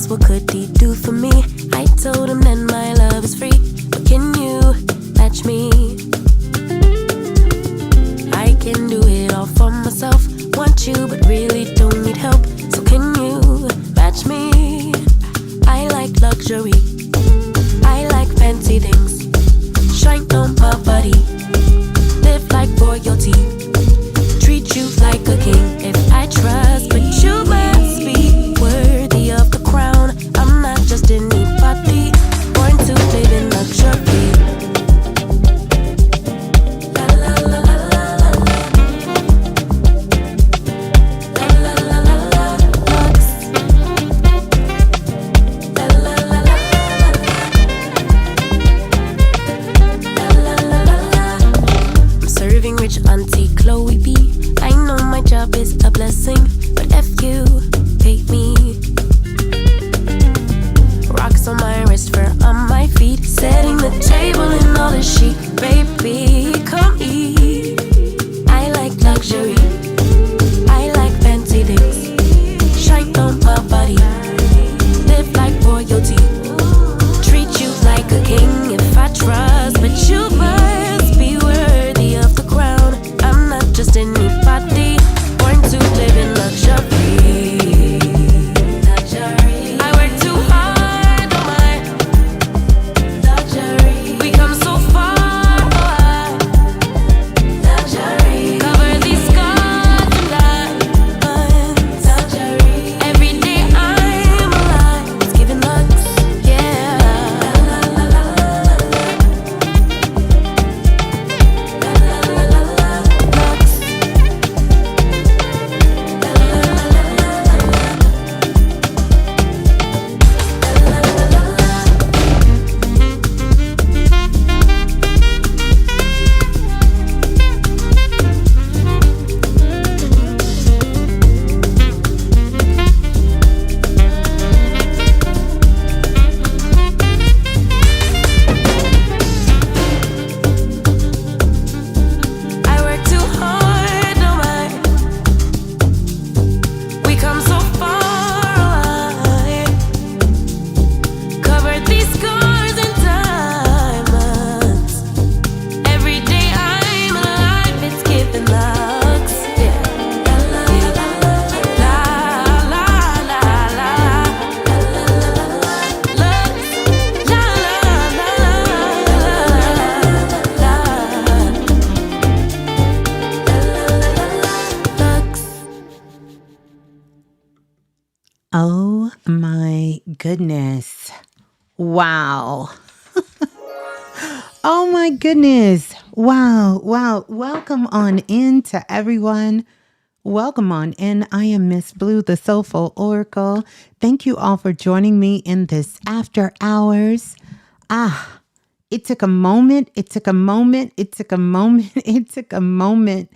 What could he do for me? I told him that my love is free. But can you match me? I can do it all for myself. Want you but really don't need help. So can you match me? I like luxury, I like fancy things. Shine on my body, live like royalty, treat you like a king. If I trust, but you must be worthy of the crown. I'm not just anybody, born to live in luxury. La la la la la la la la la la la lux. La la la la la la la la. I'm serving rich Auntie Chloe B. I know my job is a blessing, but if you pay me. Rocks on my wrist, fur on my feet, setting the table in all the chic. Baby, come eat. I like luxury, I like fancy things. Shine on my body, live like royalty, treat you like a king. If I trust, but you must be worthy of the crown. I'm not just anybody, born to live in luxury. I work too hard, oh my. We come so far, oh I. Cover these scars and diamonds. Every day I'm alive, it's giving lux, yeah. I work too hard, oh my. We come so far, oh I. Cover these scars and diamonds. Every day I'm alive, it's giving lux, yeah. La la la la la la la la lux, la la la lux. Oh my goodness. Wow. Oh my goodness. Wow. Wow. Welcome on in to everyone. Welcome on in. I am Ms.Blue, the Soulful Oracle. Thank you all for joining me in this after hours. It took a moment. It took a moment. It took a moment. It took a moment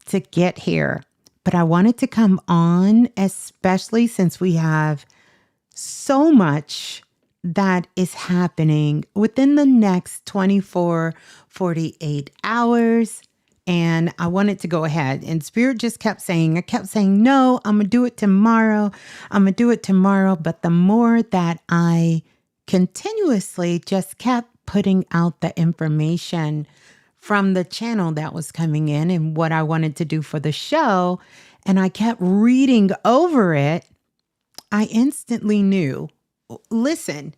to get here. But I wanted to come on, especially since we have so much that is happening within the next 24, 48 hours. And I wanted to go ahead. And Spirit just kept saying, no, I'm going to do it tomorrow. I'm going to do it tomorrow. But the more that I continuously just kept putting out the information from the channel that was coming in and what I wanted to do for the show, and I kept reading over it, I instantly knew, listen,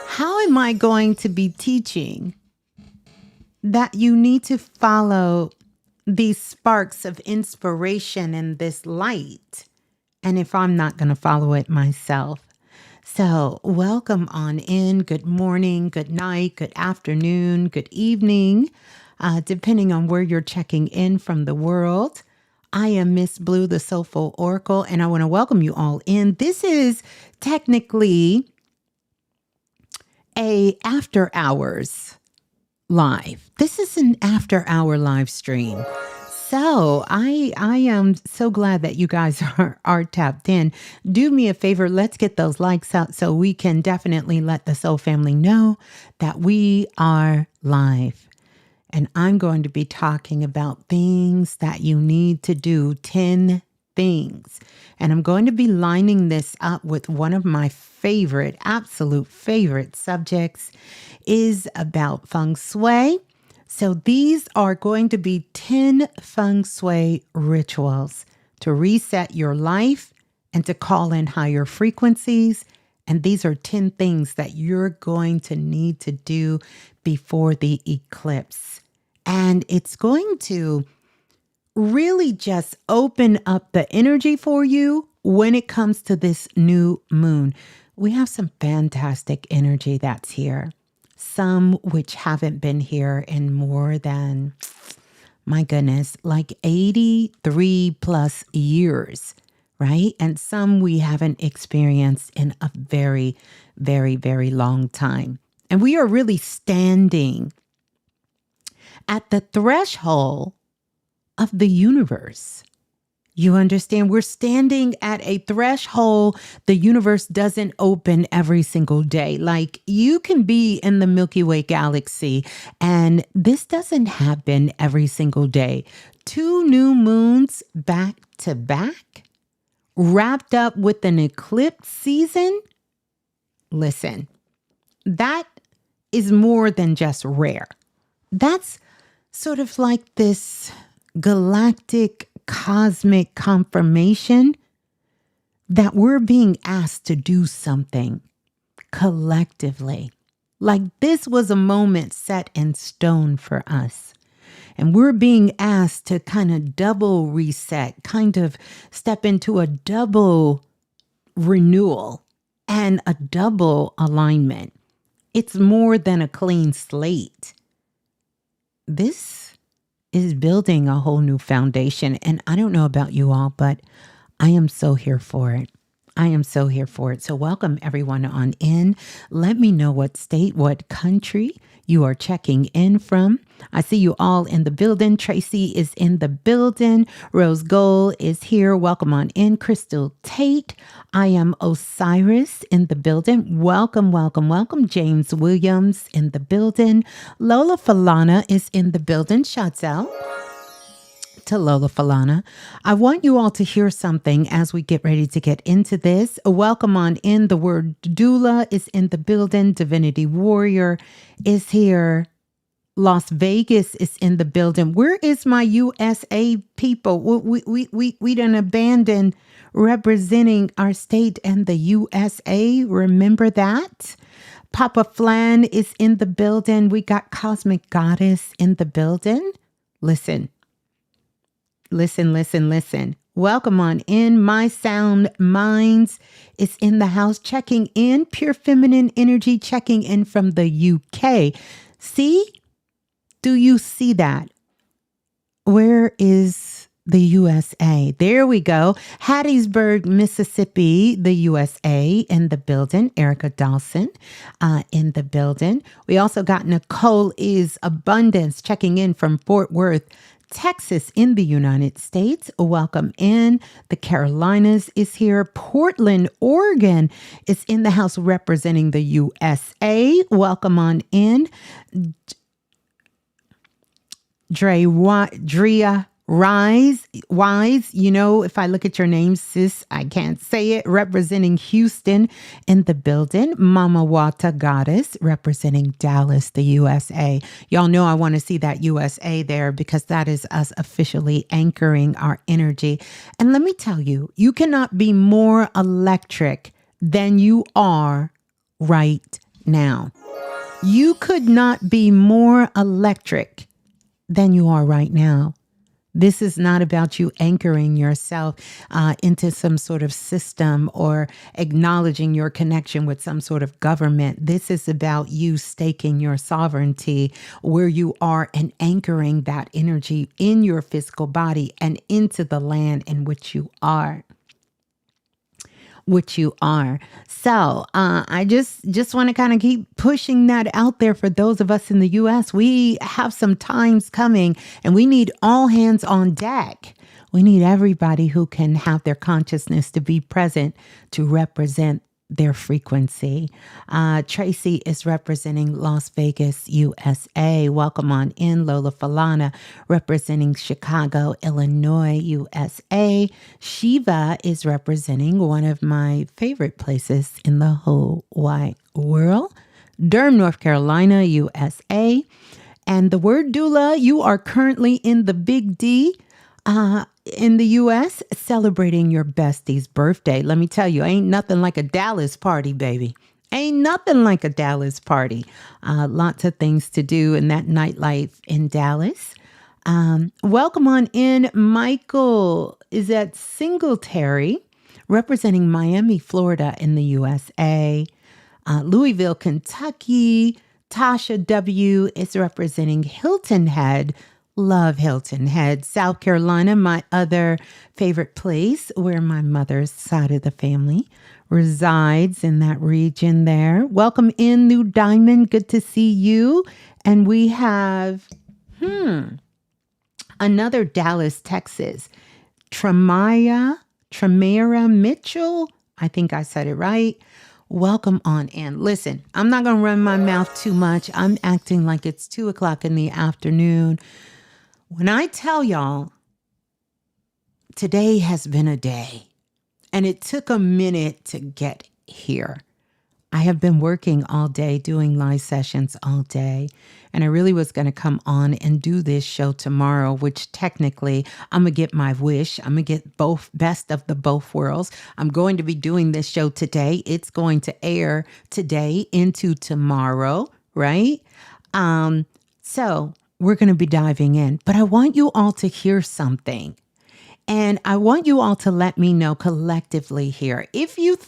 how am I going to be teaching that you need to follow these sparks of inspiration and this light, and if I'm not going to follow it myself? So welcome on in. Good morning, good night, good afternoon, good evening, depending on where you're checking in from the world. I am Ms.Blue, the Soulful Oracle, and I want to welcome you all in. This is technically a after hours live. This is an after hour live stream. So I am so glad that you guys are tapped in. Do me a favor, let's get those likes out so we can definitely let the Soul family know that we are live. And I'm going to be talking about things that you need to do, 10 things. And I'm going to be lining this up with one of my favorite, absolute favorite subjects is about Feng Shui. So these are going to be 10 Feng Shui rituals to reset your life and to call in higher frequencies. And these are 10 things that you're going to need to do before the eclipse. And it's going to really just open up the energy for you when it comes to this new moon. We have some fantastic energy that's here. Some which haven't been here in more than, my goodness, like 83 plus years, right? And some we haven't experienced in a very, very, very long time. And we are really standing at the threshold of the universe. You understand? We're standing at a threshold the universe doesn't open every single day. Like you can be in the Milky Way galaxy and this doesn't happen every single day. 2 new moons back to back, wrapped up with an eclipse season. Listen, that is more than just rare. That's sort of like this galactic cosmic confirmation that we're being asked to do something collectively. Like this was a moment set in stone for us. And we're being asked to kind of double reset, kind of step into a double renewal and a double alignment. It's more than a clean slate. This is building a whole new foundation. And I don't know about you all, but I am so here for it. I am so here for it. So welcome everyone on in. Let me know what state, what country you are checking in from. I see you all in the building. Tracy is in the building. Rose Gold is here. Welcome on in. Crystal Tate. I am Osiris in the building. Welcome, welcome, welcome. James Williams in the building. Lola Falana is in the building. Shouts out to Lola Falana. I want you all to hear something as we get ready to get into this. Welcome on in. The word doula is in the building. Divinity Warrior is here. Las Vegas is in the building. Where is my USA people? We done abandoned representing our state and the USA. Remember that? Papa Flan is in the building. We got Cosmic Goddess in the building. Listen. Welcome on in. My Sound Minds is in the house checking in. Pure Feminine Energy checking in from the UK. See? Do you see that? Where is the USA? There we go. Hattiesburg, Mississippi, the USA in the building. Erica Dawson in the building. We also got Nicole is Abundance checking in from Fort Worth, Texas in the United States. Welcome in. The Carolinas is here. Portland, Oregon is in the house representing the USA. Welcome on in. Drea Wise, you know, if I look at your name, sis, I can't say it. Representing Houston in the building. Mama Wata Goddess representing Dallas, the USA. Y'all know I want to see that USA there because that is us officially anchoring our energy. And let me tell you, you cannot be more electric than you are right now. You could not be more electric than you are right now. This is not about you anchoring yourself into some sort of system or acknowledging your connection with some sort of government. This is about you staking your sovereignty where you are and anchoring that energy in your physical body and into the land in which you are. So I just want to kind of keep pushing that out there for those of us in the U.S. We have some times coming and we need all hands on deck. We need everybody who can have their consciousness to be present to represent their frequency. Tracy is representing Las Vegas, USA. Welcome on in. Lola Falana representing Chicago, Illinois, USA. Shiva is representing one of my favorite places in the whole wide world, Durham, North Carolina, USA. And the word doula, you are currently in the Big D. In the U.S., celebrating your bestie's birthday. Let me tell you, ain't nothing like a Dallas party, baby. Ain't nothing like a Dallas party. Lots of things to do in that nightlife in Dallas. Welcome on in. Michael is at Singletary, representing Miami, Florida in the USA. Louisville, Kentucky. Tasha W. is representing Hilton Head. Love Hilton Head, South Carolina, my other favorite place where my mother's side of the family resides in that region there. Welcome in, New Diamond. Good to see you. And we have, another Dallas, Texas. Tremara Mitchell. I think I said it right. Welcome on in. Listen, I'm not going to run my mouth too much. I'm acting like it's 2:00 in the afternoon. When I tell y'all, today has been a day, and it took a minute to get here. I have been working all day, doing live sessions all day, and I really was going to come on and do this show tomorrow, which technically I'm going to get my wish. I'm going to get both best of the both worlds. I'm going to be doing this show today. It's going to air today into tomorrow, right? So we're going to be diving in, but I want you all to hear something. And I want you all to let me know collectively here. If you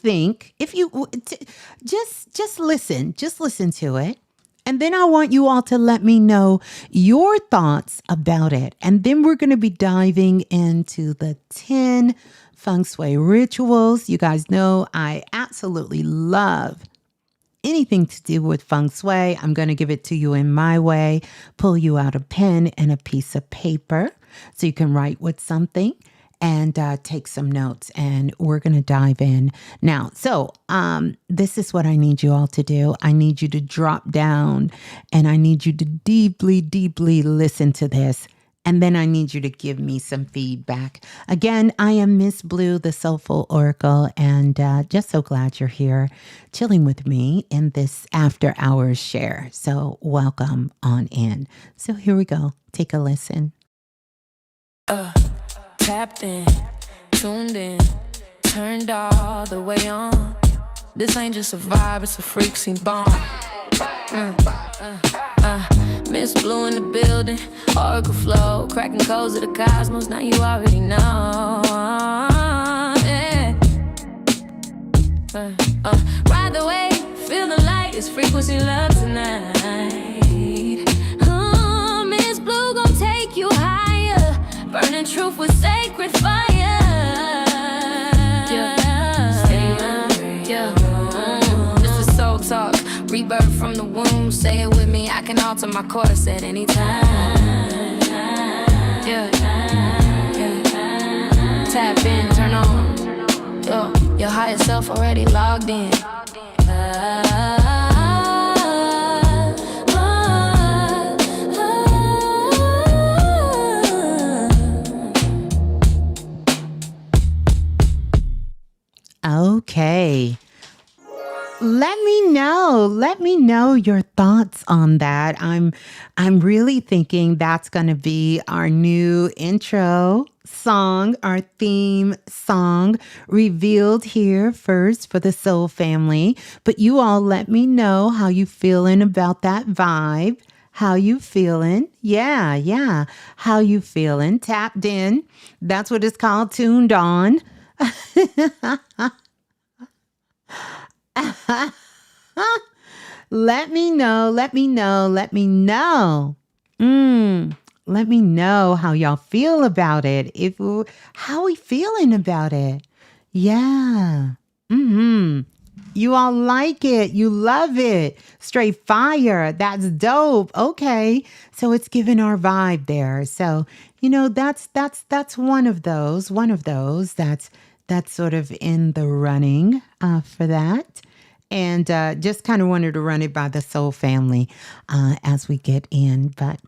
just listen to it. And then I want you all to let me know your thoughts about it. And then we're going to be diving into the 10 Feng Shui rituals. You guys know I absolutely love anything to do with Feng Shui. I'm going to give it to you in my way. Pull you out a pen and a piece of paper so you can write with something and take some notes. And we're going to dive in now. So this is what I need you all to do. I need you to drop down and I need you to deeply, deeply listen to this. And then I need you to give me some feedback. Again, I am Ms.Blue, the Soulful Oracle, and just so glad you're here chilling with me in this after hours share. So welcome on in. So here we go. Take a listen. Tapped in, tuned in, turned all the way on. This ain't just a vibe, it's a freak scene bomb. Ms.Blue in the building, Oracle flow, cracking codes of the cosmos, now you already know. Yeah. Ride the wave, feel the light, it's frequency love tonight. Ms.Blue gon' take you higher, burning truth with sacred fire. This is soul talk, rebirth from the womb. Say it with me, I can alter my course at any time. Yeah. Tap in, turn on. Yo, your higher self already logged in. Okay. Let me know your thoughts on that. I'm really thinking that's going to be our new intro song, our theme song revealed here first for the Soul family. But you all let me know how you feeling about that vibe. How you feeling? Yeah, yeah. How you feeling? Tapped in. That's what it's called, tuned on. Let me know, let me know, let me know. Let me know how y'all feel about it. How we feeling about it? Yeah. You all like it. You love it. Straight fire. That's dope. Okay. So it's giving our vibe there. So, that's one of those that's sort of in the running for that. And just kind of wanted to run it by the soul family as we get in. But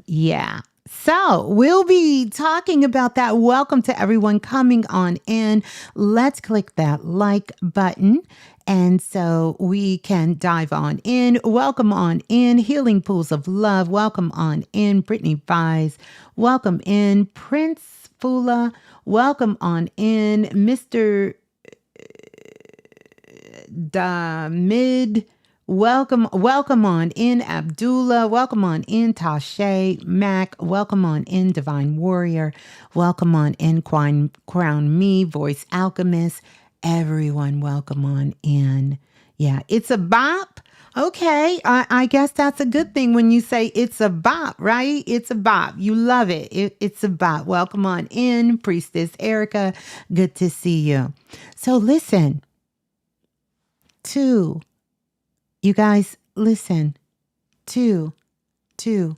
yeah. So we'll be talking about that. Welcome to everyone coming on in. Let's click that like button. And so we can dive on in. Welcome on in. Healing Pools of Love. Welcome on in. Brittany Vise. Welcome in. Prince Fula. Welcome on in. Mr. Damid. Welcome on in. Abdullah. Welcome on in. Tashay. Mac. Welcome on in. Divine Warrior. Welcome on in. Crown Me. Voice Alchemist. Everyone, welcome on in. Yeah, it's a bop. Okay, I guess that's a good thing when you say it's a bop, right? It's a bop. You love it. It's a bop. Welcome on in, Priestess Erica. Good to see you. So listen, you guys, listen, two new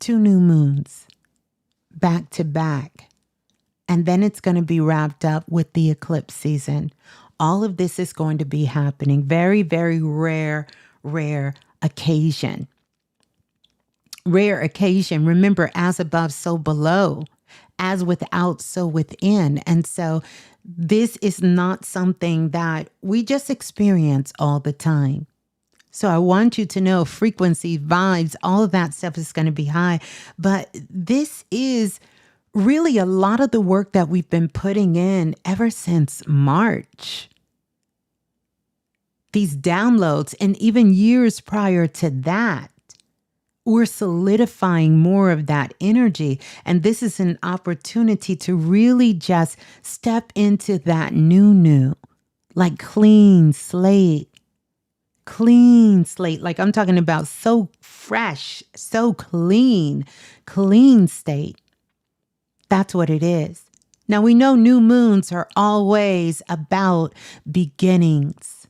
moons back to back. And then it's going to be wrapped up with the eclipse season. All of this is going to be happening. Very, very rare occasion. Rare occasion. Remember, as above, so below. As without, so within. And so this is not something that we just experience all the time. So I want you to know frequency, vibes, all of that stuff is going to be high. But this is really a lot of the work that we've been putting in ever since March. These downloads, and even years prior to that, we're solidifying more of that energy. And this is an opportunity to really just step into that new, like clean slate. Like I'm talking about so fresh, so clean state. That's what it is. Now, we know new moons are always about beginnings.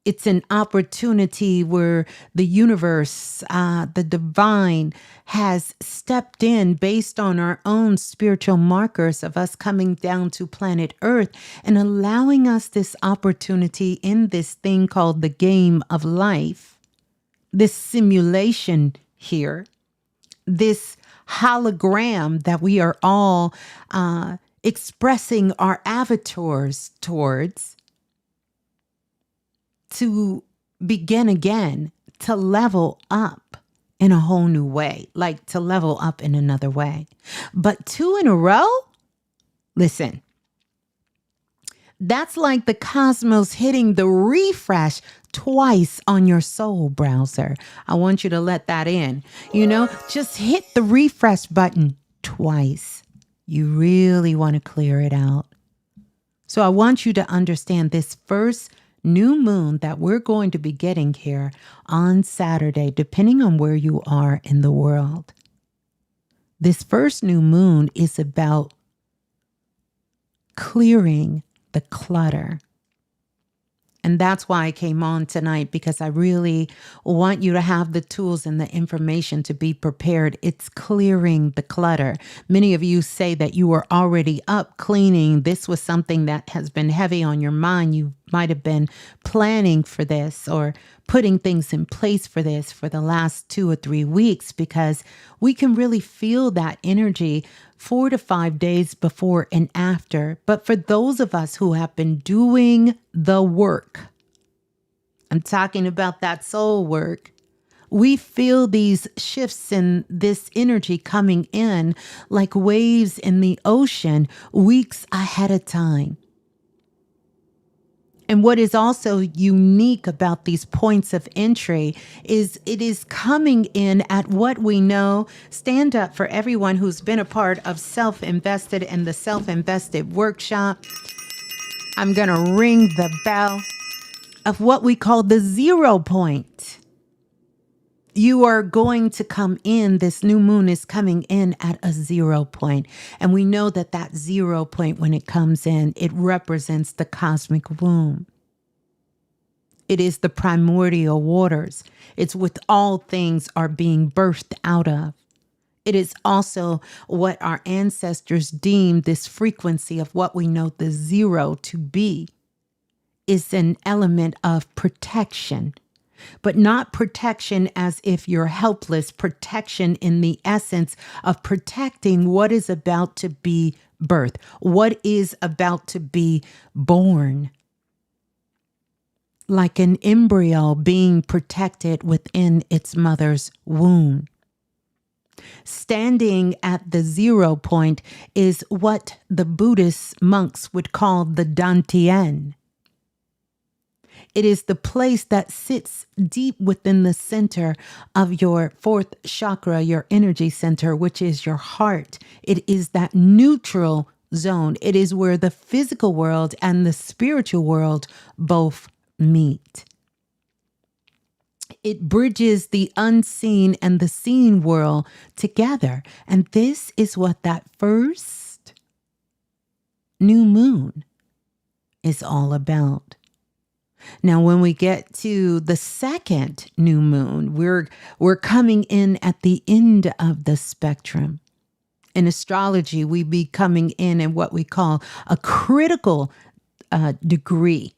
It's an opportunity where the universe, the divine, has stepped in based on our own spiritual markers of us coming down to planet Earth and allowing us this opportunity in this thing called the game of life, this simulation here, this hologram that we are all expressing our avatars towards, to begin again, to level up in a whole new way, like to level up in another way. But 2 in a row? Listen, that's like the cosmos hitting the refresh twice on your soul browser. I want you to let that in. Just hit the refresh button twice. You really want to clear it out. So I want you to understand this first new moon that we're going to be getting here on Saturday, depending on where you are in the world. This first new moon is about clearing the clutter. And that's why I came on tonight, because I really want you to have the tools and the information to be prepared. It's clearing the clutter. Many of you say that you were already up cleaning. This was something that has been heavy on your mind. You might have been planning for this or putting things in place for this for the last 2 or 3 weeks, because we can really feel that energy 4 to 5 days before and after. But for those of us who have been doing the work, I'm talking about that soul work, we feel these shifts in this energy coming in like waves in the ocean weeks ahead of time. And what is also unique about these points of entry is it is coming in at what we know. Stand up for everyone who's been a part of Self-Invested and the Self-Invested workshop. I'm going to ring the bell of what we call the 0 point. You are going to come in. This new moon is coming in at a 0 point. And we know that that 0 point, when it comes in, it represents the cosmic womb. It is the primordial waters. It's what all things are being birthed out of. It is also what our ancestors deemed this frequency of what we know the 0 to be. Is an element of protection, but not protection as if you're helpless, protection in the essence of protecting what is about to be birthed, what is about to be born. Like an embryo being protected within its mother's womb. Standing at the 0 point is what the Buddhist monks would call the Dantian. It is the place that sits deep within the center of your 4th chakra, your energy center, which is your heart. It is that neutral zone. It is where the physical world and the spiritual world both meet. It bridges the unseen and the seen world together. And this is what that first new moon is all about. Now, when we get to the second new moon, we're coming in at the end of the spectrum. In astrology, we be coming in what we call a critical degree.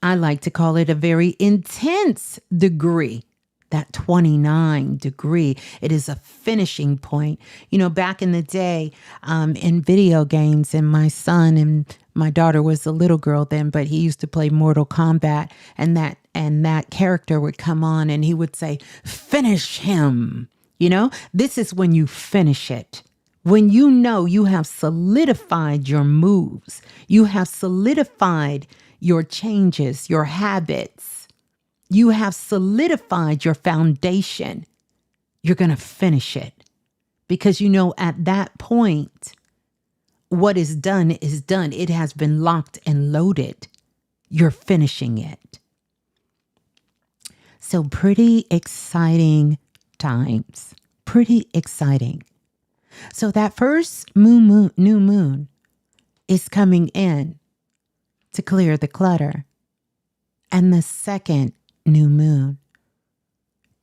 I like to call it a very intense degree. That 29 degree. It is a finishing point. You know, back in the day, in video games, and my son and my daughter was a little girl then, but he used to play Mortal Kombat, and that character would come on and he would say, "Finish him." You know, this is when you finish it. When you know you have solidified your moves, you have solidified your changes, your habits. You have solidified your foundation. You're going to finish it because you know at that point, what is done is done. It has been locked and loaded. You're finishing it. So pretty exciting times. Pretty exciting. So that first new moon is coming in to clear the clutter. And the second new moon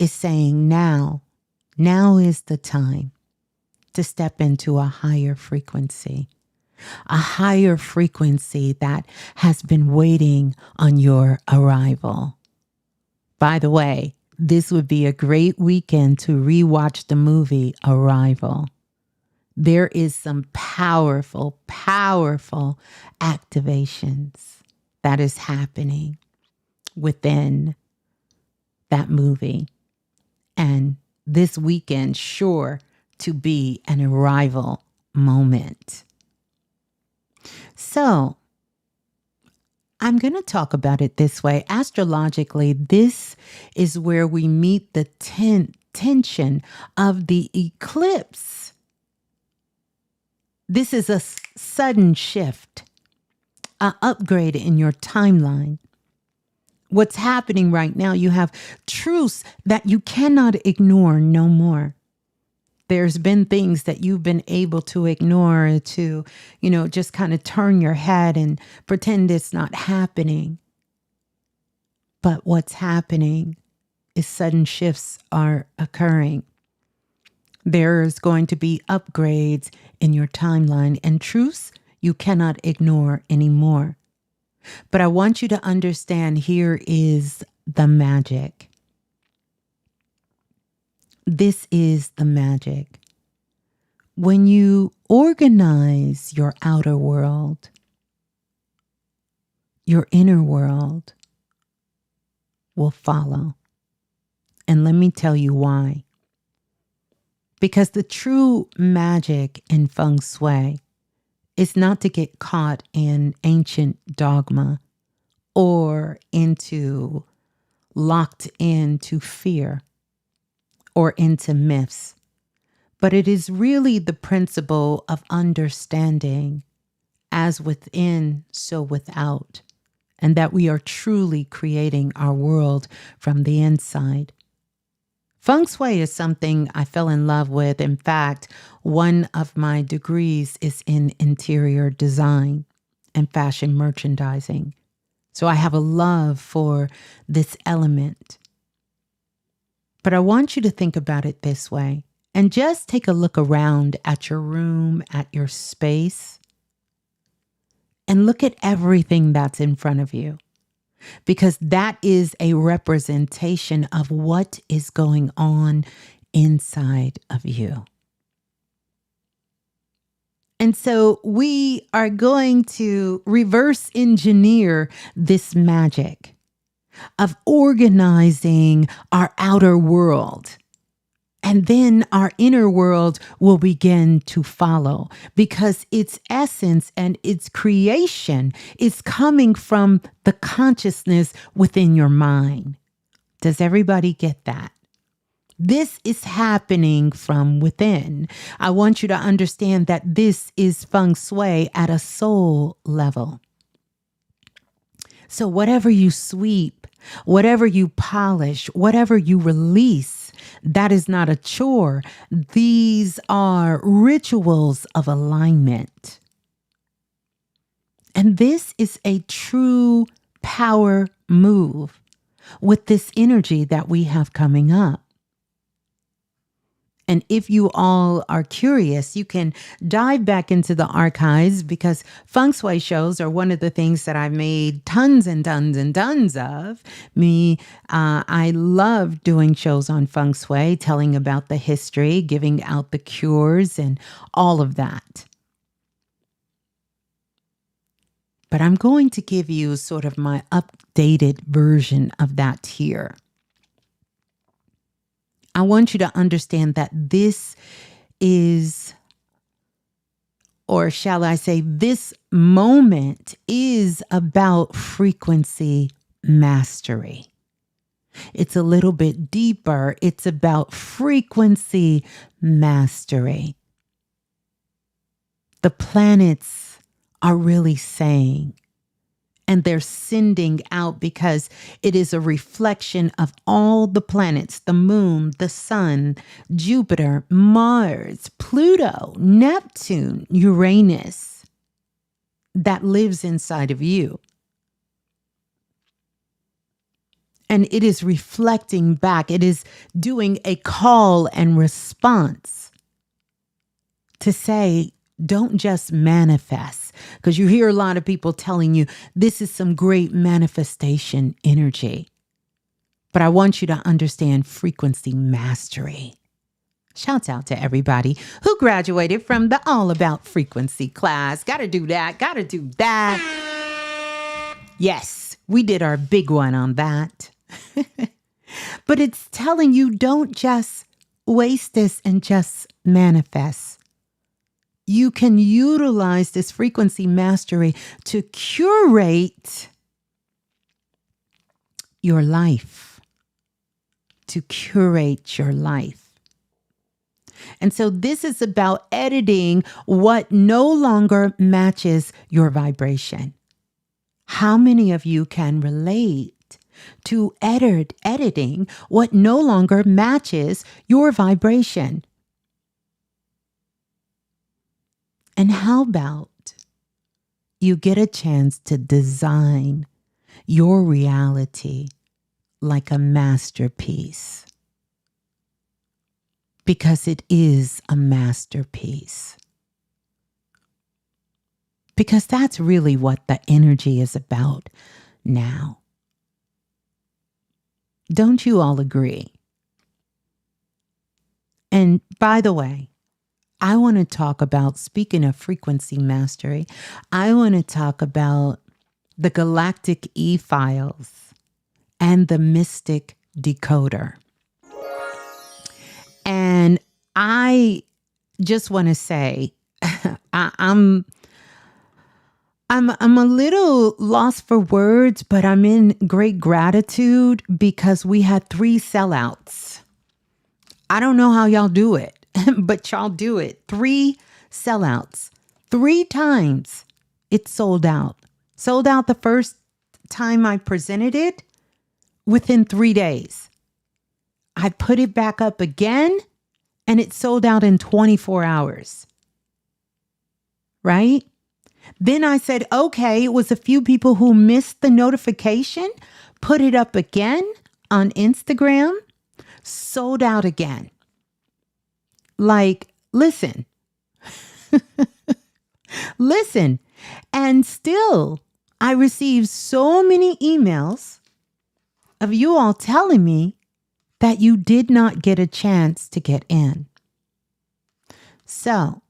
is saying now is the time to step into a higher frequency that has been waiting on your arrival. By the way, this would be a great weekend to rewatch the movie Arrival. There is some powerful, powerful activations that is happening within that movie. And this weekend, sure to be an arrival moment. So I'm going to talk about it this way. Astrologically, this is where we meet the tension of the eclipse. This is a sudden shift, an upgrade in your timeline. What's happening right now, you have truths that you cannot ignore no more. There's been things that you've been able to ignore, to, just kind of turn your head and pretend it's not happening. But what's happening is sudden shifts are occurring. There's going to be upgrades in your timeline and truths you cannot ignore anymore. But I want you to understand, here is the magic. This is the magic. When you organize your outer world, your inner world will follow. And let me tell you why. Because the true magic in Feng Shui is not to get caught in ancient dogma, or into locked into fear or into myths. But it is really the principle of understanding as within, so without, and that we are truly creating our world from the inside. Feng Shui is something I fell in love with. In fact, one of my degrees is in interior design and fashion merchandising. So I have a love for this element. But I want you to think about it this way and just take a look around at your room, at your space, and look at everything that's in front of you, because that is a representation of what is going on inside of you. And so we are going to reverse engineer this magic of organizing our outer world. And then our inner world will begin to follow, because its essence and its creation is coming from the consciousness within your mind. Does everybody get that? This is happening from within. I want you to understand that this is Feng Shui at a soul level. So whatever you sweep, whatever you polish, whatever you release, that is not a chore. These are rituals of alignment. And this is a true power move with this energy that we have coming up. And if you all are curious, you can dive back into the archives, because Feng Shui shows are one of the things that I've made tons and tons and tons of. I love doing shows on Feng Shui, telling about the history, giving out the cures and all of that. But I'm going to give you sort of my updated version of that here. I want you to understand that this is, or shall I say, this moment is about frequency mastery. It's a little bit deeper. It's about frequency mastery. The planets are really saying, and they're sending out, because it is a reflection of all the planets, the moon, the sun, Jupiter, Mars, Pluto, Neptune, Uranus, that lives inside of you. And it is reflecting back. It is doing a call and response to say, don't just manifest, because you hear a lot of people telling you this is some great manifestation energy. But I want you to understand frequency mastery. Shouts out to everybody who graduated from the All About Frequency class. Gotta do that. Gotta do that. Yes, we did our big one on that. But it's telling you, don't just waste this and just manifest. You can utilize this frequency mastery to curate your life, to curate your life. And so this is about editing what no longer matches your vibration. How many of you can relate to editing what no longer matches your vibration? And how about you get a chance to design your reality like a masterpiece? Because it is a masterpiece. Because that's really what the energy is about now. Don't you all agree? And by the way, I want to talk about, speaking of frequency mastery, I want to talk about the galactic e-files and the mystic decoder. And I just want to say, I'm I'm a little lost for words, but I'm in great gratitude because we had 3 sellouts. I don't know how y'all do it, but y'all do it. 3 sellouts. 3 times it sold out. Sold out the first time I presented it within 3 days. I put it back up again and it sold out in 24 hours. Right? Then I said, okay, it was a few people who missed the notification, put it up again on Instagram, sold out again. Like, listen, listen. And still, I received so many emails of you all telling me that you did not get a chance to get in. So,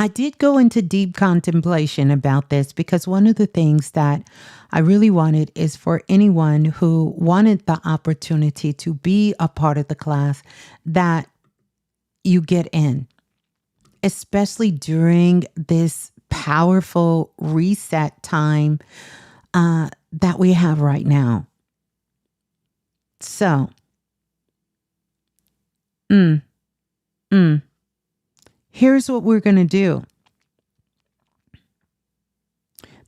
I did go into deep contemplation about this because one of the things that I really wanted is for anyone who wanted the opportunity to be a part of the class that you get in, especially during this powerful reset time that we have right now. So, here's what we're going to do.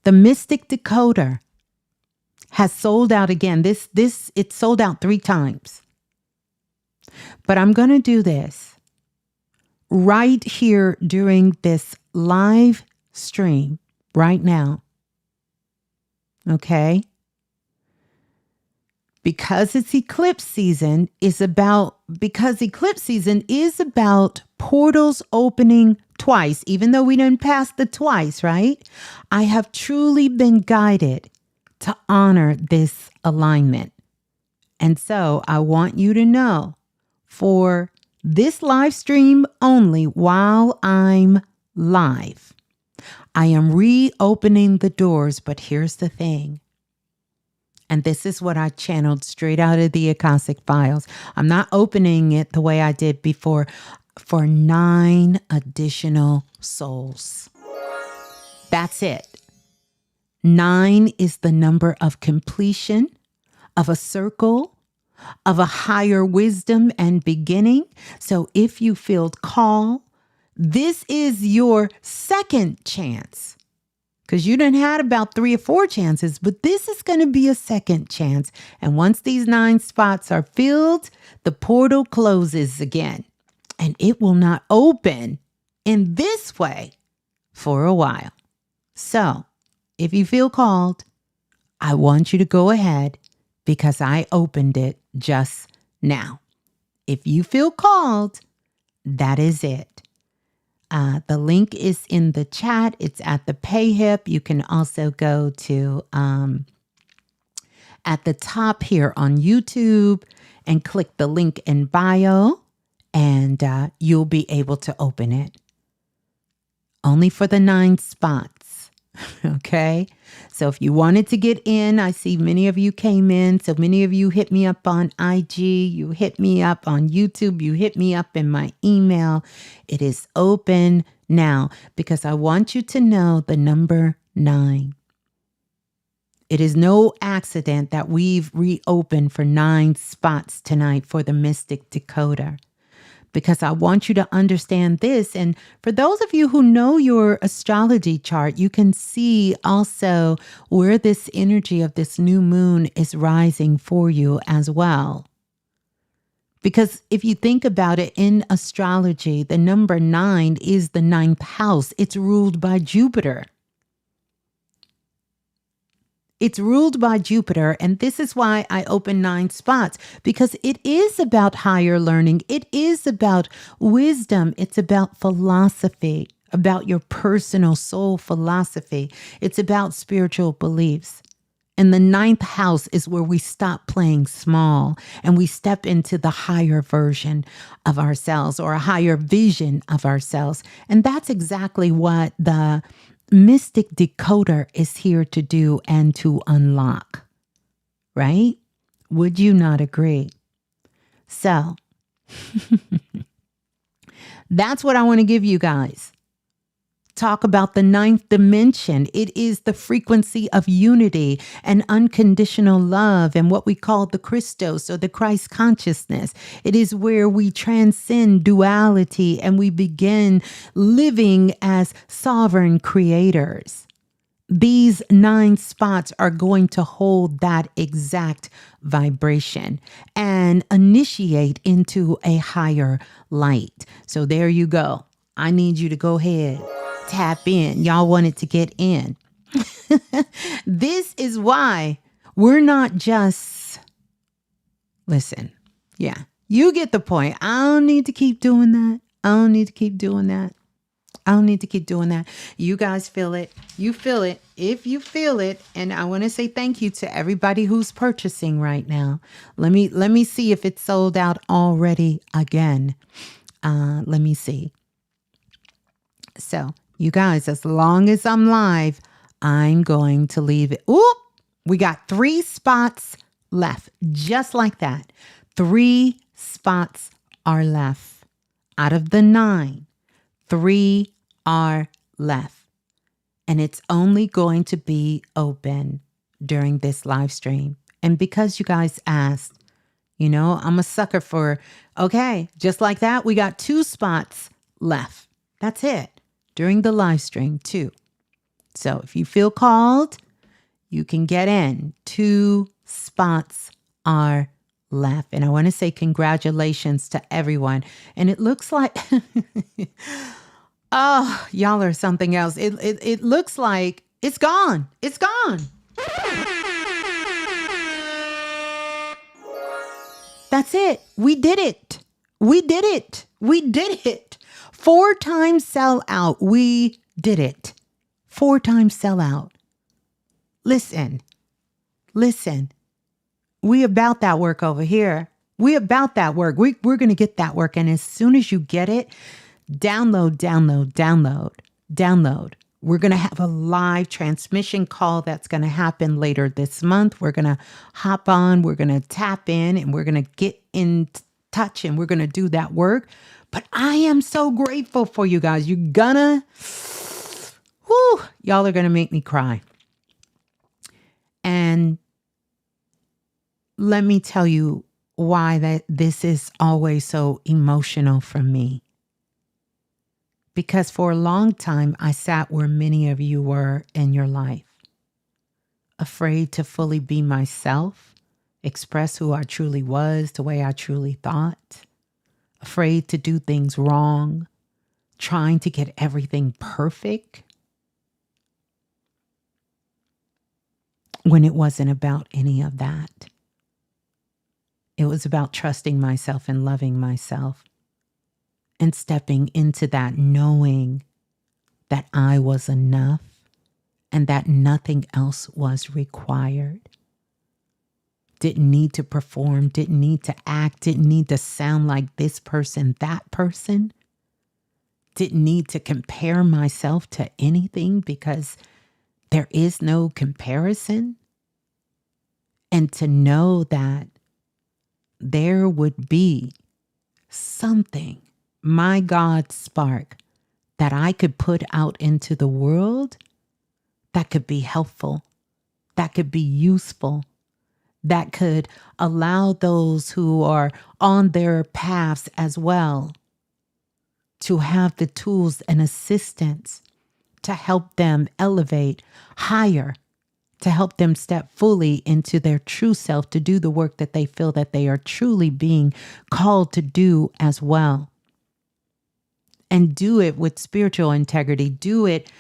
The Mystic Decoder has sold out again. It sold out 3 times. But I'm going to do this right here during this live stream right now. Okay? Because it's eclipse season because eclipse season is about portals opening twice, even though we didn't pass the twice, right? I have truly been guided to honor this alignment. And so I want you to know for this live stream only while I'm live, I am reopening the doors, but here's the thing. And this is what I channeled straight out of the Akashic Files. I'm not opening it the way I did before for 9 additional souls. That's it. 9 is the number of completion of a circle, of a higher wisdom and beginning. So if you feel called, this is your second chance. Because you done had about 3 or 4 chances, but this is going to be a second chance. And once these 9 spots are filled, the portal closes again. And it will not open in this way for a while. So, if you feel called, I want you to go ahead because I opened it just now. If you feel called, that is it. The link is in the chat. It's at the pay hip. You can also go to at the top here on YouTube and click the link in bio, and you'll be able to open it. Only for the 9 spots. Okay. So if you wanted to get in, I see many of you came in. So many of you hit me up on IG. You hit me up on YouTube. You hit me up in my email. It is open now because I want you to know the number 9. It is no accident that we've reopened for 9 spots tonight for the Mystic Decoder. Because I want you to understand this. And for those of you who know your astrology chart, you can see also where this energy of this new moon is rising for you as well. Because if you think about it in astrology, the number 9 is the 9th house. It's ruled by Jupiter. It's ruled by Jupiter, and this is why I open 9 spots, because it is about higher learning. It is about wisdom. It's about philosophy, about your personal soul philosophy. It's about spiritual beliefs. And the 9th house is where we stop playing small and we step into the higher version of ourselves or a higher vision of ourselves. And that's exactly what the Mystic Decoder is here to do and to unlock, right? Would you not agree? So, that's what I want to give you guys talk about the ninth dimension. It is the frequency of unity and unconditional love and what we call the Christos or the Christ consciousness. It is where we transcend duality and we begin living as sovereign creators. These 9 spots are going to hold that exact vibration and initiate into a higher light. So there you go. I need you to go ahead, tap in. Y'all wanted to get in. This is why we're not just, listen, yeah, you get the point. I don't need to keep doing that. I don't need to keep doing that. I don't need to keep doing that. You guys feel it. You feel it. If you feel it, and I want to say thank you to everybody who's purchasing right now. Let me see if it's sold out already again. Let me see. So, you guys, as long as I'm live, I'm going to leave it. Ooh, we got 3 spots left. Just like that. 3 spots are left. Out of the 9, 3 are left. And it's only going to be open during this live stream. And because you guys asked, you know, I'm a sucker for, okay, just like that, we got 2 spots left. That's it. During the live stream, 2. So if you feel called, you can get in. 2 spots are left. And I want to say congratulations to everyone. And it looks like, oh, y'all are something else. It looks like it's gone. It's gone. That's it. We did it. We did it. We did it. 4 times sell out. We did it. 4 times sell out. Listen. We about that work over here. We about that work. We're going to get that work. And as soon as you get it, download. We're going to have a live transmission call that's going to happen later this month. We're going to hop on. We're going to tap in and we're going to get in touch and we're going to do that work. But I am so grateful for you guys. Y'all are going to make me cry. And let me tell you why this is always so emotional for me. Because for a long time, I sat where many of you were in your life, afraid to fully be myself, express who I truly was, the way I truly thought, afraid to do things wrong, trying to get everything perfect, when it wasn't about any of that. It was about trusting myself and loving myself and stepping into that, knowing that I was enough and that nothing else was required. Didn't need to perform, didn't need to act, didn't need to sound like this person, that person. Didn't need to compare myself to anything because there is no comparison. And to know that there would be something, my God spark, that I could put out into the world that could be helpful, that could be useful, that could allow those who are on their paths as well to have the tools and assistance to help them elevate higher, to help them step fully into their true self, to do the work that they feel that they are truly being called to do as well. And do it with spiritual integrity, do it,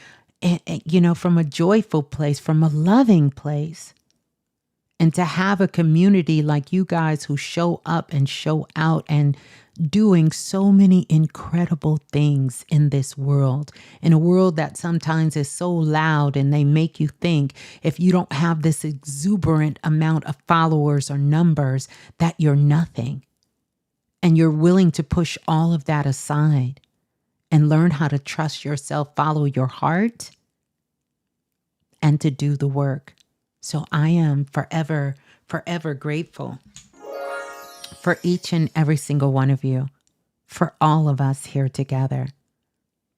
from a joyful place, from a loving place. And to have a community like you guys who show up and show out and doing so many incredible things in this world, in a world that sometimes is so loud and they make you think if you don't have this exuberant amount of followers or numbers that you're nothing. And you're willing to push all of that aside and learn how to trust yourself, follow your heart, and to do the work. So I am forever, forever grateful for each and every single one of you, for all of us here together,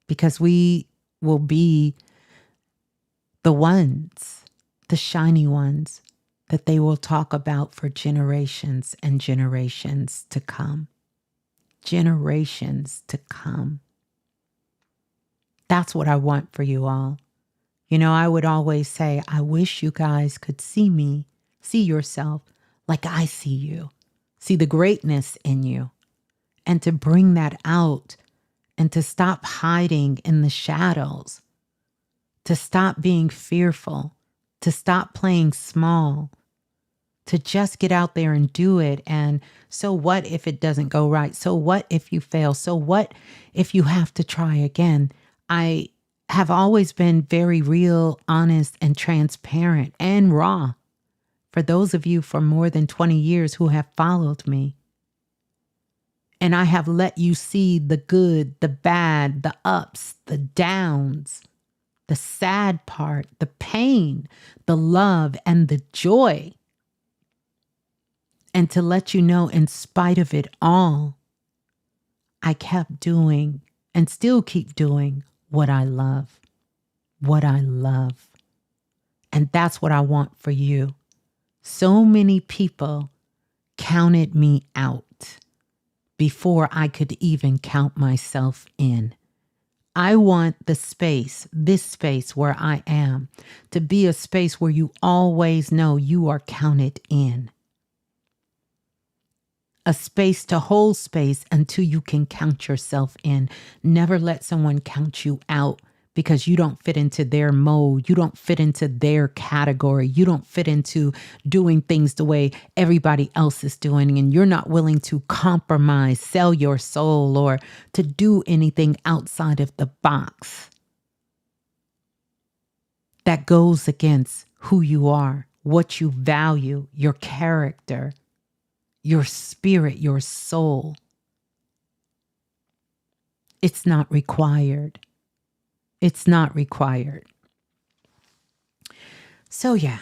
because we will be the ones, the shiny ones that they will talk about for generations and generations to come. Generations to come. That's what I want for you all. You know, I would always say, I wish you guys could see me, see yourself like I see you, see the greatness in you, and to bring that out and to stop hiding in the shadows, to stop being fearful, to stop playing small, to just get out there and do it. And so what if it doesn't go right? So what if you fail? So what if you have to try again? I have always been very real, honest, and transparent and raw. For those of you for more than 20 years who have followed me. And I have let you see the good, the bad, the ups, the downs, the sad part, the pain, the love, and the joy. And to let you know, in spite of it all, I kept doing and still keep doing what I love. What I love. And that's what I want for you. So many people counted me out before I could even count myself in. I want the space, this space where I am, to be a space where you always know you are counted in. A space to hold space until you can count yourself in. Never let someone count you out because you don't fit into their mode. You don't fit into their category. You don't fit into doing things the way everybody else is doing. And you're not willing to compromise, sell your soul, or to do anything outside of the box that goes against who you are, what you value, your character, your spirit, your soul. It's not required. It's not required. So yeah,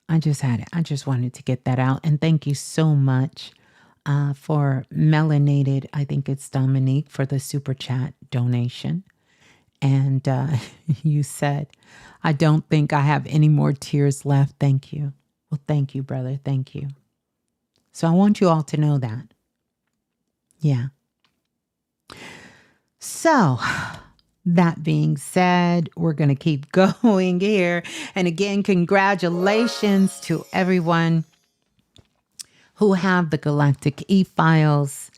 I just had it. I just wanted to get that out. And thank you so much for Melanated, I think it's Dominique, for the super chat donation. And you said, I don't think I have any more tears left. Thank you. Well, thank you, brother. Thank you. So I want you all to know that. Yeah. So that being said, we're going to keep going here. And again, congratulations to everyone who have the Galactic E-Files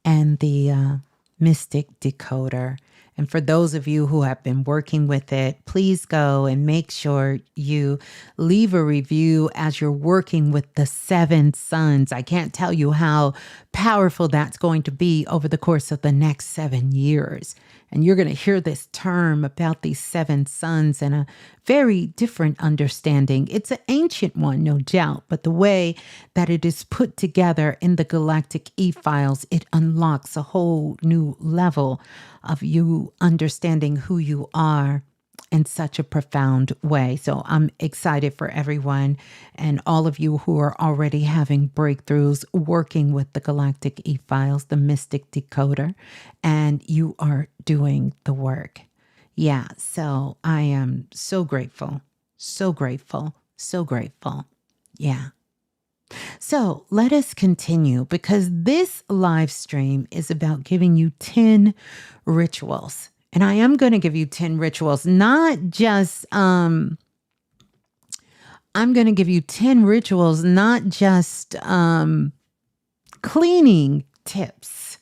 and the Mystic Decoder. And for those of you who have been working with it, please go and make sure you leave a review as you're working with the 7 suns. I can't tell you how powerful that's going to be over the course of the next 7 years. And you're going to hear this term about these 7 suns in a very different understanding. It's an ancient one, no doubt, but the way that it is put together in the Galactic E-Files, it unlocks a whole new level of you understanding who you are in such a profound way. So I'm excited for everyone and all of you who are already having breakthroughs working with the Galactic E-Files, the Mystic Decoder, and you are doing the work. Yeah, so I am so grateful, so grateful, so grateful. Yeah. So let us continue, because this live stream is about giving you 10 rituals. And I am going to give you 10 rituals, not just, I'm going to give you 10 rituals, not just cleaning tips,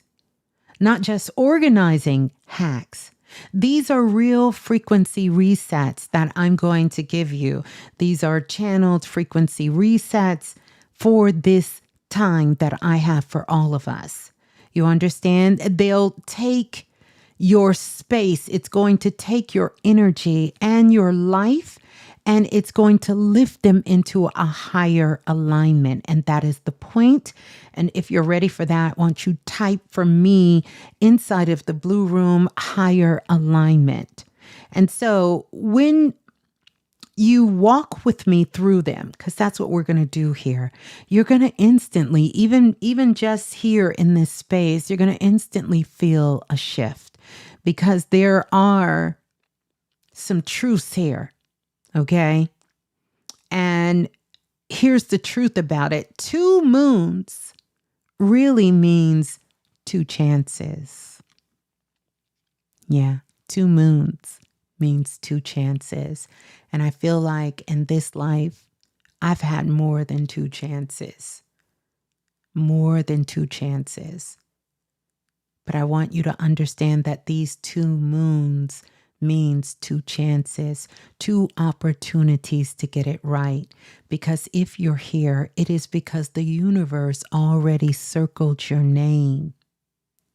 not just organizing hacks. These are real frequency resets that I'm going to give you. These are channeled frequency resets for this time that I have for all of us. You understand? They'll take your space. It's going to take your energy and your life, and it's going to lift them into a higher alignment. And that is the point. And if you're ready for that, why don't you type for me inside of the Blue Room, higher alignment. And so when you walk with me through them, because that's what we're going to do here, you're going to instantly, even just here in this space, you're going to instantly feel a shift. because there are some truths here, okay? And here's the truth about it. 2 moons really means 2 chances. Yeah, 2 moons means 2 chances. And I feel like in this life, I've had more than 2 chances. More than 2 chances. But I want you to understand that these 2 moons means 2 chances, 2 opportunities to get it right. Because if you're here, it is because the universe already circled your name.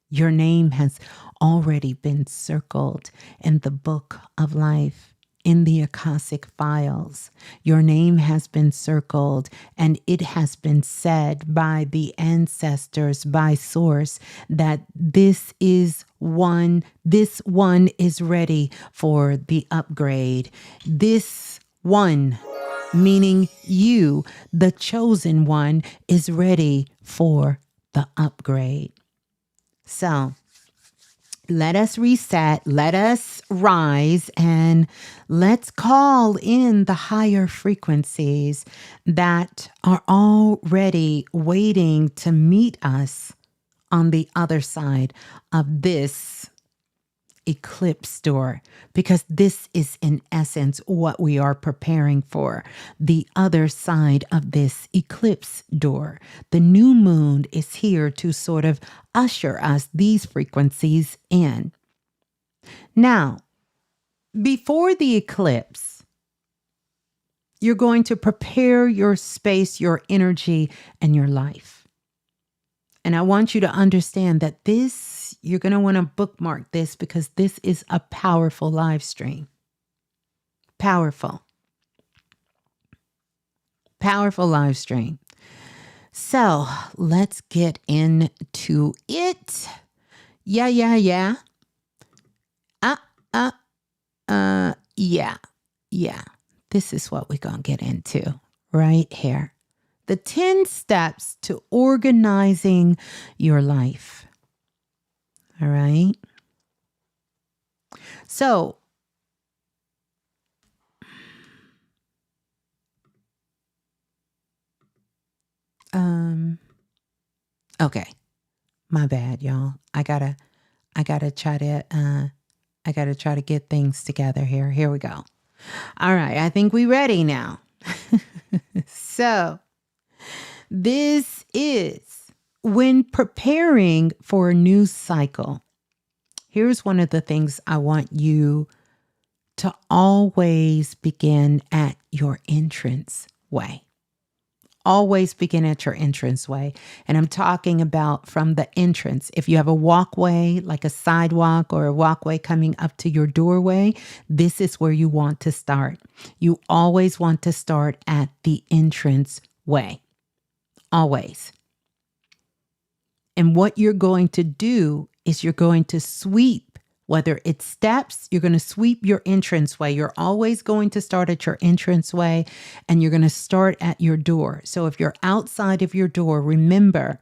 Your name has already been circled in the book of life, in the Akashic files. Your name has been circled, and it has been said by the ancestors, by source, that this one is ready for the upgrade. This one, meaning you, the chosen one, is ready for the upgrade. So let us reset, let us rise, and let's call in the higher frequencies that are already waiting to meet us on the other side of this eclipse door, because this is in essence what we are preparing for. The other side of this eclipse door. The new moon is here to sort of usher us these frequencies in. Now, before the eclipse, you're going to prepare your space, your energy, and your life. And I want you to understand that this, you're going to want to bookmark this, because this is a powerful live stream. Powerful. Powerful live stream. So let's get into it. Yeah. Yeah. This is what we're going to get into right here. The 10 steps to organizing your life. All right. So, okay. My bad, y'all. I gotta try to get things together here. Here we go. All right. I think we're ready now. So, this is when preparing for a new cycle. Here's one of the things I want you to always begin at your entrance way. Always begin at your entrance way. And I'm talking about from the entrance. If you have a walkway, like a sidewalk or a walkway coming up to your doorway, this is where you want to start. You always want to start at the entrance way. Always. And what you're going to do is you're going to sweep. Whether it's steps, you're going to sweep your entranceway. You're always going to start at your entranceway, and you're going to start at your door. So if you're outside of your door, remember,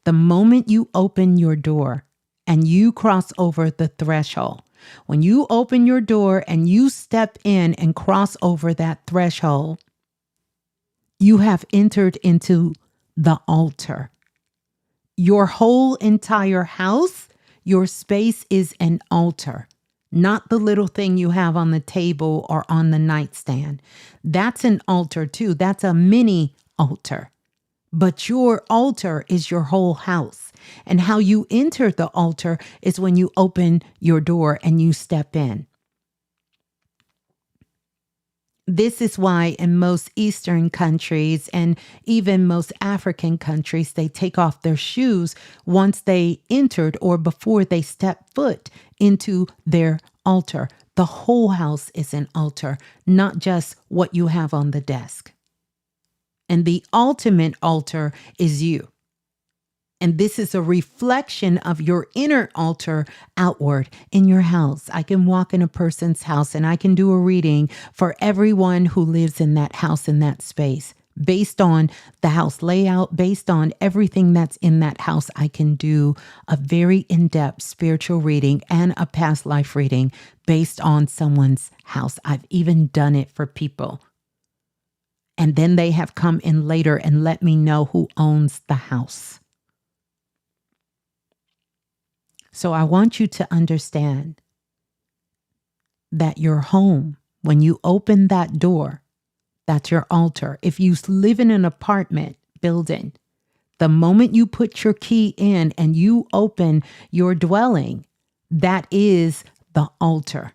the moment you open your door and you cross over the threshold, when you open your door and you step in and cross over that threshold, you have entered into the altar. Your whole entire house, your space is an altar, not the little thing you have on the table or on the nightstand. That's an altar too. That's a mini altar. But your altar is your whole house. And how you enter the altar is when you open your door and you step in. This is why in most Eastern countries and even most African countries, they take off their shoes once they entered or before they step foot into their altar. The whole house is an altar, not just what you have on the desk. And the ultimate altar is you. And this is a reflection of your inner altar outward in your house. I can walk in a person's house and I can do a reading for everyone who lives in that house, in that space, Based on the house layout, based on everything that's in that house, I can do a very in-depth spiritual reading and a past life reading based on someone's house. I've even done it for people. And then they have come in later and let me know who owns the house. So I want you to understand that your home, when you open that door, that's your altar. If you live in an apartment building, the moment you put your key in and you open your dwelling, that is the altar.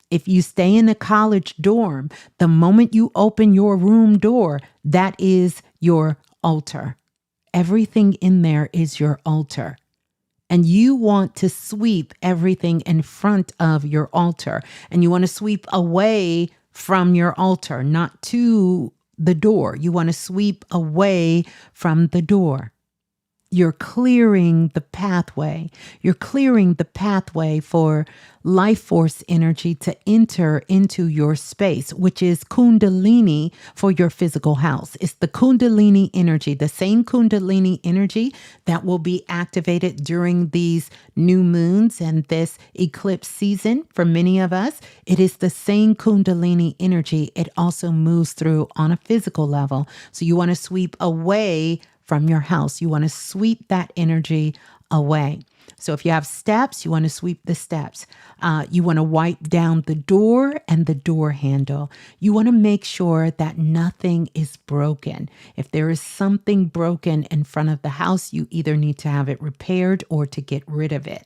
If you stay in a college dorm, the moment you open your room door, that is your altar. Everything in there is your altar. And you want to sweep everything in front of your altar. And you want to sweep away from your altar, not to the door. You want to sweep away from the door. You're clearing the pathway. You're clearing the pathway for life force energy to enter into your space, which is Kundalini for your physical house. It's the Kundalini energy, the same Kundalini energy that will be activated during these new moons and this eclipse season. For many of us, it is the same Kundalini energy. It also moves through on a physical level. So you want to sweep away from your house. You want to sweep that energy away. So if you have steps, you want to sweep the steps. You want to wipe down the door and the door handle. You want to make sure that nothing is broken. If there is something broken in front of the house, you either need to have it repaired or to get rid of it.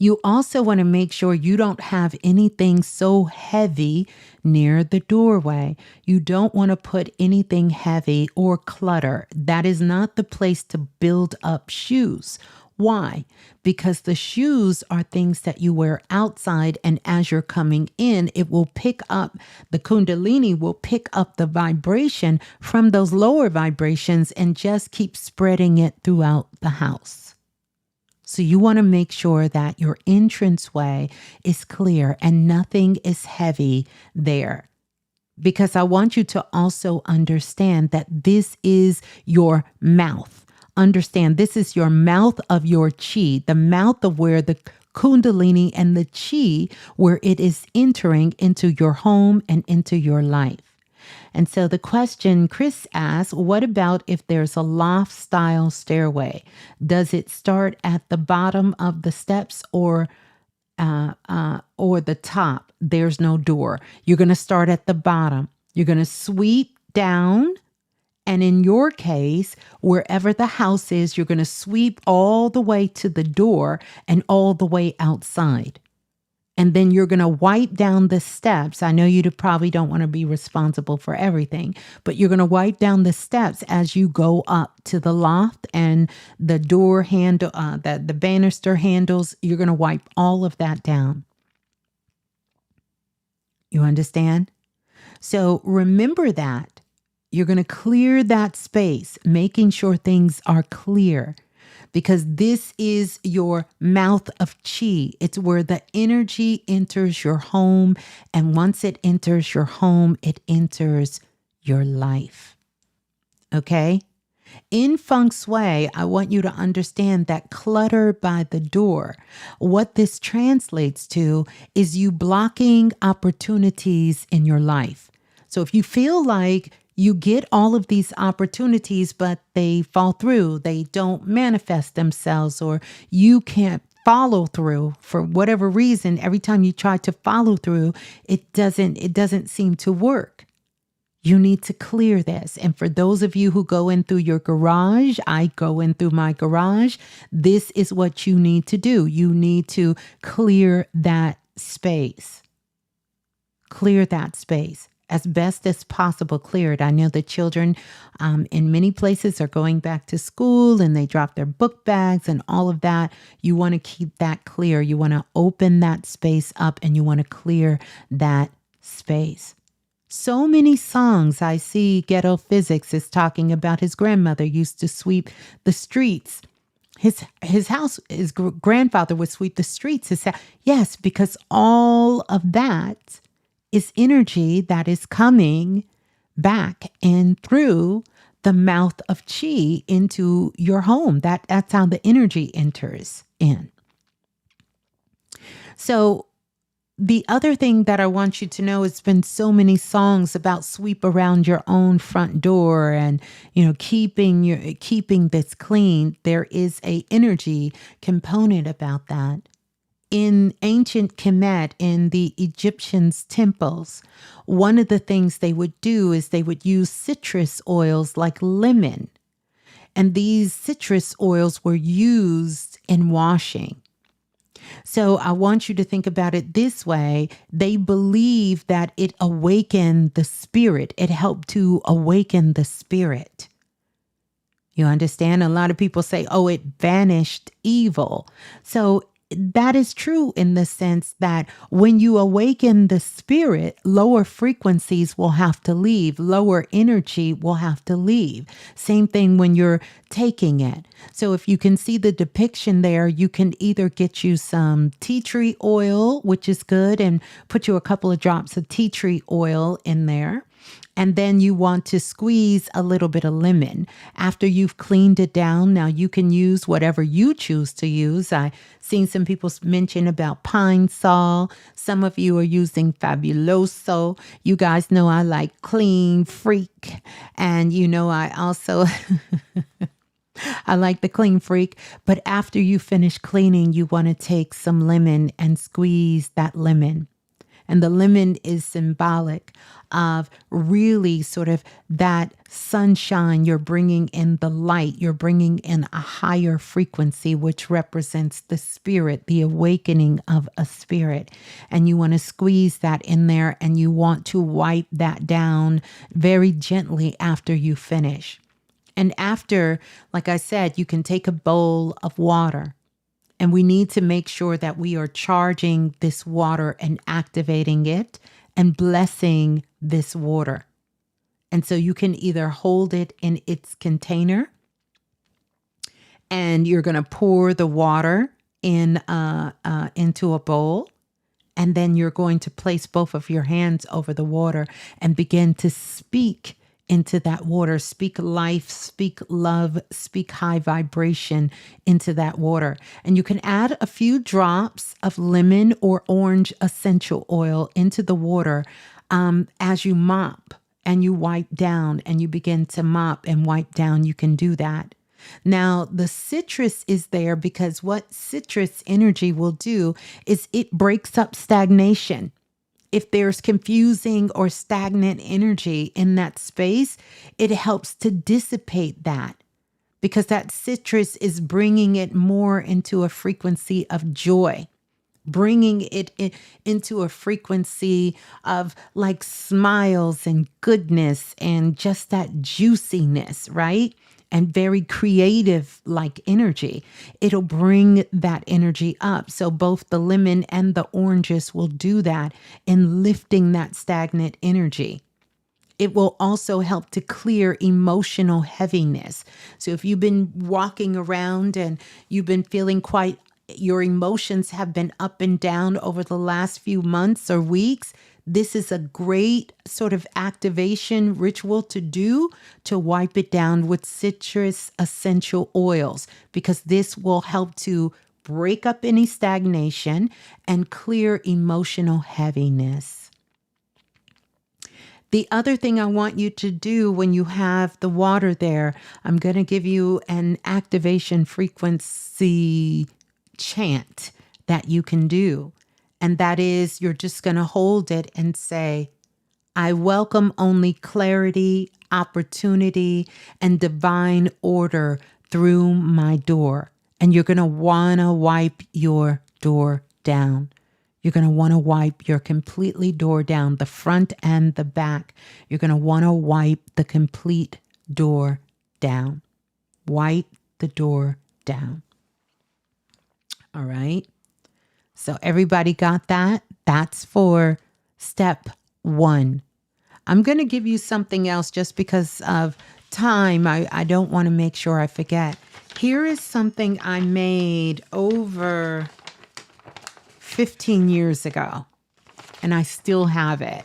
You also want to make sure you don't have anything so heavy near the doorway. You don't want to put anything heavy or clutter. That is not the place to build up shoes. Why? Because the shoes are things that you wear outside, and as you're coming in, it will pick up, the Kundalini will pick up the vibration from those lower vibrations and just keep spreading it throughout the house. So you want to make sure that your entranceway is clear and nothing is heavy there. Because I want you to also understand that this is your mouth. Understand, this is your mouth of your chi, the mouth of where the Kundalini and the chi, where it is entering into your home and into your life. And so the question Chris asked, what about if there's a loft style stairway? Does it start at the bottom of the steps or the top? There's no door. You're going to start at the bottom. You're going to sweep down. And in your case, wherever the house is, you're going to sweep all the way to the door and all the way outside. And then you're going to wipe down the steps. I know you probably don't want to be responsible for everything, but you're going to wipe down the steps as you go up to the loft and the door handle, the banister handles. You're going to wipe all of that down. You understand? So remember that. You're going to clear that space, making sure things are clear. Because this is your mouth of chi. It's where the energy enters your home. And once it enters your home, it enters your life. Okay? In Feng Shui, I want you to understand that clutter by the door, what this translates to is you blocking opportunities in your life. So if you feel like you get all of these opportunities, but they fall through, they don't manifest themselves, or you can't follow through for whatever reason. Every time you try to follow through, it doesn't seem to work. You need to clear this. And for those of you who go in through your garage, I go in through my garage. This is what you need to do. You need to clear that space. Clear that space. As best as possible, clear it. I know the children in many places are going back to school and they drop their book bags and all of that. You want to keep that clear. You want to open that space up and you want to clear that space. So many songs I see. Ghetto Physics is talking about his grandmother used to sweep the streets. His house, his grandfather would sweep the streets. Yes, because all of that is energy that is coming back and through the mouth of chi into your home. That's how the energy enters in. So the other thing that I want you to know, it's been so many songs about sweep around your own front door and, keeping this clean. There is a energy component about that. In ancient Kemet, in the Egyptians' temples, one of the things they would do is they would use citrus oils like lemon. And these citrus oils were used in washing. So I want you to think about it this way. They believe that it awakened the spirit. It helped to awaken the spirit. You understand? A lot of people say, oh, it banished evil. So that is true in the sense that when you awaken the spirit, lower frequencies will have to leave. Lower energy will have to leave. Same thing when you're taking it. So if you can see the depiction there, you can either get you some tea tree oil, which is good, and put you a couple of drops of tea tree oil in there. And then you want to squeeze a little bit of lemon. After you've cleaned it down, now you can use whatever you choose to use. I've seen some people mention about pine sol. Some of you are using Fabuloso. You guys know I like Clean Freak. And I also... I like the Clean Freak. But after you finish cleaning, you want to take some lemon and squeeze that lemon. And the lemon is symbolic of really sort of that sunshine. You're bringing in the light. You're bringing in a higher frequency, which represents the spirit, the awakening of a spirit. And you want to squeeze that in there, and you want to wipe that down very gently after you finish. And after, like I said, you can take a bowl of water. And we need to make sure that we are charging this water and activating it and blessing this water. And so you can either hold it in its container, and you're going to pour the water into a bowl. And then you're going to place both of your hands over the water and begin to speak into that water. Speak life, speak love, speak high vibration into that water. And you can add a few drops of lemon or orange essential oil into the water as you mop and you wipe down, and you begin to mop and wipe down. You can do that. Now, the citrus is there because what citrus energy will do is it breaks up stagnation. If there's confusing or stagnant energy in that space, it helps to dissipate that, because that citrus is bringing it more into a frequency of joy, bringing it into a frequency of like smiles and goodness and just that juiciness, right? And very creative like energy. It'll bring that energy up. So both the lemon and the oranges will do that in lifting that stagnant energy. It will also help to clear emotional heaviness. So if you've been walking around and you've been feeling your emotions have been up and down over the last few months or weeks, this is a great sort of activation ritual to do to wipe it down with citrus essential oils, because this will help to break up any stagnation and clear emotional heaviness. The other thing I want you to do when you have the water there, I'm going to give you an activation frequency chant that you can do. And that is, you're just going to hold it and say, I welcome only clarity, opportunity, and divine order through my door. And you're going to want to wipe your door down. You're going to want to wipe your completely door down, the front and the back. You're going to want to wipe the complete door down. Wipe the door down. All right. So everybody got that? That's for step 1. I'm going to give you something else just because of time. I don't want to make sure I forget. Here is something I made over 15 years ago, and I still have it.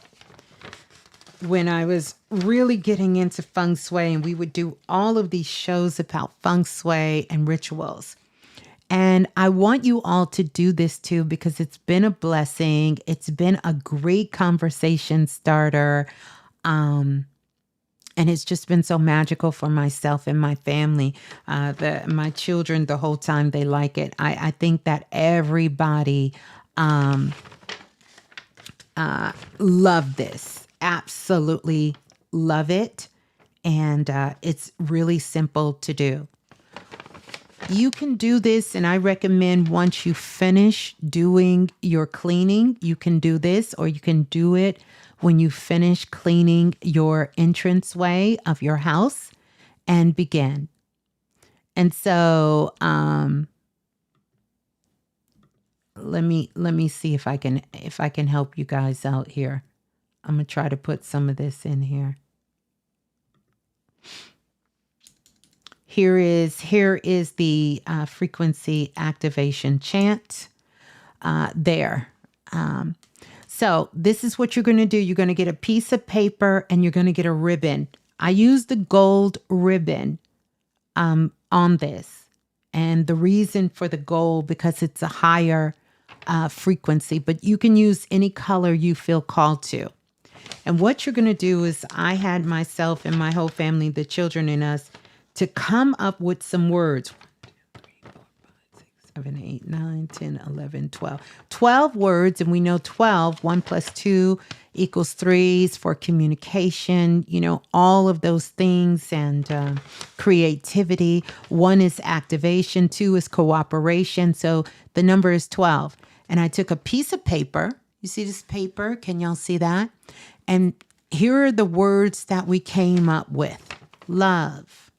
When I was really getting into Feng Shui, and we would do all of these shows about Feng Shui and rituals. And I want you all to do this too, because it's been a blessing. It's been a great conversation starter. And it's just been so magical for myself and my family. My children, the whole time, they like it. I think that everybody love this. Absolutely love it. And it's really simple to do. You can do this, and I recommend once you finish doing your cleaning, you can do this, or you can do it when you finish cleaning your entranceway of your house and begin. And so let me see if I can help you guys out here. I'm going to try to put some of this in here. Here is the frequency activation chant there. So this is what you're going to do. You're going to get a piece of paper and you're going to get a ribbon. I use the gold ribbon on this. And the reason for the gold, because it's a higher frequency, but you can use any color you feel called to. And what you're going to do is, I had myself and my whole family, the children and us, to come up with some words. 7, 8, 9, 10, 11, 12. 12 words, and we know 12, 1 plus 2 equals 3 for communication, all of those things, and creativity. 1 is activation, 2 is cooperation. So the number is 12. And I took a piece of paper. You see this paper? Can y'all see that? And here are the words that we came up with. Love,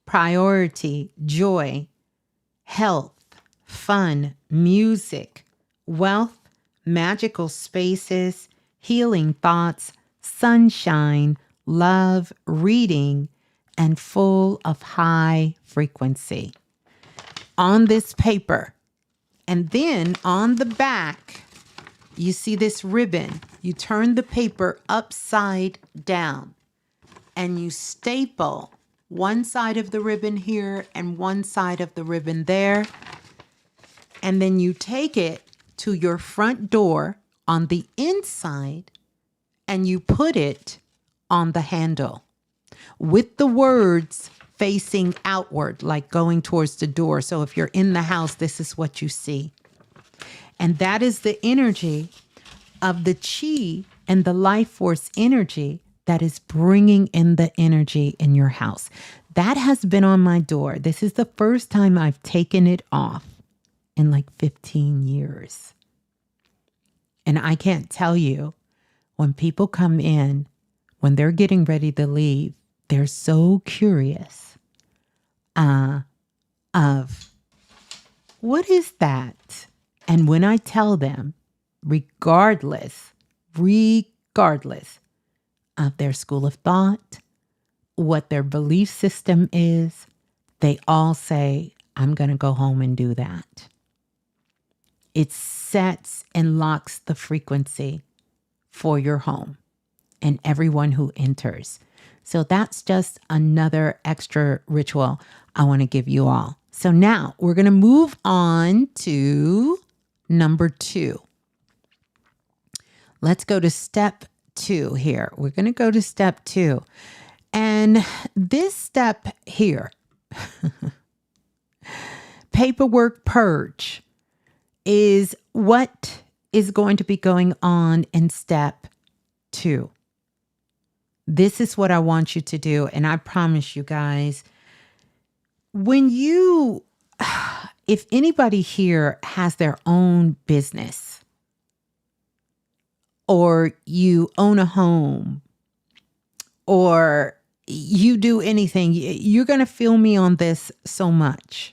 priority, joy, health, fun, music, wealth, magical spaces, healing thoughts, sunshine, love, reading, and full of high frequency. On this paper. And then on the back, you see this ribbon. You turn the paper upside down and you staple one side of the ribbon here and one side of the ribbon there. And then you take it to your front door on the inside and you put it on the handle with the words facing outward, like going towards the door. So if you're in the house, this is what you see. And that is the energy of the chi and the life force energy that is bringing in the energy in your house. That has been on my door. This is the first time I've taken it off in like 15 years. And I can't tell you, when people come in, when they're getting ready to leave, they're so curious of what is that? And when I tell them, regardless of their school of thought, what their belief system is, they all say, I'm going to go home and do that. It sets and locks the frequency for your home and everyone who enters. So that's just another extra ritual I want to give you all. So now we're going to move on to number 2. Let's go to step 2 here. We're going to go to step 2. And this step here, paperwork purge, is what is going to be going on in step 2. This is what I want you to do. And I promise you guys, if anybody here has their own business, or you own a home, or you do anything, you're going to feel me on this so much.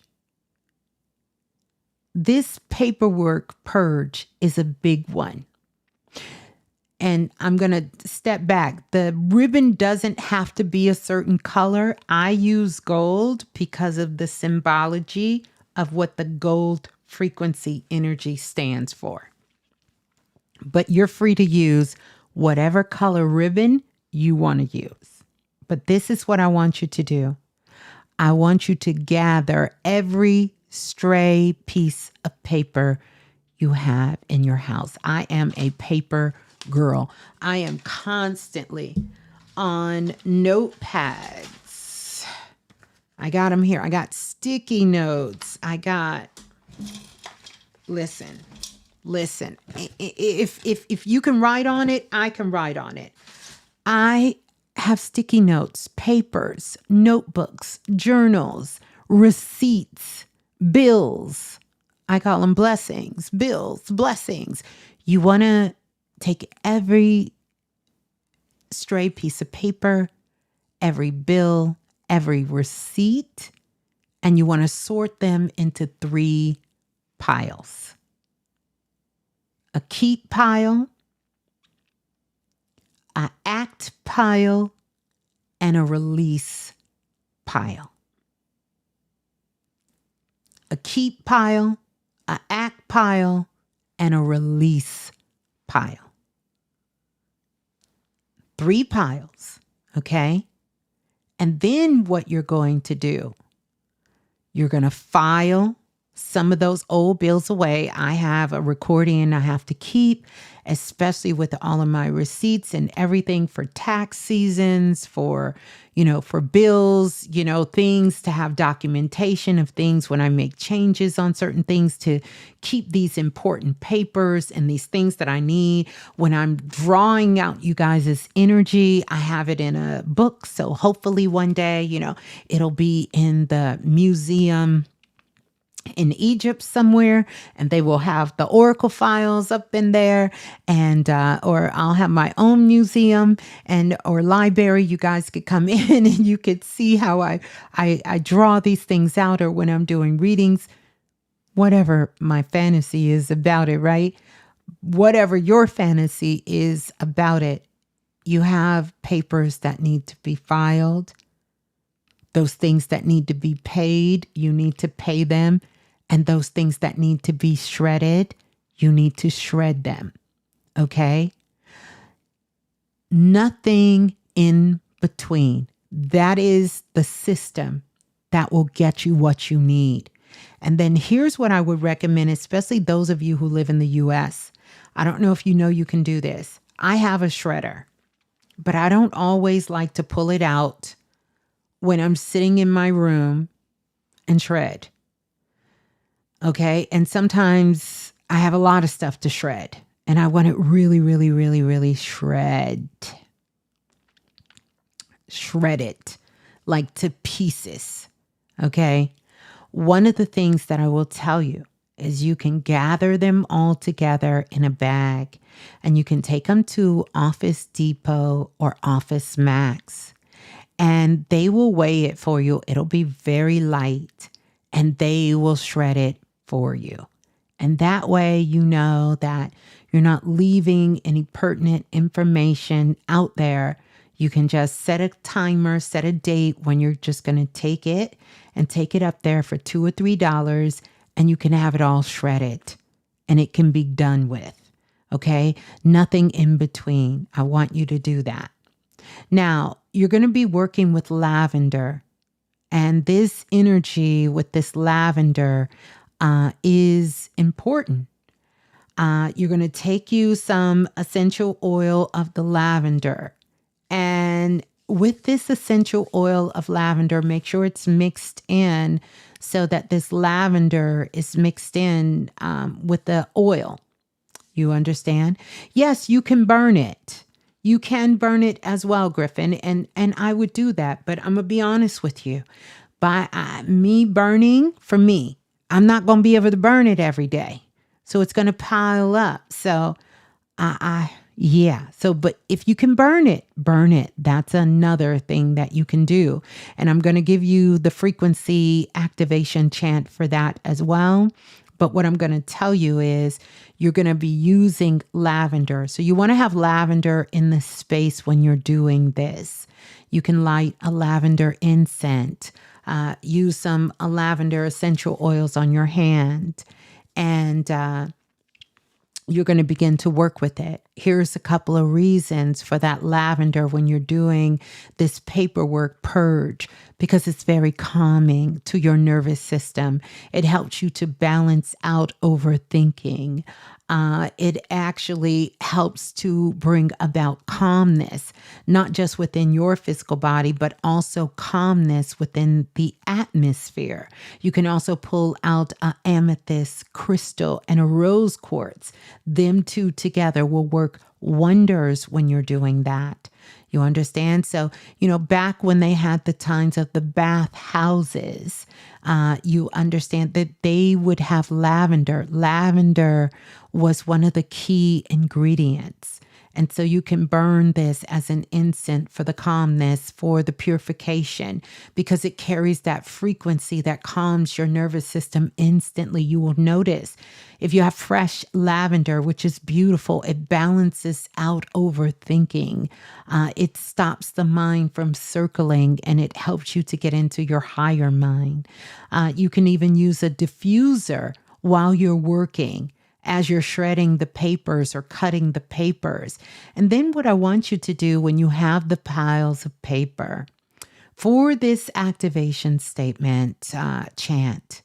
This paperwork purge is a big one. And I'm going to step back. The ribbon doesn't have to be a certain color. I use gold because of the symbology of what the gold frequency energy stands for. But you're free to use whatever color ribbon you want to use. But this is what I want you to do. I want you to gather every stray piece of paper you have in your house. I am a paper girl. I am constantly on notepads. I got them here. I got sticky notes. I got, listen. If you can write on it, I can write on it. I have sticky notes, papers, notebooks, journals, receipts, bills. I call them blessings, bills, blessings. You want to take every stray piece of paper, every bill, every receipt, and you want to sort them into 3 piles. A keep pile, a act pile, and a release pile. A keep pile, a act pile, and a release pile. 3 piles, okay? And then what you're going to do, you're going to file some of those old bills away. I have a recording I have to keep, especially with all of my receipts and everything for tax seasons, for bills, things to have documentation of things when I make changes on certain things, to keep these important papers and these things that I need. When I'm drawing out you guys' energy, I have it in a book. So hopefully one day, it'll be in the museum in Egypt somewhere, and they will have the Oracle files up in there, and or I'll have my own museum or library. You guys could come in and you could see how I draw these things out, or when I'm doing readings, whatever my fantasy is about it, right? Whatever your fantasy is about it, you have papers that need to be filed. Those things that need to be paid, you need to pay them. And those things that need to be shredded, you need to shred them. Okay? Nothing in between. That is the system that will get you what you need. And then here's what I would recommend, especially those of you who live in the US. I don't know if you know you can do this. I have a shredder, but I don't always like to pull it out when I'm sitting in my room and shred. Okay. And sometimes I have a lot of stuff to shred, and I want it really, really, really, really shred it like to pieces. Okay. One of the things that I will tell you is you can gather them all together in a bag, and you can take them to Office Depot or Office Max, and they will weigh it for you. It'll be very light, and they will shred it for you. And that way, you know that you're not leaving any pertinent information out there. You can just set a timer, set a date when you're just going to take it up there for $2 or $3, and you can have it all shredded, and it can be done with. Okay. Nothing in between. I want you to do that. Now, you're going to be working with lavender, and this energy with this lavender is important. You're going to take you some essential oil of the lavender, and with this essential oil of lavender, make sure it's mixed in so that this lavender is mixed in with the oil. You understand? Yes, you can burn it. You can burn it as well, Griffin, and I would do that. But I'm going to be honest with you. By me burning, for me, I'm not going to be able to burn it every day. So it's going to pile up. So yeah. So, but if you can burn it, burn it. That's another thing that you can do. And I'm going to give you the frequency activation chant for that as well. But what I'm going to tell you is you're going to be using lavender. So you want to have lavender in the space when you're doing this. You can light a lavender incense, use some lavender essential oils on your hand, and you're going to begin to work with it. here's a couple of reasons for that lavender when you're doing this paperwork purge, because it's very calming to your nervous system. It helps you to balance out overthinking. It actually helps to bring about calmness, not just within your physical body, but also calmness within the atmosphere. You can also pull out an amethyst crystal and a rose quartz. Them two together will work wonders when you're doing that. You understand? So, back when they had the times of the bath houses, you understand that they would have lavender. Lavender was one of the key ingredients. And so you can burn this as an incense for the calmness, for the purification, because it carries that frequency that calms your nervous system instantly. You will notice if you have fresh lavender, which is beautiful, it balances out overthinking. It stops the mind from circling, and it helps you to get into your higher mind. You can even use a diffuser while you're working, as you're shredding the papers or cutting the papers. And then what I want you to do when you have the piles of paper, for this activation statement chant,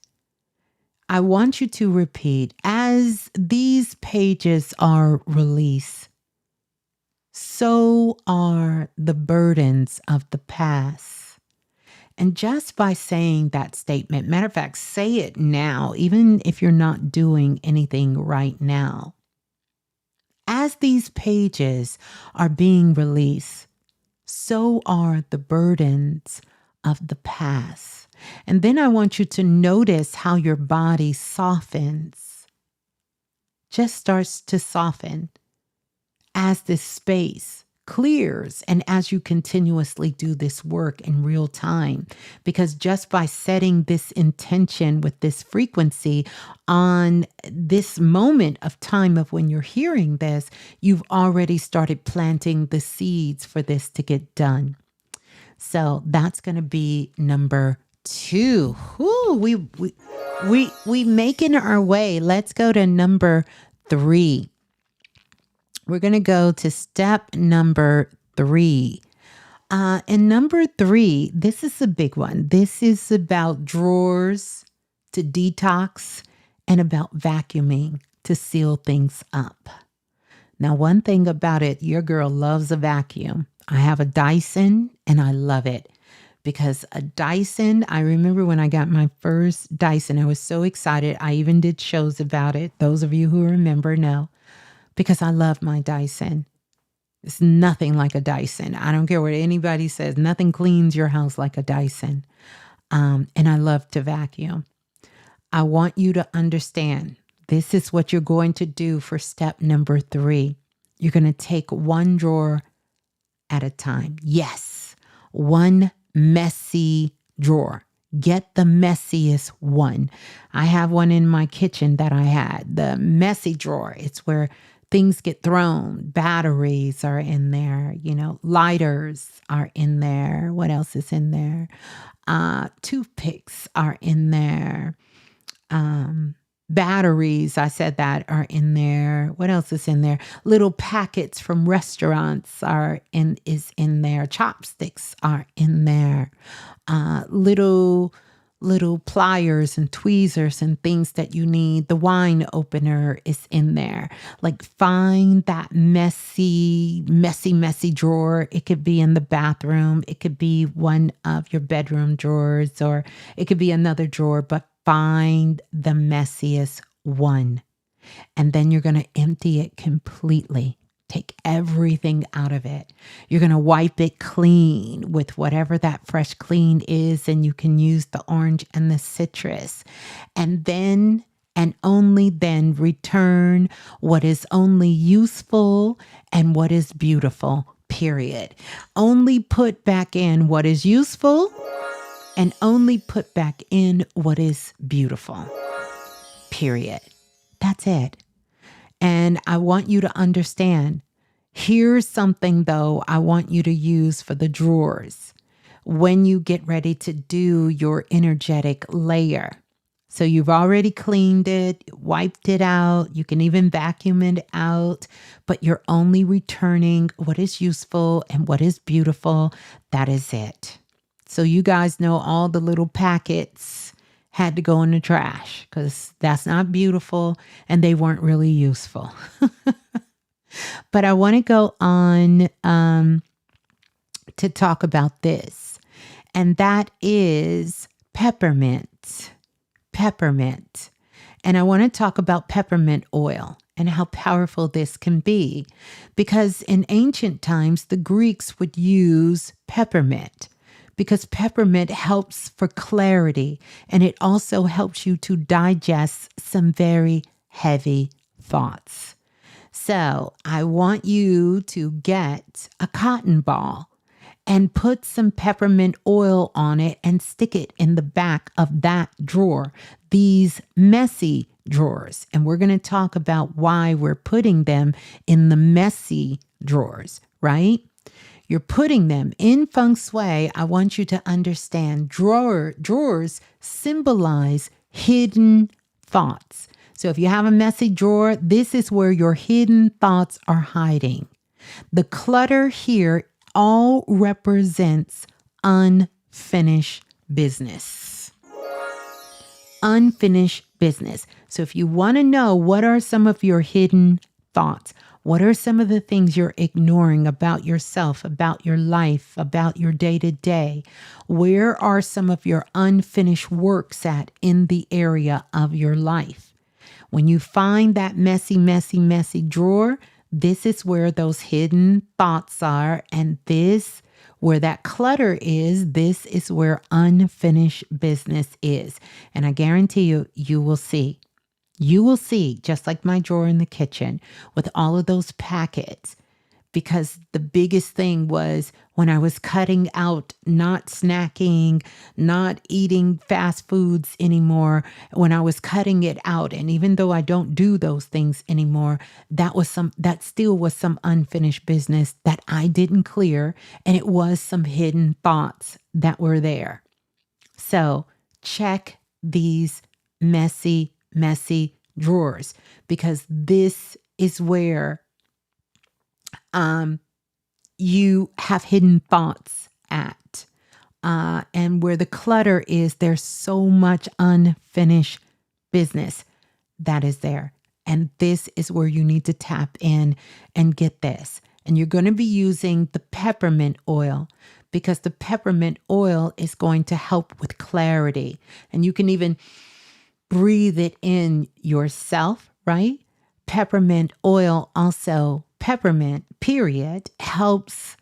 I want you to repeat, as these pages are released, so are the burdens of the past. And just by saying that statement, matter of fact, say it now, even if you're not doing anything right now. As these pages are being released, so are the burdens of the past. And then I want you to notice how your body softens, just starts to soften as this space clears and as you continuously do this work in real time. Because just by setting this intention with this frequency on this moment of time of when you're hearing this, you've already started planting the seeds for this to get done. So that's going to be number 2. Ooh, we making our way. Let's go to number 3. We're going to go to step number 3. And number 3, this is a big one. This is about drawers to detox and about vacuuming to seal things up. Now, one thing about it, your girl loves a vacuum. I have a Dyson and I love it. Because a Dyson, I remember when I got my first Dyson, I was so excited. I even did shows about it. Those of you who remember know. Because I love my Dyson. It's nothing like a Dyson. I don't care what anybody says. Nothing cleans your house like a Dyson. And I love to vacuum. I want you to understand, this is what you're going to do for step number 3. You're going to take one drawer at a time. Yes, one messy drawer. Get the messiest one. I have one in my kitchen that I had. The messy drawer. It's where things get thrown. Batteries are in there. Lighters are in there. What else is in there? Toothpicks are in there. Batteries, I said that, are in there. What else is in there? Little packets from restaurants is in there. Chopsticks are in there. Little pliers and tweezers and things that you need. The wine opener is in there. Like, find that messy drawer. It could be in the bathroom. It could be one of your bedroom drawers, or it could be another drawer, but find the messiest one. And then you're going to empty it completely. Take everything out of it. You're going to wipe it clean with whatever that fresh clean is, and you can use the orange and the citrus. And then, and only then, return what is only useful and what is beautiful, period. Only put back in what is useful and only put back in what is beautiful, period. That's it. And I want you to understand, here's something though I want you to use for the drawers when you get ready to do your energetic layer. So you've already cleaned it, wiped it out. You can even vacuum it out, but you're only returning what is useful and what is beautiful. That is it. So you guys know all the little packets had to go in the trash because that's not beautiful and they weren't really useful. But I want to go on to talk about this, and that is peppermint. Peppermint. And I want to talk about peppermint oil and how powerful this can be, because in ancient times, the Greeks would use peppermint because peppermint helps for clarity, and it also helps you to digest some very heavy thoughts. So I want you to get a cotton ball and put some peppermint oil on it and stick it in the back of that drawer, these messy drawers. And we're going to talk about why we're putting them in the messy drawers, right? You're putting them in Feng Shui. I want you to understand drawers symbolize hidden thoughts. So if you have a messy drawer, this is where your hidden thoughts are hiding. The clutter here all represents unfinished business. Unfinished business. So if you want to know what are some of your hidden thoughts, what are some of the things you're ignoring about yourself, about your life, about your day-to-day, where are some of your unfinished works at in the area of your life? When you find that messy, messy, messy drawer, this is where those hidden thoughts are. And this, where that clutter is, this is where unfinished business is. And I guarantee you, you will see. You will see, just like my drawer in the kitchen with all of those packets. Because the biggest thing was when I was cutting out not snacking, not eating fast foods anymore, when I was cutting it out, and even though I don't do those things anymore, that still was some unfinished business that I didn't clear, and it was some hidden thoughts that were there. So check these messy drawers, because this is where you have hidden thoughts at. And where the clutter is, there's so much unfinished business that is there. And this is where you need to tap in and get this. And you're going to be using the peppermint oil, because the peppermint oil is going to help with clarity. And you can even breathe it in yourself, right? Peppermint oil also, peppermint, period, helps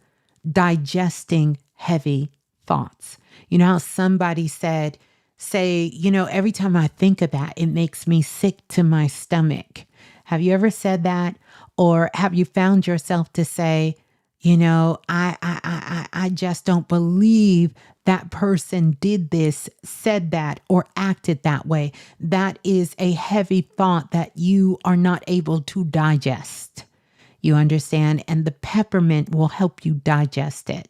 digesting heavy thoughts. You know how somebody say, every time I think of that, it makes me sick to my stomach. Have you ever said that? Or have you found yourself to say, I just don't believe that person did this, said that, or acted that way. That is a heavy thought that you are not able to digest. You understand? And the peppermint will help you digest it.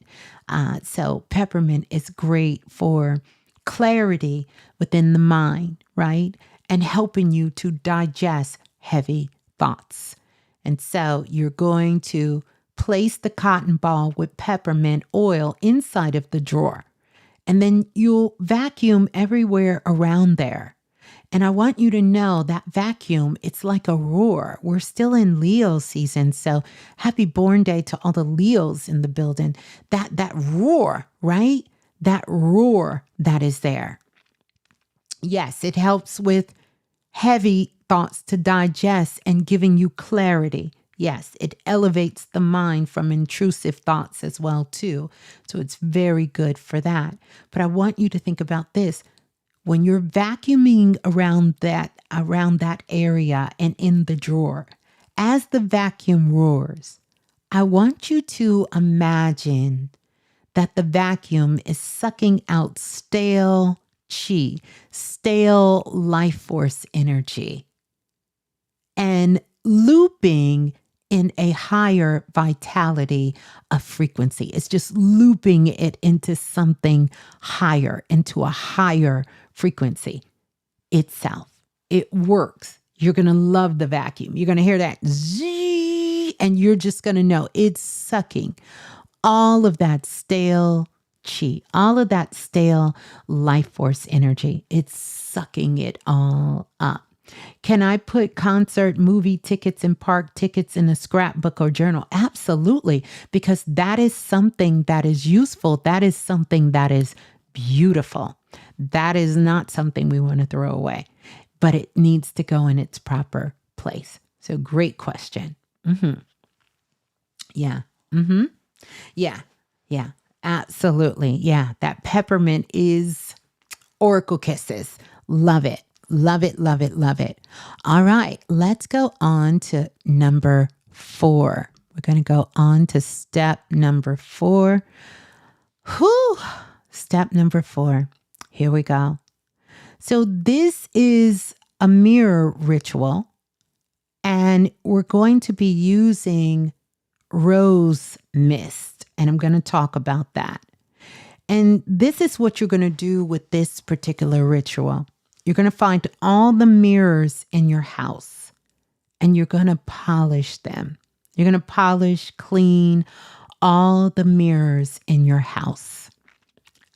So peppermint is great for clarity within the mind, right? And helping you to digest heavy thoughts. And so you're going to place the cotton ball with peppermint oil inside of the drawer. And then you'll vacuum everywhere around there. And I want you to know that vacuum, it's like a roar. We're still in Leo season, so happy born day to all the Leos in the building. That roar, right? That roar that is there. Yes, it helps with heavy thoughts to digest and giving you clarity. Yes, it elevates the mind from intrusive thoughts as well, too. So it's very good for that. But I want you to think about this. When you're vacuuming around that area and in the drawer, as the vacuum roars, I want you to imagine that the vacuum is sucking out stale chi, stale life force energy, and looping in a higher vitality of frequency. It's just looping it into something higher, into a higher frequency. itself. It works. You're going to love the vacuum. You're going to hear that zzz, and you're just going to know it's sucking all of that stale chi, all of that stale life force energy. It's sucking it all up. Can I put concert, movie tickets, and park tickets in a scrapbook or journal? Absolutely, because that is something that is useful. That is something that is beautiful. That is not something we want to throw away, but it needs to go in its proper place. So great question. Yeah. Yeah. Absolutely. Yeah. That peppermint is oracle kisses. Love it. Love it. Love it. Love it. All right. Let's go on to number 4. We're going to go on to step number 4. Whew. Step number 4. Here we go. So this is a mirror ritual, and we're going to be using rose mist, and I'm going to talk about that. And this is what you're going to do with this particular ritual. You're going to find all the mirrors in your house, and you're going to polish them. You're going to polish, clean all the mirrors in your house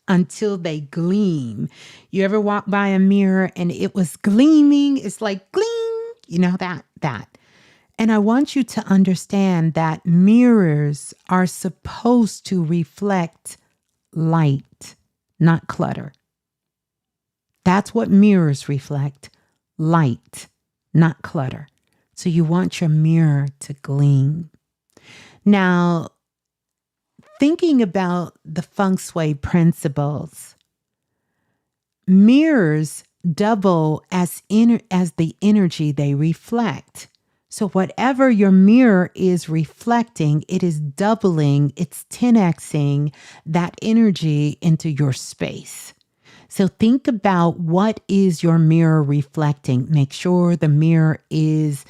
until they gleam. You ever walk by a mirror and it was gleaming? It's like gleam, you know, that. And I want you to understand that mirrors are supposed to reflect light, not clutter. That's what mirrors reflect, light, not clutter. So you want your mirror to gleam. Now, thinking about the Feng Shui principles, mirrors double as the energy they reflect. So whatever your mirror is reflecting, it is doubling, it's 10xing that energy into your space. So think about, what is your mirror reflecting? Make sure the mirror is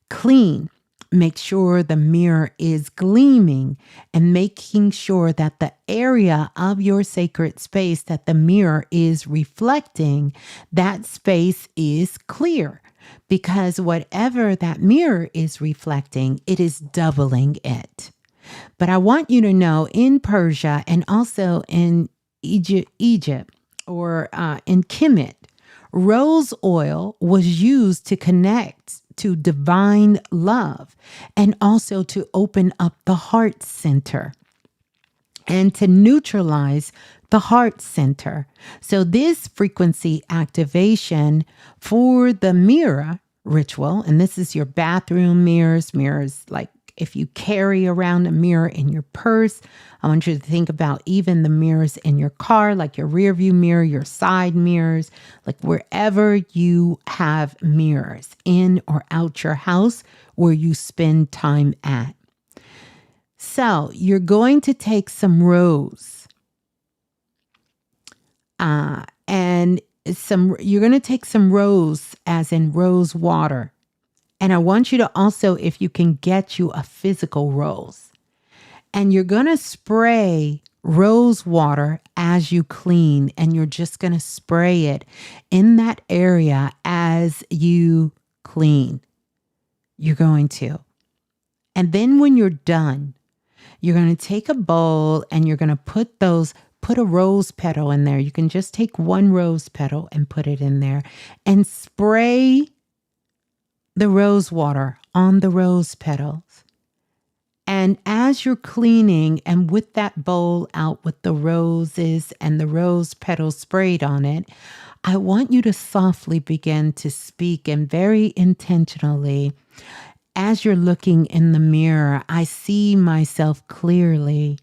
clean. Make sure the mirror is gleaming, and making sure that the area of your sacred space that the mirror is reflecting, that space is clear. Because whatever that mirror is reflecting, it is doubling it. But I want you to know, in Persia and also in Egypt or in Kemet, rose oil was used to connect to divine love, and also to open up the heart center and to neutralize the heart center. So this frequency activation for the mirror ritual, and this is your bathroom mirrors like if you carry around a mirror in your purse. I want you to think about even the mirrors in your car, like your rear view mirror, your side mirrors, like wherever you have mirrors in or out your house where you spend time at. So you're going to take some rose you're going to take some rose, as in rose water. And I want you to also, if you can, get you a physical rose. And you're going to spray rose water as you clean. And you're just going to spray it in that area as you clean. You're going to. And then when you're done, you're going to take a bowl and you're going to put a rose petal in there. You can just take one rose petal and put it in there and spray the rose water on the rose petals. And as you're cleaning, and with that bowl out with the roses and the rose petals sprayed on it, I want you to softly begin to speak, and very intentionally, as you're looking in the mirror, I see myself clearly,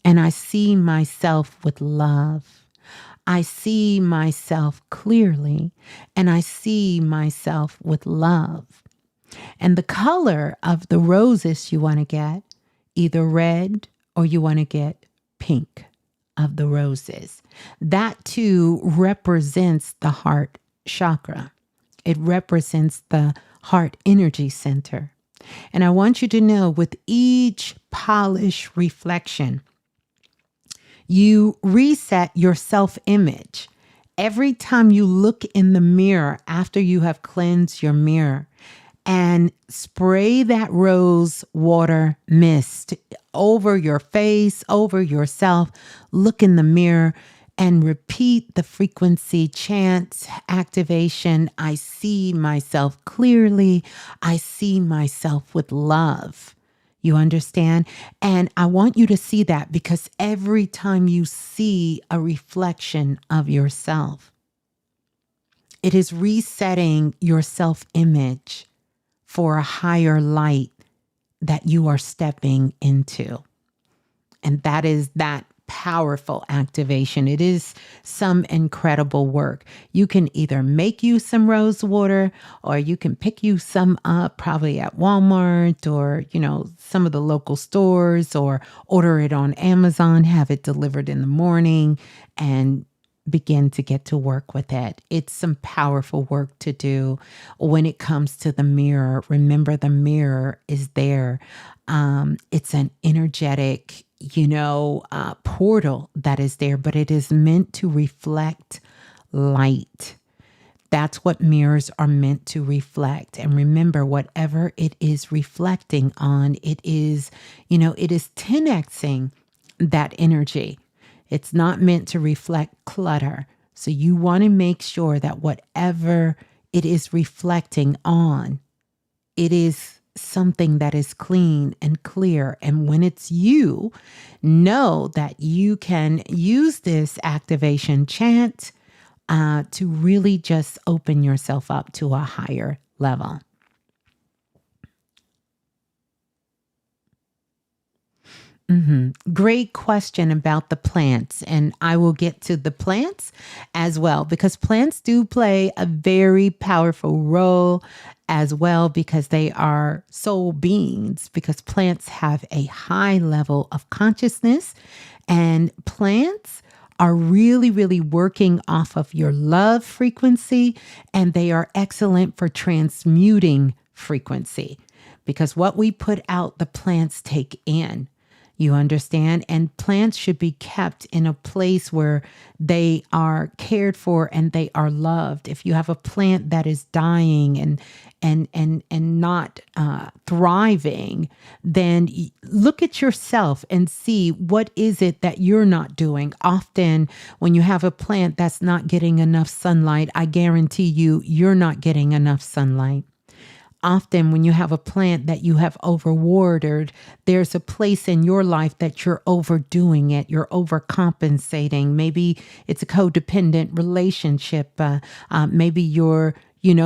and I see myself with love. I see myself clearly, and I see myself with love. And the color of the roses you want to get, either red or you want to get pink of the roses. That too represents the heart chakra. It represents the heart energy center. And I want you to know, with each polish reflection, you reset your self-image, Every time you look in the mirror after you have cleansed your mirror, and spray that rose water mist over your face, over yourself. Look in the mirror and repeat the frequency chant activation. I see myself clearly. I see myself with love. You understand? And I want you to see that, because every time you see a reflection of yourself, it is resetting your self-image for a higher light that you are stepping into. And that is that powerful activation. It is some incredible work. You can either make you some rose water, or you can pick you some up probably at Walmart or, some of the local stores, or order it on Amazon, have it delivered in the morning, and begin to get to work with it. It's some powerful work to do. When it comes to the mirror, remember the mirror is there. It's an energetic, portal that is there, but it is meant to reflect light. That's what mirrors are meant to reflect. And remember, whatever it is reflecting on, it is 10xing that energy. It's not meant to reflect clutter. So you want to make sure that whatever it is reflecting on, it is something that is clean and clear. And when it's you, know that you can use this activation chant to really just open yourself up to a higher level. Great question about the plants. And I will get to the plants as well, because plants do play a very powerful role as well, because they are soul beings, because plants have a high level of consciousness, and plants are really, really working off of your love frequency, and they are excellent for transmuting frequency, because what we put out, the plants take in. You understand? And plants should be kept in a place where they are cared for and they are loved. If you have a plant that is dying and not thriving, then look at yourself and see what is it that you're not doing. Often when you have a plant that's not getting enough sunlight, I guarantee you're not getting enough sunlight. Often when you have a plant that you have overwatered, there's a place in your life that you're overdoing it. You're overcompensating. Maybe it's a codependent relationship. Maybe you're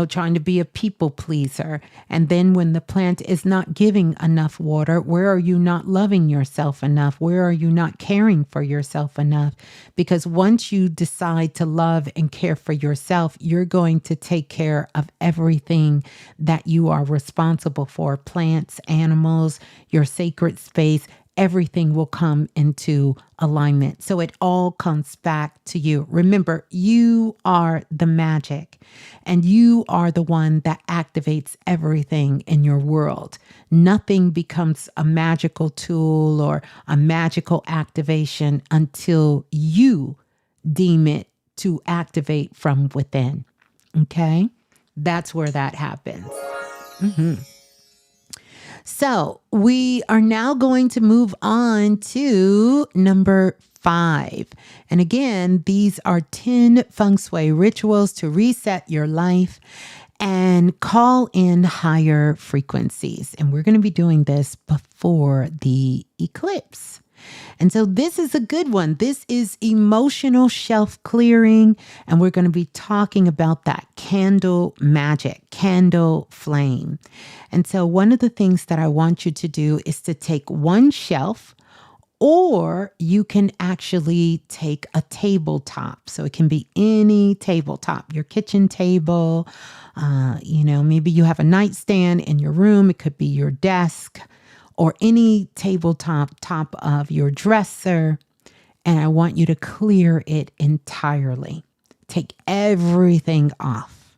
trying to be a people pleaser. And then when the plant is not giving enough water, where are you not loving yourself enough? Where are you not caring for yourself enough? Because once you decide to love and care for yourself, you're going to take care of everything that you are responsible for. Plants, animals, your sacred space, everything will come into alignment. So it all comes back to you. Remember, you are the magic, and you are the one that activates everything in your world. Nothing becomes a magical tool or a magical activation until you deem it to activate from within. Okay? That's where that happens. So we are now going to move on to number 5. And again, these are 10 Feng Shui rituals to reset your life and call in higher frequencies. And we're going to be doing this before the eclipse. And so this is a good one. This is emotional shelf clearing. And we're going to be talking about that candle magic, candle flame. And so one of the things that I want you to do is to take one shelf, or you can actually take a tabletop. So it can be any tabletop, your kitchen table. Maybe you have a nightstand in your room. It could be your desk, or any tabletop, top of your dresser. And I want you to clear it entirely. Take everything off.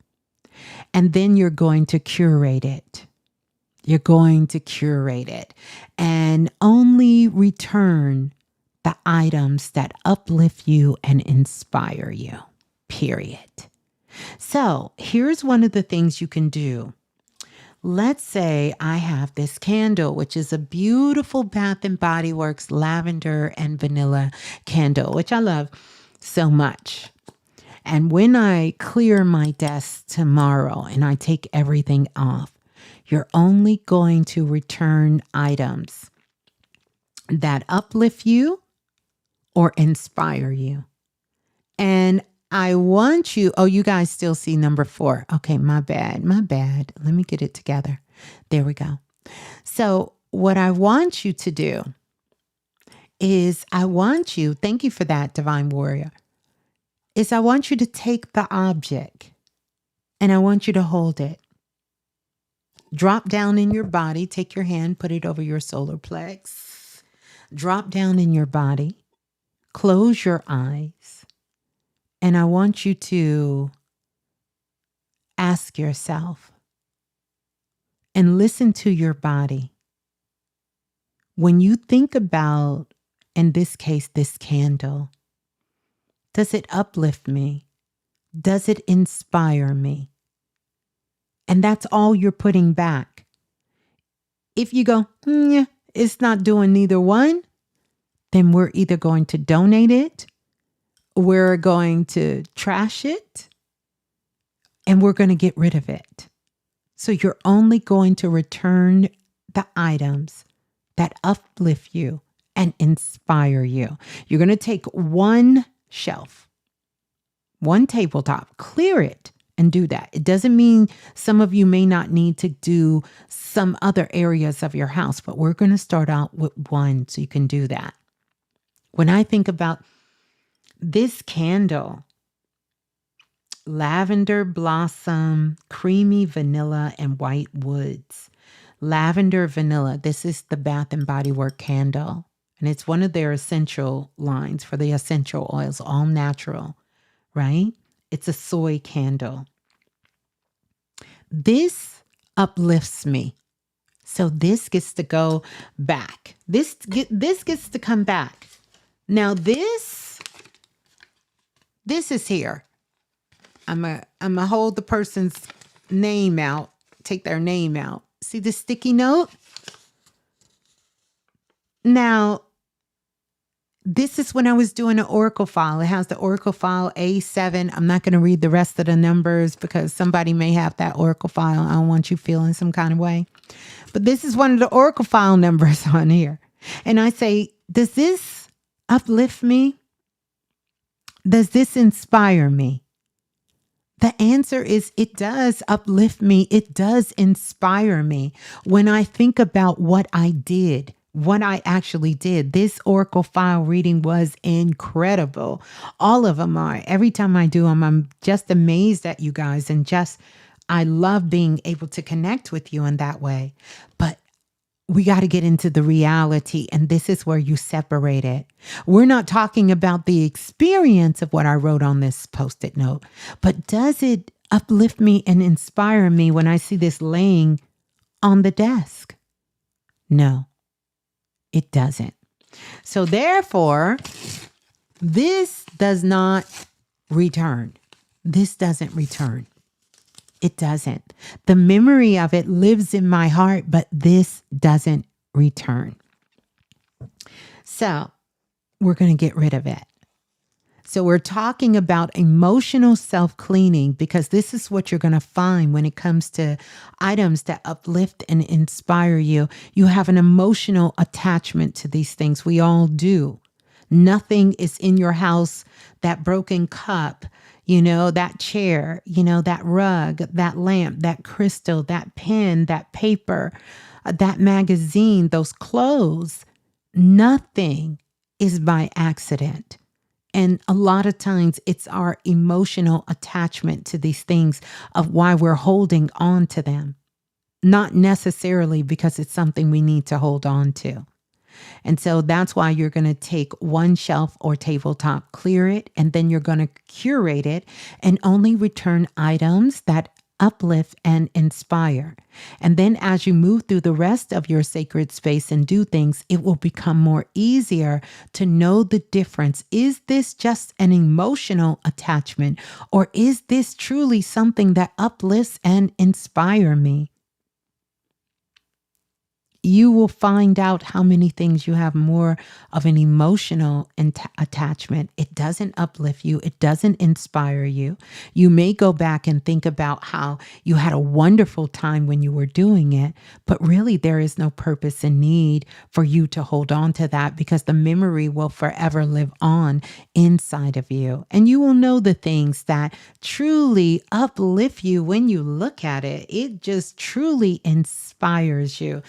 And then you're going to curate it. You're going to curate it and only return the items that uplift you and inspire you. period. So here's one of the things you can do. Let's say I have this candle, which is a beautiful Bath and Body Works lavender and vanilla candle, which I love so much. And when I clear my desk tomorrow and I take everything off, you're only going to return items that uplift you or inspire you. And I want you, oh, you guys still see number 4. Okay, my bad. Let me get it together. There we go. So what I want you to do is thank you for that, Divine Warrior, is I want you to take the object and I want you to hold it. Drop down in your body, take your hand, put it over your solar plex. Drop down in your body, close your eyes. And I want you to ask yourself and listen to your body. When you think about, in this case, this candle, does it uplift me? Does it inspire me? And that's all you're putting back. If you go, it's not doing neither one, then we're either going to donate it, we're going to trash it, and we're going to get rid of it. So you're only going to return the items that uplift you and inspire you. You're going to take one shelf, one tabletop, clear it, and do that. It doesn't mean some of you may not need to do some other areas of your house, but we're going to start out with one so you can do that. When I think about this candle, lavender blossom, creamy vanilla, and white woods. Lavender vanilla. This is the Bath and Body Works candle. And it's one of their essential lines for the essential oils, all natural, right? It's a soy candle. This uplifts me. So this gets to go back. This gets to come back. Now this is here. I'm gonna hold the person's name out, take their name out. See the sticky note? Now, this is when I was doing an Oracle file. It has the Oracle file A7. I'm not going to read the rest of the numbers because somebody may have that Oracle file. I don't want you feeling some kind of way. But this is one of the Oracle file numbers on here. And I say, does this uplift me? Does this inspire me? The answer is it does uplift me. It does inspire me. When I think about what I did, what I actually did, this Oracle file reading was incredible. All of them are. Every time I do them, I'm just amazed at you guys. And I love being able to connect with you in that way. But we got to get into the reality. And this is where you separate it. We're not talking about the experience of what I wrote on this Post-it note, but does it uplift me and inspire me when I see this laying on the desk? No, it doesn't. So therefore, this does not return. This doesn't return. It doesn't. The memory of it lives in my heart, but this doesn't return. So we're going to get rid of it. So we're talking about emotional self-cleaning because this is what you're going to find when it comes to items that uplift and inspire you. You have an emotional attachment to these things. We all do. Nothing is in your house, that broken cup, that chair, that rug, that lamp, that crystal, that pen, that paper, that magazine, those clothes. Nothing is by accident. And a lot of times it's our emotional attachment to these things of why we're holding on to them. Not necessarily because it's something we need to hold on to. And so that's why you're going to take one shelf or tabletop, clear it, and then you're going to curate it and only return items that uplift and inspire. And then as you move through the rest of your sacred space and do things, it will become more easier to know the difference. Is this just an emotional attachment, or is this truly something that uplifts and inspire me? You will find out how many things you have more of an emotional attachment. It doesn't uplift you. It doesn't inspire you. You may go back and think about how you had a wonderful time when you were doing it, but really there is no purpose and need for you to hold on to that, because the memory will forever live on inside of you. And you will know the things that truly uplift you when you look at it. It just truly inspires you.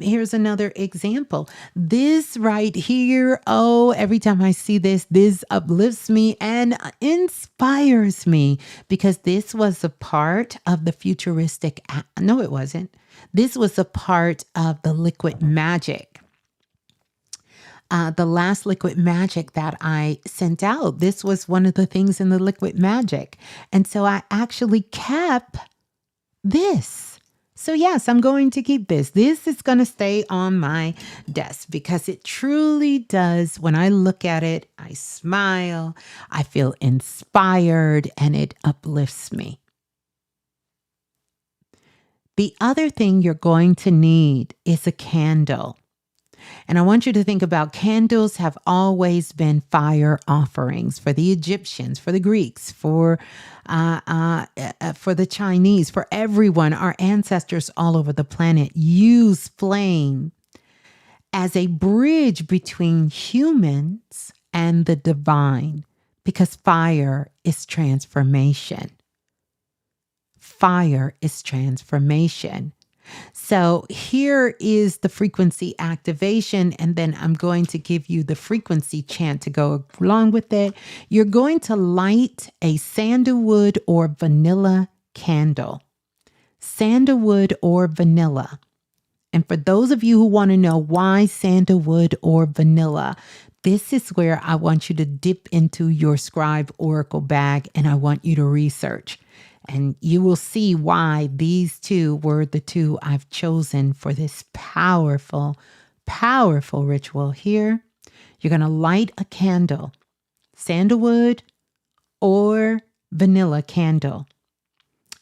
Here's another example. This right here, oh, every time I see this, this uplifts me and inspires me, because this was a part of the futuristic. No, it wasn't. This was a part of the liquid magic. The last liquid magic that I sent out, this was one of the things in the liquid magic. And so I actually kept this. So yes, I'm going to keep this. This is going to stay on my desk, because it truly does. When I look at it, I smile, I feel inspired, and it uplifts me. The other thing you're going to need is a candle. And I want you to think about, candles have always been fire offerings for the Egyptians, for the Greeks, for the Chinese, for everyone. Our ancestors all over the planet use flame as a bridge between humans and the divine, because fire is transformation. Fire is transformation. So here is the frequency activation, and then I'm going to give you the frequency chant to go along with it. You're going to light a sandalwood or vanilla candle. Sandalwood or vanilla. And for those of you who want to know why sandalwood or vanilla, this is where I want you to dip into your scribe oracle bag, and I want you to research. And you will see why these two were the two I've chosen for this powerful, powerful ritual here. You're going to light a candle, sandalwood or vanilla candle.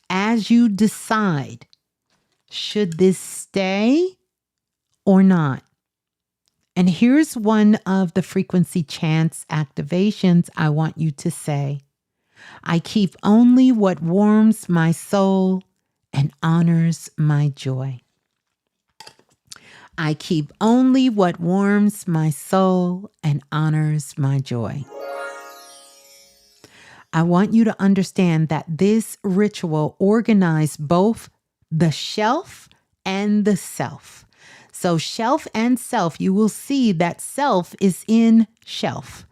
As you decide, should this stay or not? And here's one of the frequency chants activations I want you to say. I keep only what warms my soul and honors my joy. I keep only what warms my soul and honors my joy. I want you to understand that this ritual organizes both the shelf and the self. So shelf and self, you will see that self is in shelf.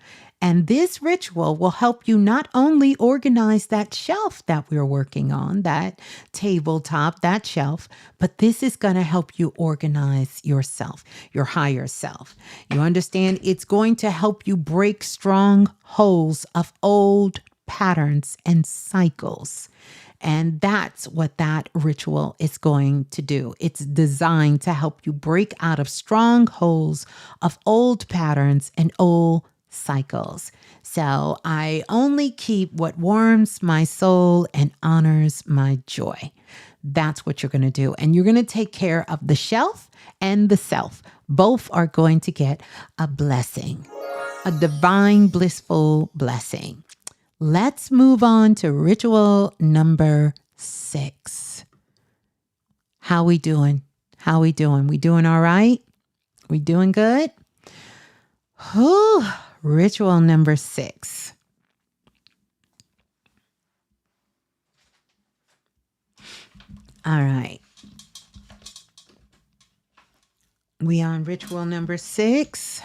And this ritual will help you not only organize that shelf that we're working on, that tabletop, that shelf, but this is going to help you organize yourself, your higher self. You understand? It's going to help you break strongholds of old patterns and cycles. And that's what that ritual is going to do. It's designed to help you break out of strongholds of old patterns and old cycles. So I only keep what warms my soul and honors my joy. That's what you're going to do. And you're going to take care of the shelf and the self. Both are going to get a blessing, a divine, blissful blessing. Let's move on to ritual number 6. How we doing? How we doing? We doing all right? We doing good? Whew. Ritual number 6. All right. We on ritual number 6.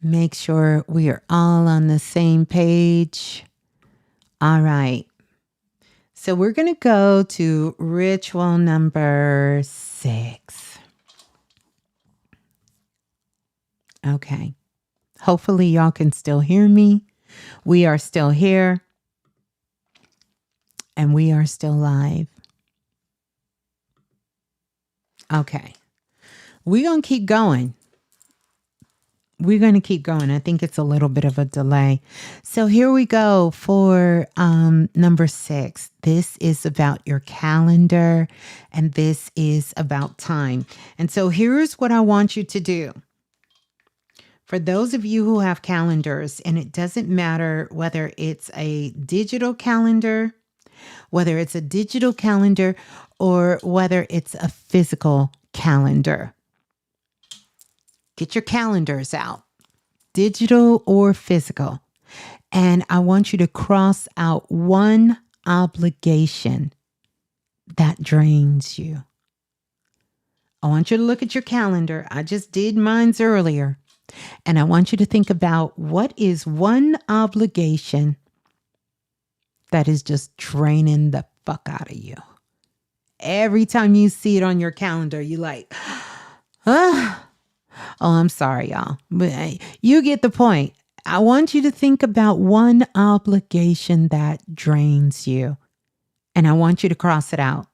Make sure we are all on the same page. All right. So we're going to go to ritual number 6. Okay. Hopefully y'all can still hear me. We are still here. And we are still live. Okay. We're going to keep going. We're going to keep going. I think it's a little bit of a delay. So here we go for number 6. This is about your calendar, and this is about time. And so here's what I want you to do. For those of you who have calendars, and it doesn't matter whether it's a digital calendar, or whether it's a physical calendar. Get your calendars out, digital or physical. And I want you to cross out one obligation that drains you. I want you to look at your calendar. I just did mine's earlier. And I want you to think about what is one obligation that is just draining the fuck out of you. Every time you see it on your calendar, you like, ah. Oh, I'm sorry, y'all. But you get the point. I want you to think about one obligation that drains you. And I want you to cross it out.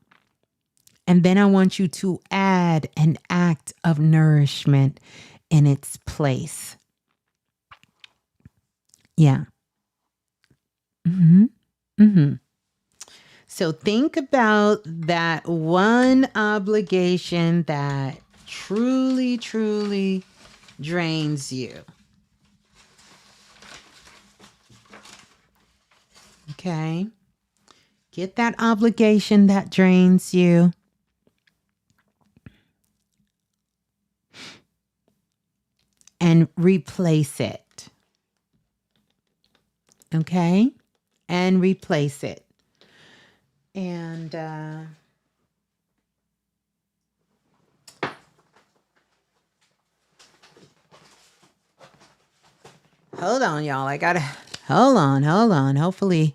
And then I want you to add an act of nourishment in its place. Yeah. So think about that one obligation that truly, truly drains you. Okay. Get that obligation that drains you. And replace it. Okay? And replace it. And hold on, y'all. I gotta hold on. Hopefully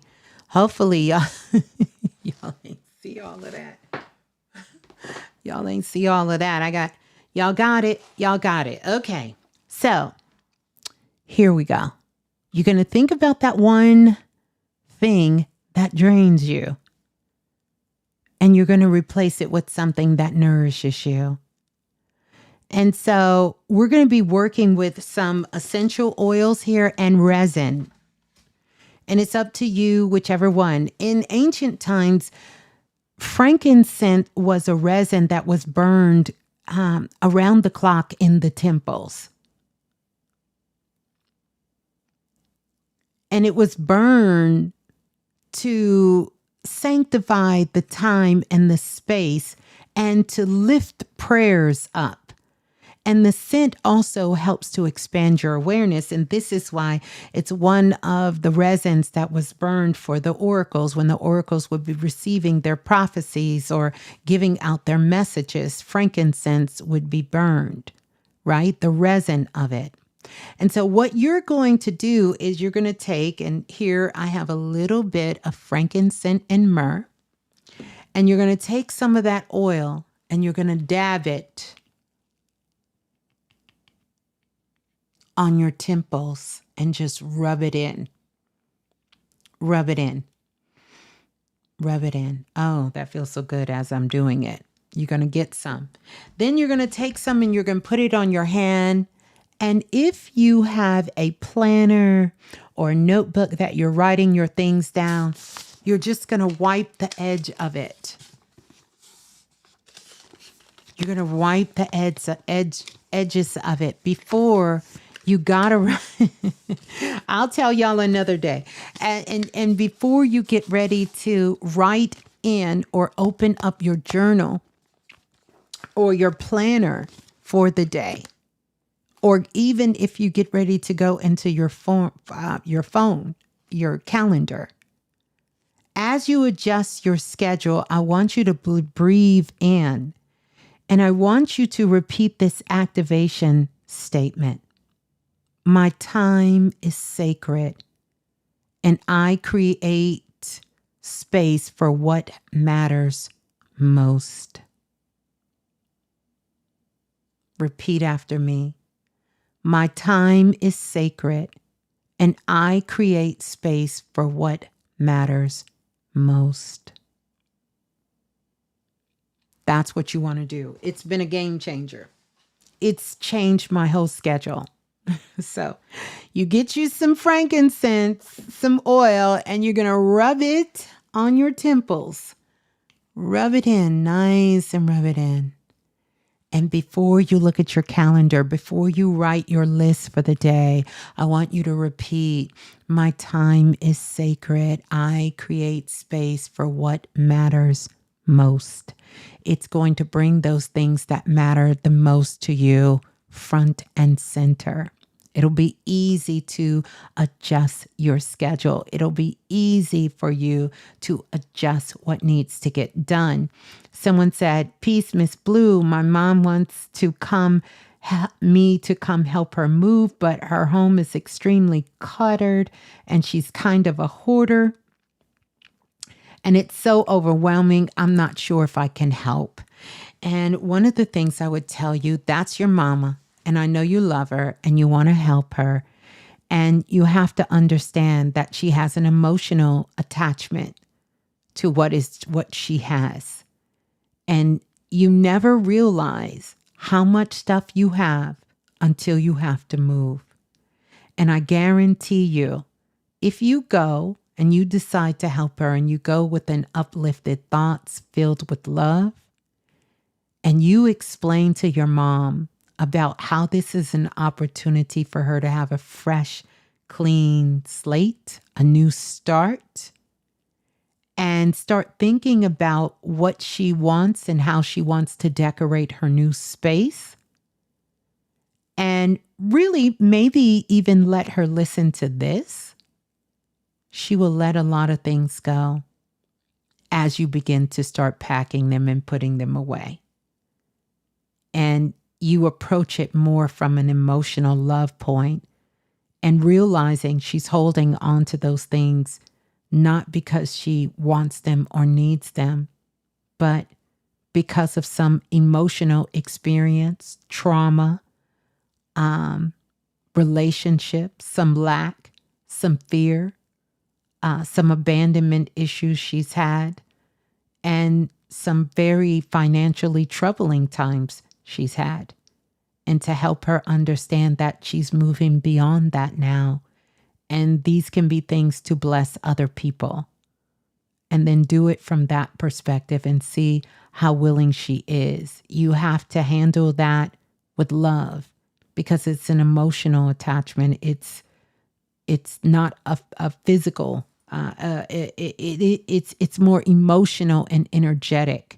y'all y'all ain't see all of that. Y'all ain't see all of that. Y'all got it. Okay. So here we go. You're gonna think about that one thing that drains you. And you're going to replace it with something that nourishes you. And so we're going to be working with some essential oils here and resin. And it's up to you, whichever one. In ancient times, frankincense was a resin that was burned around the clock in the temples. And it was burned to sanctify the time and the space and to lift prayers up. And the scent also helps to expand your awareness. And this is why it's one of the resins that was burned for the oracles. When the oracles would be receiving their prophecies or giving out their messages, frankincense would be burned, right? The resin of it. And so what you're going to do is you're going to take, and here I have a little bit of frankincense and myrrh, and you're going to take some of that oil and you're going to dab it on your temples and just rub it in. Rub it in. Oh, that feels so good as I'm doing it. You're going to get some. Then you're going to take some and you're going to put it on your hand. And if you have a planner or notebook that you're writing your things down, you're just going to wipe the edge of it. You're going to wipe the edges of it before you gotta. I'll tell y'all another day. And before you get ready to write in or open up your journal or your planner for the day, or even if you get ready to go into your phone, your calendar, as you adjust your schedule, I want you to breathe in, and I want you to repeat this activation statement. My time is sacred, and I create space for what matters most. Repeat after me. My time is sacred, and I create space for what matters most. That's what you want to do. It's been a game changer. It's changed my whole schedule. So you get you some frankincense, some oil, and you're going to rub it on your temples. Rub it in, nice and rub it in. And before you look at your calendar, before you write your list for the day, I want you to repeat, my time is sacred. I create space for what matters most. It's going to bring those things that matter the most to you front and center. It'll be easy to adjust your schedule. It'll be easy for you to adjust what needs to get done. Someone said, peace, Ms.Blue. My mom wants to come help her move, but her home is extremely cluttered and she's kind of a hoarder. And it's so overwhelming. I'm not sure if I can help. And one of the things I would tell you, that's your mama. And I know you love her and you want to help her. And you have to understand that she has an emotional attachment to what she has. And you never realize how much stuff you have until you have to move. And I guarantee you, if you go and you decide to help her and you go with an uplifted thoughts filled with love, and you explain to your mom about how this is an opportunity for her to have a fresh, clean slate, a new start, and start thinking about what she wants and how she wants to decorate her new space. And really, maybe even let her listen to this. She will let a lot of things go as you begin to start packing them and putting them away. And you approach it more from an emotional love point and realizing she's holding on to those things not because she wants them or needs them, but because of some emotional experience, trauma, relationships, some lack, some fear, some abandonment issues she's had, and some very financially troubling times she's had. And to help her understand that she's moving beyond that now. And these can be things to bless other people. And then do it from that perspective and see how willing she is. You have to handle that with love because it's an emotional attachment. It's not a physical. It's more emotional and energetic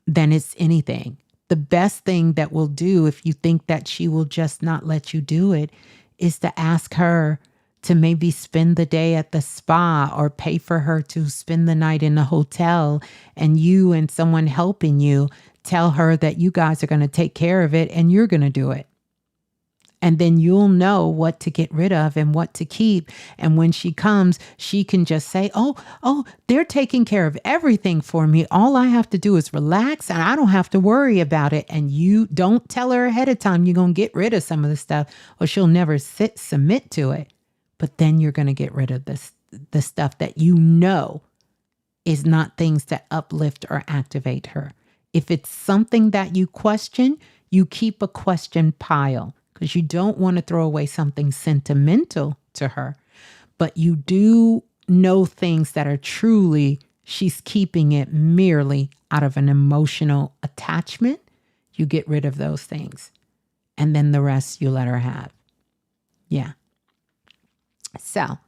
than it's anything. The best thing that will do if you think that she will just not let you do it is to ask her to maybe spend the day at the spa or pay for her to spend the night in a hotel, and you and someone helping you tell her that you guys are going to take care of it and you're going to do it. And then you'll know what to get rid of and what to keep. And when she comes, she can just say, oh, they're taking care of everything for me. All I have to do is relax and I don't have to worry about it. And you don't tell her ahead of time you're going to get rid of some of the stuff or she'll never submit to it. But then you're going to get rid of the stuff that you know is not things that uplift or activate her. If it's something that you question, you keep a question pile. Because you don't want to throw away something sentimental to her, but you do know things that are truly, she's keeping it merely out of an emotional attachment. You get rid of those things. And then the rest you let her have. Yeah. So,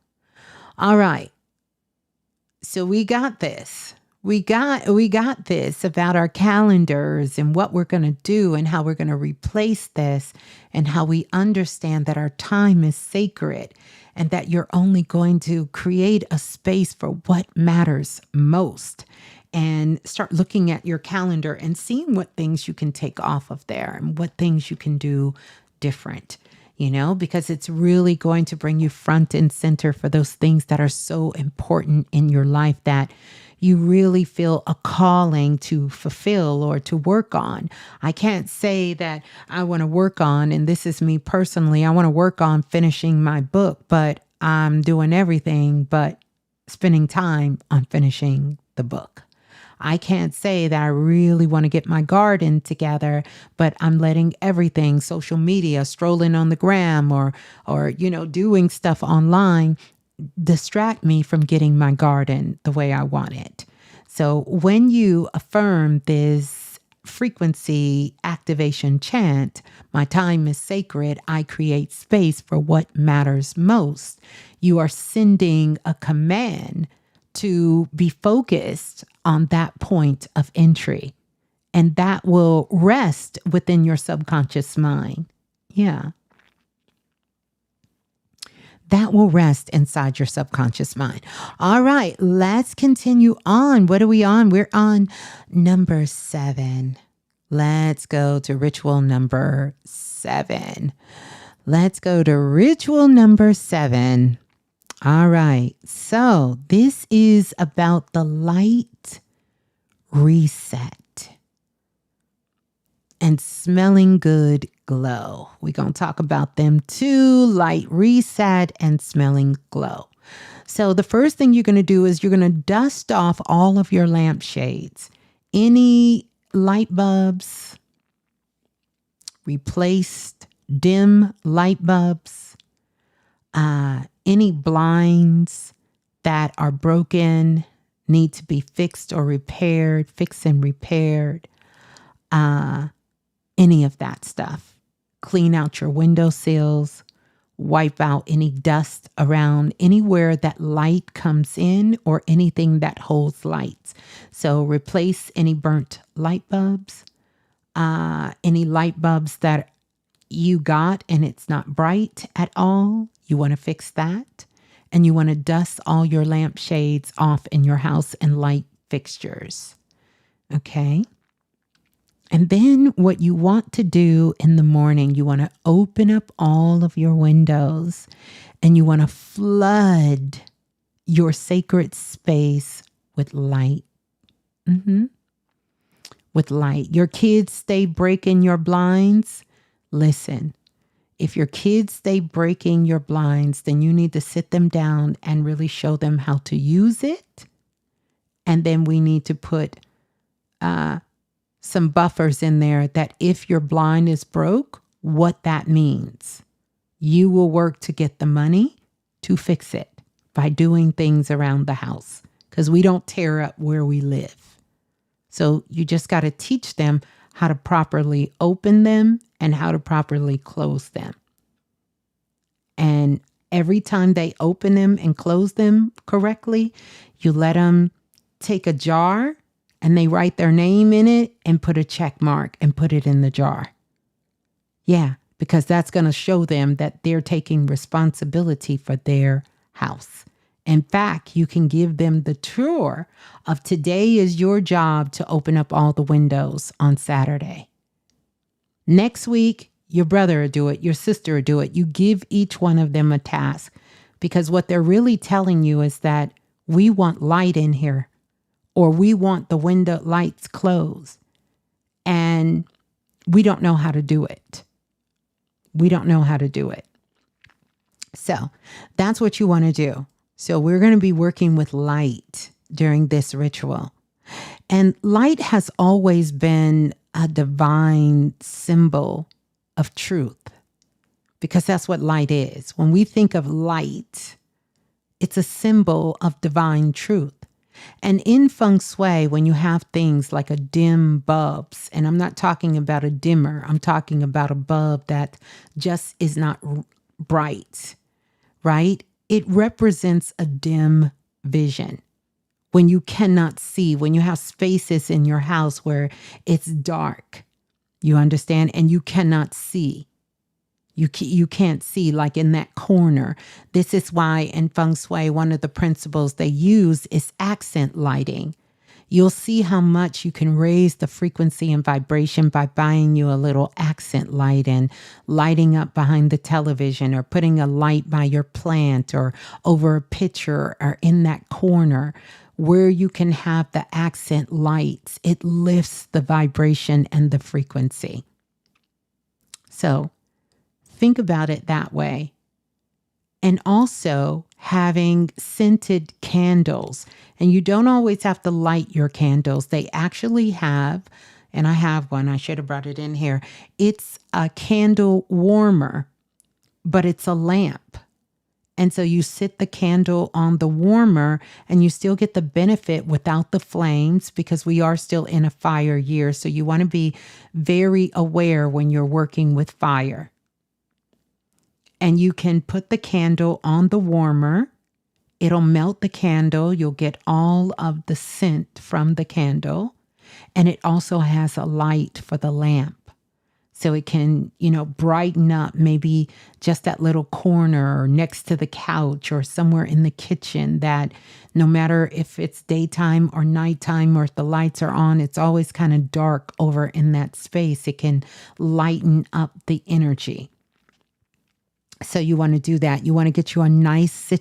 all right. So we got this. We got this about our calendars and what we're going to do and how we're going to replace this and how we understand that our time is sacred and that you're only going to create a space for what matters most, and start looking at your calendar and seeing what things you can take off of there and what things you can do different. Because it's really going to bring you front and center for those things that are so important in your life that you really feel a calling to fulfill or to work on. I can't say that I want to work on, and this is me personally, I want to work on finishing my book, but I'm doing everything but spending time on finishing the book. I can't say that I really want to get my garden together, but I'm letting everything, social media, strolling on the gram or doing stuff online distract me from getting my garden the way I want it. So when you affirm this frequency activation chant, my time is sacred, I create space for what matters most, you are sending a command to be focused on that point of entry. And that will rest within your subconscious mind. Yeah. That will rest inside your subconscious mind. All right, let's continue on. What are we on? We're on number 7. Let's go to ritual number 7. Let's go to ritual number 7. All right, so this is about the light reset and smelling good glow. We're going to talk about them too, light reset and smelling glow. So the first thing you're going to do is you're going to dust off all of your lampshades. Any light bulbs, replaced dim light bulbs, any blinds that are broken, need to be fixed or repaired, fixed and repaired, any of that stuff. Clean out your windowsills, wipe out any dust around anywhere that light comes in or anything that holds lights. So replace any burnt light bulbs, any light bulbs that you got and it's not bright at all. You want to fix that. And you want to dust all your lampshades off in your house and light fixtures. Okay. And then what you want to do in the morning, you want to open up all of your windows and you want to flood your sacred space with light. With light. Your kids stay breaking your blinds. Listen, if your kids stay breaking your blinds, then you need to sit them down and really show them how to use it. And then we need to put some buffers in there that if your blind is broke, what that means. You will work to get the money to fix it by doing things around the house because we don't tear up where we live. So you just got to teach them how to properly open them and how to properly close them. And every time they open them and close them correctly, you let them take a jar and they write their name in it and put a check mark and put it in the jar. Yeah, because that's going to show them that they're taking responsibility for their house. In fact, you can give them the tour of today is your job to open up all the windows on Saturday. Next week, your brother will do it, your sister will do it. You give each one of them a task because what they're really telling you is that we want light in here or we want the window lights closed and we don't know how to do it. We don't know how to do it. So that's what you want to do. So we're going to be working with light during this ritual. And light has always been a divine symbol of truth because that's what light is. When we think of light, it's a symbol of divine truth. And in Feng Shui, when you have things like a dim bulbs, and I'm not talking about a dimmer, I'm talking about a bulb that just is not bright, right? It represents a dim vision. When you cannot see, when you have spaces in your house where it's dark, you understand, and you cannot see. You can't see like in that corner. This is why in Feng Shui, one of the principles they use is accent lighting. You'll see how much you can raise the frequency and vibration by buying you a little accent light and lighting up behind the television or putting a light by your plant or over a picture or in that corner where you can have the accent lights. It lifts the vibration and the frequency. So think about it that way. and also having scented candles. And you don't always have to light your candles. They actually have, and I have one, I should have brought it in here. It's a candle warmer, but it's a lamp. And so you sit the candle on the warmer and you still get the benefit without the flames, because we are still in a fire year. So you want to be very aware when you're working with fire. And you can put the candle on the warmer. It'll melt the candle. You'll get all of the scent from the candle. And it also has a light for the lamp. So it can, brighten up maybe just that little corner or next to the couch or somewhere in the kitchen, that no matter if it's daytime or nighttime or if the lights are on, it's always kind of dark over in that space. It can lighten up the energy. So you want to do that. You want to get you a nice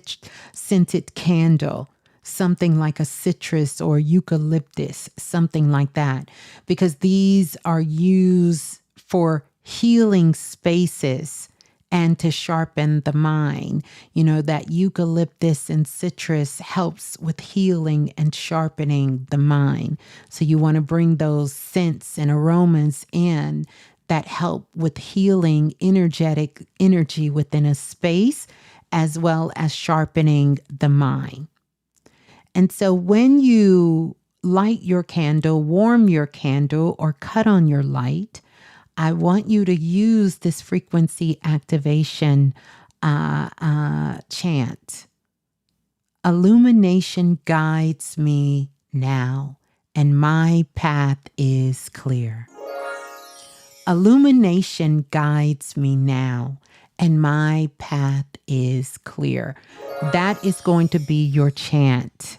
scented candle, something like a citrus or eucalyptus, something like that, because these are used for healing spaces and to sharpen the mind. That eucalyptus and citrus helps with healing and sharpening the mind. So you want to bring those scents and aromas in that help with healing energetic energy within a space, as well as sharpening the mind. And so when you light your candle, warm your candle, or cut on your light, I want you to use this frequency activation chant. Illumination guides me now, and my path is clear. Illumination guides me now, and my path is clear. That is going to be your chant.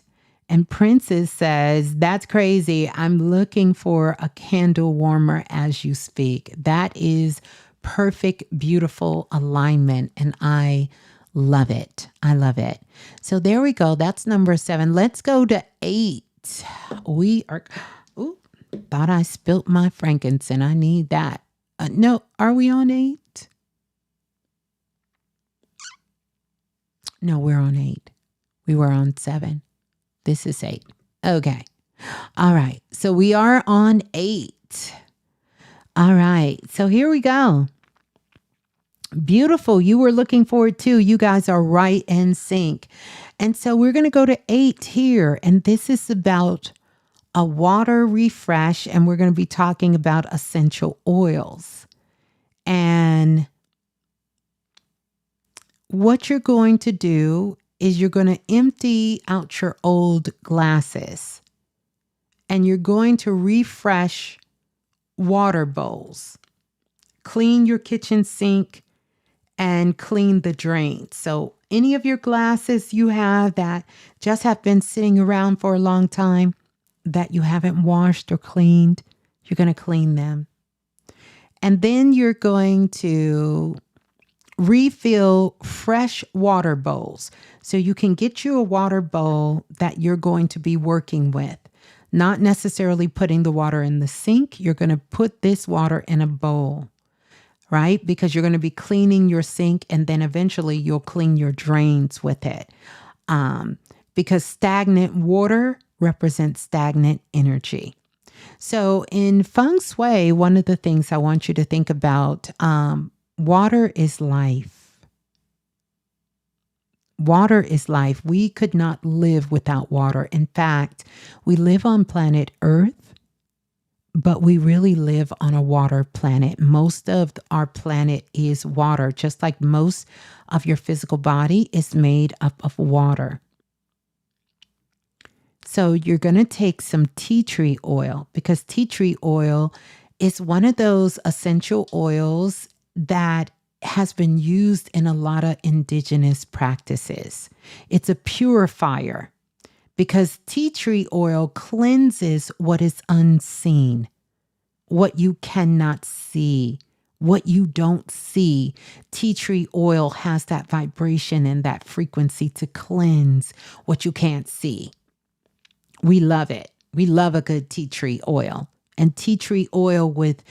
And Princess says, that's crazy. I'm looking for a candle warmer as you speak. That is perfect, beautiful alignment. And I love it. I love it. So there we go. That's number 7. Let's go to 8. We are, thought I spilt my frankincense. I need that. No, are we on 8? No, we're on 8. We were on 7. This is 8. Okay. All right. So we are on 8. All right. So here we go. Beautiful. You were looking forward to. You guys are right in sync. And so we're going to go to 8 here. And this is about a water refresh. And we're going to be talking about essential oils. And what you're going to do is you're going to empty out your old glasses, and you're going to refresh water bowls, clean your kitchen sink, and clean the drain. So any of your glasses you have that just have been sitting around for a long time that you haven't washed or cleaned, you're going to clean them. And then you're going to refill fresh water bowls. So you can get you a water bowl that you're going to be working with, not necessarily putting the water in the sink. You're going to put this water in a bowl, right? Because you're going to be cleaning your sink, and then eventually you'll clean your drains with it. Because stagnant water represents stagnant energy. So in Feng Shui, one of the things I want you to think about, water is life. Water is life. We could not live without water. In fact, we live on planet Earth, but we really live on a water planet. Most of our planet is water, just like most of your physical body is made up of water. So you're going to take some tea tree oil, because tea tree oil is one of those essential oils that has been used in a lot of indigenous practices. It's a purifier, because tea tree oil cleanses what is unseen, what you cannot see, what you don't see. Tea tree oil has that vibration and that frequency to cleanse what you can't see. We love it. We love a good tea tree oil. And tea tree oil with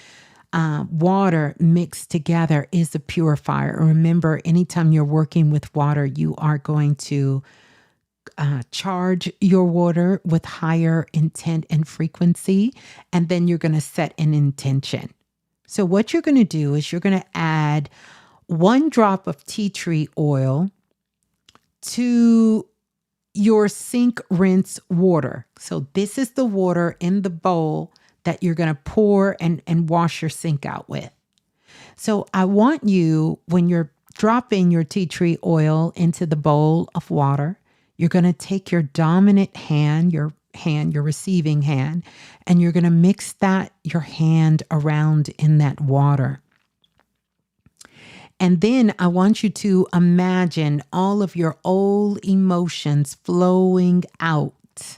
water mixed together is a purifier. Remember, anytime you're working with water, you are going to charge your water with higher intent and frequency, and then you're going to set an intention. So what you're going to do is you're going to add 1 drop of tea tree oil to your sink rinse water. So this is the water in the bowl that you're going to pour and wash your sink out with. So I want you, when you're dropping your tea tree oil into the bowl of water, you're going to take your dominant hand, your receiving hand, and you're going to mix your hand around in that water. And then I want you to imagine all of your old emotions flowing out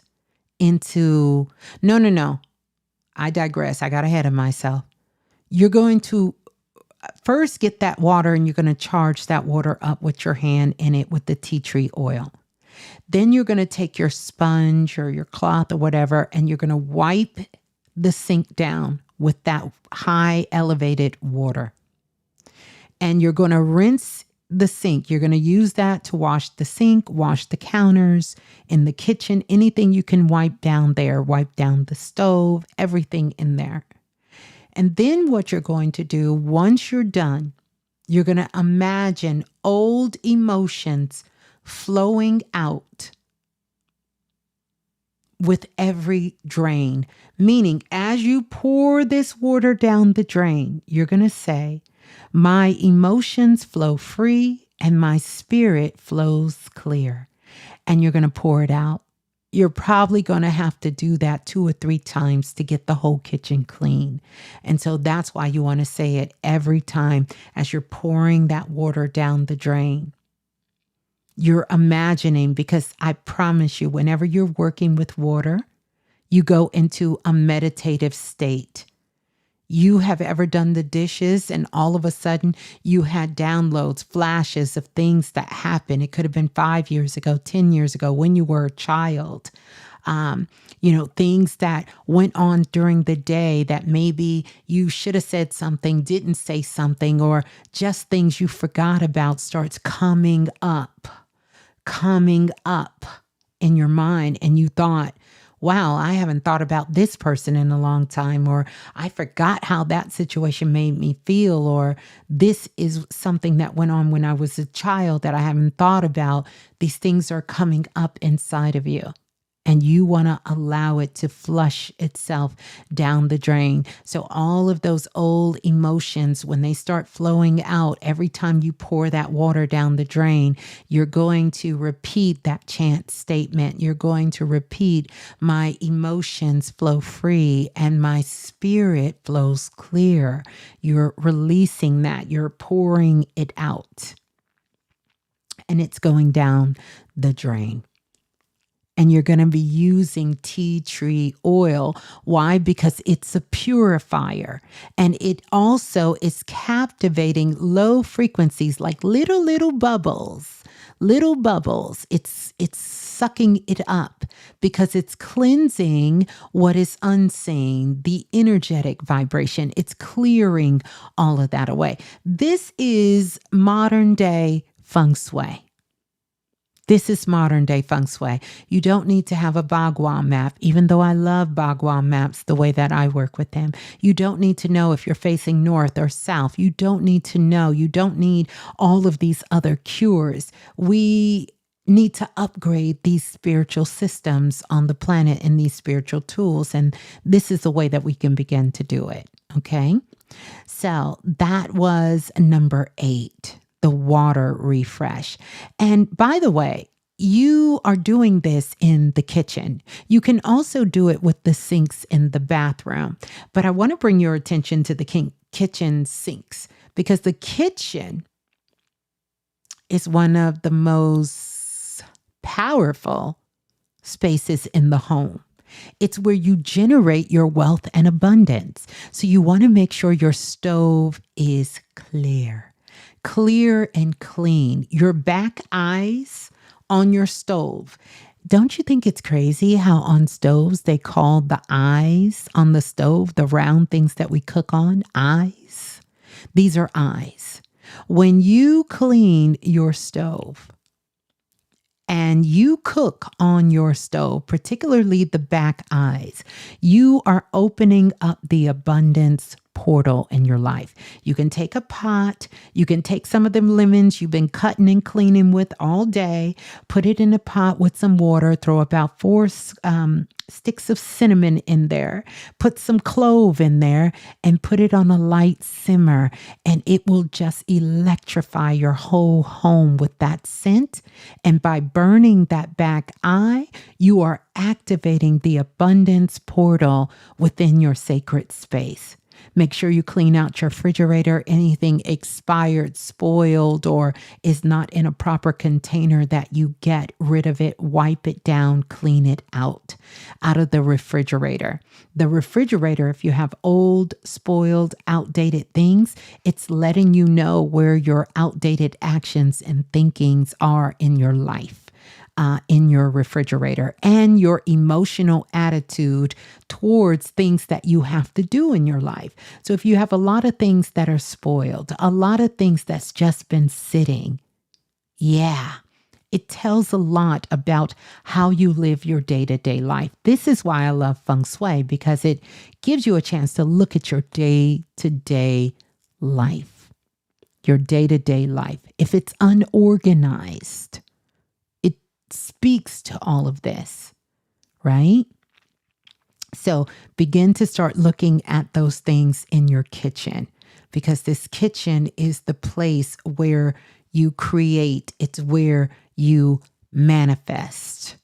into, no. I digress. I got ahead of myself. You're going to first get that water and you're going to charge that water up with your hand in it with the tea tree oil. Then you're going to take your sponge or your cloth or whatever, and you're going to wipe the sink down with that high elevated water. And you're going to rinse the sink. You're going to use that to wash the sink, wash the counters in the kitchen, anything you can wipe down there, wipe down the stove, everything in there. And then what you're going to do once you're done, you're going to imagine old emotions flowing out with every drain. Meaning, as you pour this water down the drain, you're going to say, my emotions flow free and my spirit flows clear. And you're going to pour it out. You're probably going to have to do that 2 or 3 times to get the whole kitchen clean. And so that's why you want to say it every time as you're pouring that water down the drain. You're imagining, because I promise you, whenever you're working with water, you go into a meditative state. You have ever done the dishes and all of a sudden you had downloads, flashes of things that happened. It could have been 5 years ago, 10 years ago, when you were a child. Things that went on during the day that maybe you should have said something, didn't say something, or just things you forgot about starts coming up in your mind. And you thought, wow, I haven't thought about this person in a long time, or I forgot how that situation made me feel, or this is something that went on when I was a child that I haven't thought about. These things are coming up inside of you. And you want to allow it to flush itself down the drain. So all of those old emotions, when they start flowing out, every time you pour that water down the drain, you're going to repeat that chant statement. You're going to repeat, my emotions flow free and my spirit flows clear. You're releasing that. You're pouring it out. And it's going down the drain. And you're going to be using tea tree oil. Why? Because it's a purifier. And it also is captivating low frequencies, like little bubbles. Little bubbles. It's sucking it up because it's cleansing what is unseen, the energetic vibration. It's clearing all of that away. This is modern day Feng Shui. This is modern day Feng Shui. You don't need to have a Bagua map, even though I love Bagua maps the way that I work with them. You don't need to know if you're facing north or south. You don't need to know. You don't need all of these other cures. We need to upgrade these spiritual systems on the planet and these spiritual tools. And this is the way that we can begin to do it. Okay. So that was number 8. The water refresh. And by the way, you are doing this in the kitchen. You can also do it with the sinks in the bathroom. But I want to bring your attention to the kitchen sinks, because the kitchen is one of the most powerful spaces in the home. It's where you generate your wealth and abundance. So you want to make sure your stove is clear and clean. Your back eyes on your stove. Don't you think it's crazy how on stoves they call the eyes on the stove, the round things that we cook on, eyes? These are eyes. When you clean your stove, and you cook on your stove, particularly the back eyes, you are opening up the abundance portal in your life. You can take a pot, you can take some of them lemons you've been cutting and cleaning with all day, put it in a pot with some water, throw about 4 sticks of cinnamon in there, put some clove in there, and put it on a light simmer, and it will just electrify your whole home with that scent. And by burning that back eye, you are activating the abundance portal within your sacred space. Make sure you clean out your refrigerator. Anything expired, spoiled, or is not in a proper container that you get rid of it, wipe it down, clean it out of the refrigerator. The refrigerator, if you have old, spoiled, outdated things, it's letting you know where your outdated actions and thinkings are in your life. In your refrigerator, and your emotional attitude towards things that you have to do in your life. So if you have a lot of things that are spoiled, a lot of things that's just been sitting, it tells a lot about how you live your day-to-day life. This is why I love Feng Shui, because it gives you a chance to look at your day-to-day life. Your day-to-day life. If it's unorganized, speaks to all of this, right? So begin to start looking at those things in your kitchen, because this kitchen is the place where you create. It's where you manifest.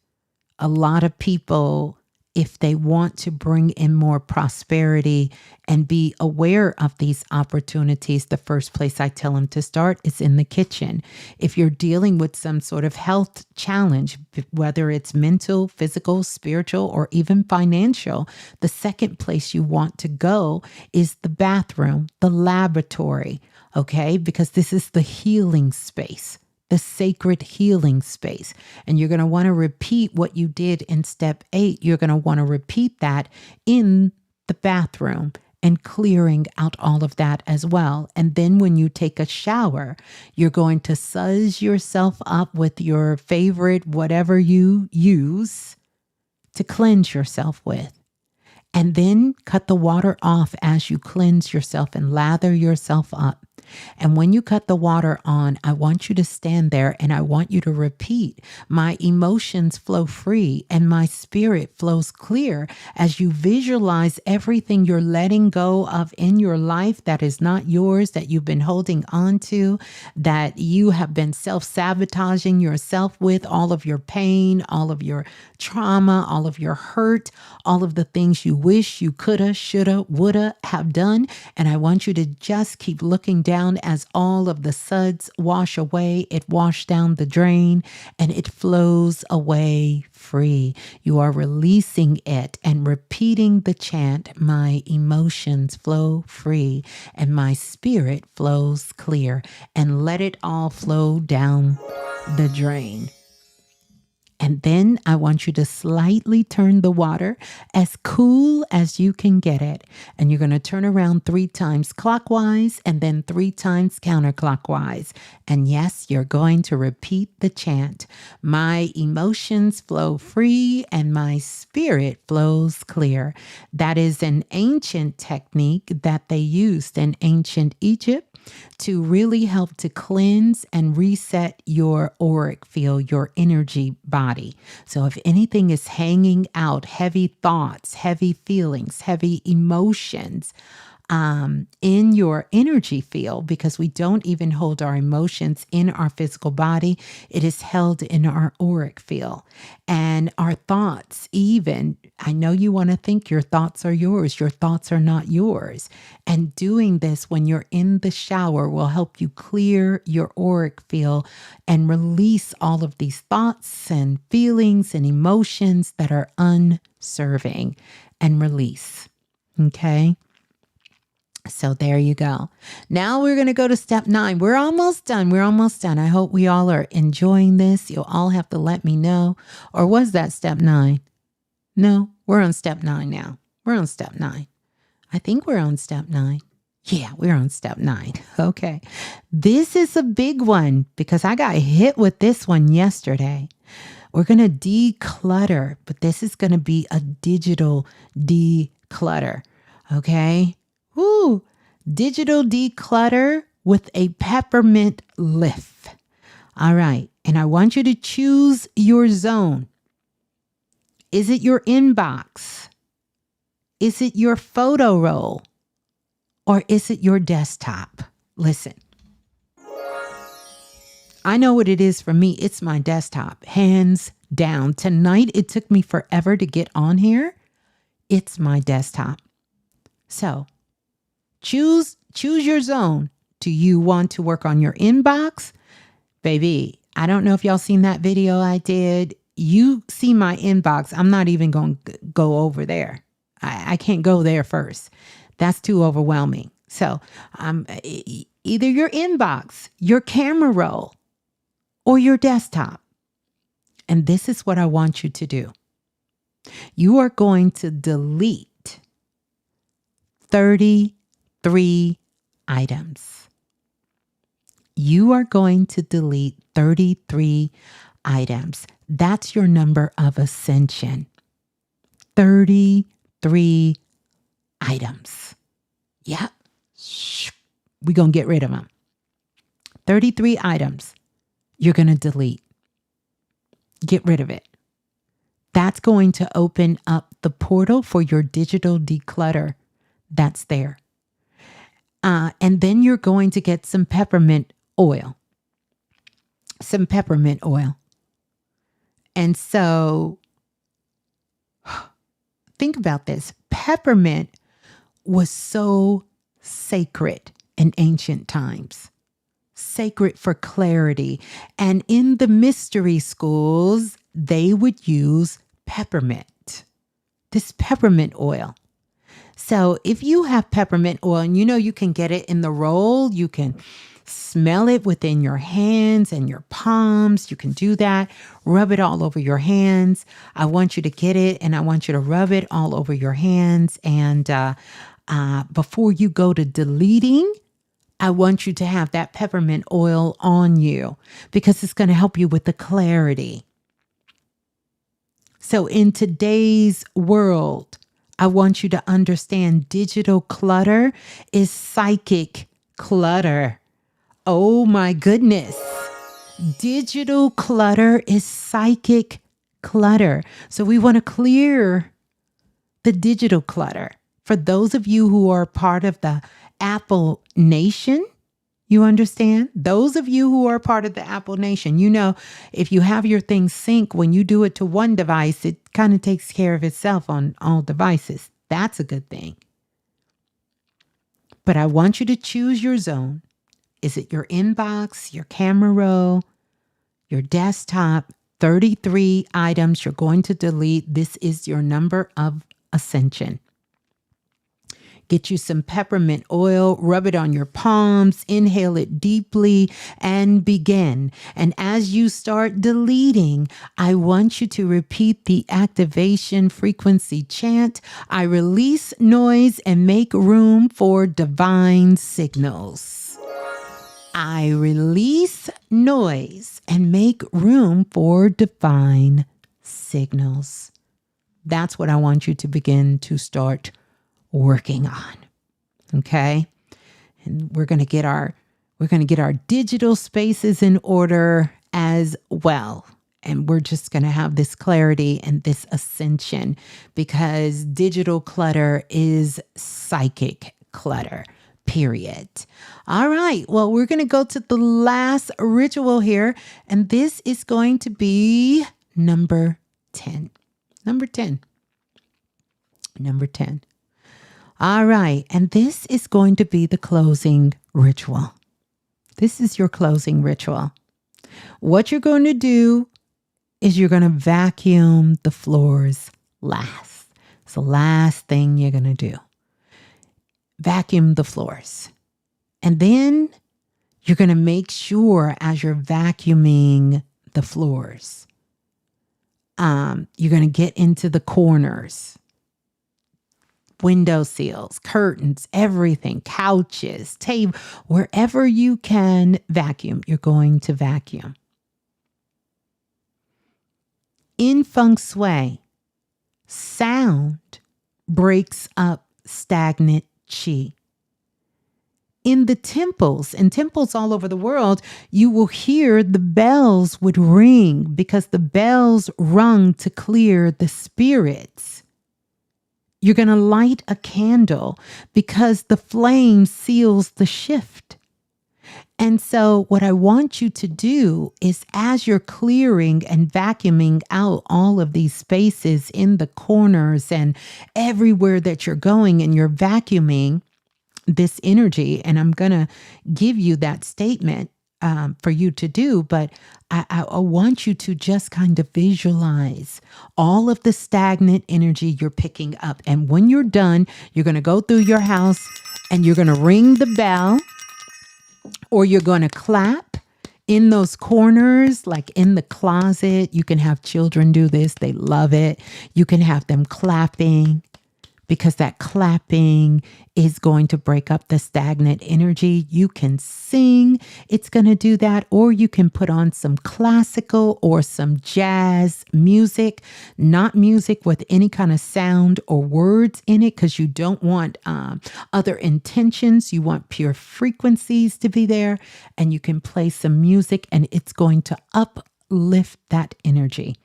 A lot of people, if they want to bring in more prosperity and be aware of these opportunities, the first place I tell them to start is in the kitchen. If you're dealing with some sort of health challenge, whether it's mental, physical, spiritual, or even financial, the second place you want to go is the bathroom, the laboratory, okay? Because this is the healing space, the sacred healing space. And you're going to want to repeat what you did in step 8. You're going to want to repeat that in the bathroom and clearing out all of that as well. And then when you take a shower, you're going to suzz yourself up with your favorite, whatever you use to cleanse yourself with. And then cut the water off as you cleanse yourself and lather yourself up. And when you cut the water on, I want you to stand there and I want you to repeat, my emotions flow free and my spirit flows clear, as you visualize everything you're letting go of in your life that is not yours, that you've been holding on to, that you have been self-sabotaging yourself with, all of your pain, all of your trauma, all of your hurt, all of the things you wish you coulda, shoulda, woulda have done. And I want you to just keep looking down as all of the suds wash away. It washed down the drain and it flows away free. You are releasing it and repeating the chant, my emotions flow free and my spirit flows clear, and let it all flow down the drain. And then I want you to slightly turn the water as cool as you can get it. And you're going to turn around 3 times clockwise and then 3 times counterclockwise. And yes, you're going to repeat the chant. My emotions flow free and my spirit flows clear. That is an ancient technique that they used in ancient Egypt to really help to cleanse and reset your auric field, your energy body. So if anything is hanging out, heavy thoughts, heavy feelings, heavy emotions, in your energy field, because we don't even hold our emotions in our physical body. It is held in our auric field. And our thoughts, even, I know you want to think your thoughts are yours. Your thoughts are not yours. And doing this when you're in the shower will help you clear your auric field and release all of these thoughts and feelings and emotions that are unserving, and release. Okay? So there you go. Now we're going to go to step 9. We're almost done. We're almost done. I hope we all are enjoying this. You'll all have to let me know. Or was that step 9? No, we're on step 9 now. We're on step 9. I think we're on step 9. Yeah, we're on step 9. Okay. This is a big one because I got hit with this one yesterday. We're going to declutter, but this is going to be a digital declutter. Okay. Woo. Digital declutter with a peppermint lift. All right. And I want you to choose your zone. Is it your inbox? Is it your photo roll? Or is it your desktop? Listen. I know what it is for me. It's my desktop, hands down. Tonight, it took me forever to get on here. It's my desktop. So choose your zone. Do you want to work on your inbox? Baby, I don't know if y'all seen that video I did. You see my inbox. I'm not even going to go over there. I can't go there first. That's too overwhelming. So either your inbox, your camera roll, or your desktop. And this is what I want you to do. You are going to delete 33 items. You are going to delete 33 items. That's your number of ascension. 33 items. Yep. We're going to get rid of them. 33 items. You're going to delete. Get rid of it. That's going to open up the portal for your digital declutter. That's there. And then you're going to get some peppermint oil. Some peppermint oil. And so think about this. Peppermint was so sacred in ancient times. Sacred for clarity. And in the mystery schools, they would use peppermint, this peppermint oil. So if you have peppermint oil, and you know you can get it in the roll, you can smell it within your hands and your palms. You can do that. Rub it all over your hands. I want you to get it and I want you to rub it all over your hands. And before you go to deleting, I want you to have that peppermint oil on you because it's going to help you with the clarity. So in today's world, I want you to understand digital clutter is psychic clutter. Oh my goodness. Digital clutter is psychic clutter. So we want to clear the digital clutter. For those of you who are part of the Apple Nation, you understand? Those of you who are part of the Apple Nation, you know, if you have your things sync, when you do it to one device, it kind of takes care of itself on all devices. That's a good thing. But I want you to choose your zone. Is it your inbox, your camera roll, your desktop? 33 items you're going to delete. This is your number of ascension. Get you some peppermint oil, rub it on your palms, inhale it deeply, and begin. And as you start deleting, I want you to repeat the activation frequency chant. I release noise and make room for divine signals. I release noise and make room for divine signals. That's what I want you to begin to start working on. Okay. And we're going to get our digital spaces in order as well. And we're just going to have this clarity and this ascension because digital clutter is psychic clutter, period. All right. Well, we're going to go to the last ritual here. And this is going to be number 10. Number 10. Number 10. All right. And this is going to be the closing ritual. This is your closing ritual. What you're going to do is you're going to vacuum the floors last. It's the last thing you're going to do. vacuum the floors. And then you're going to make sure as you're vacuuming the floors, you're going to get into the corners, window sills, curtains, everything, couches, table, wherever you can vacuum, you're going to vacuum. In Feng Shui, sound breaks up stagnant qi. In the temples, and temples all over the world, you will hear the bells would ring because the bells rung to clear the spirits. You're going to light a candle because the flame seals the shift. And so what I want you to do is, as you're clearing and vacuuming out all of these spaces in the corners and everywhere that you're going, and you're vacuuming this energy, and I'm going to give you that statement for you to do, but I want you to just kind of visualize all of the stagnant energy you're picking up. And when you're done, you're going to go through your house and you're going to ring the bell, or you're going to clap in those corners, like in the closet. You can have children do this. They love it. You can have them clapping, because that clapping is going to break up the stagnant energy. You can sing. It's going to do that. Or you can put on some classical or some jazz music, not music with any kind of sound or words in it, because you don't want other intentions. You want pure frequencies to be there. And you can play some music, and it's going to uplift that energy.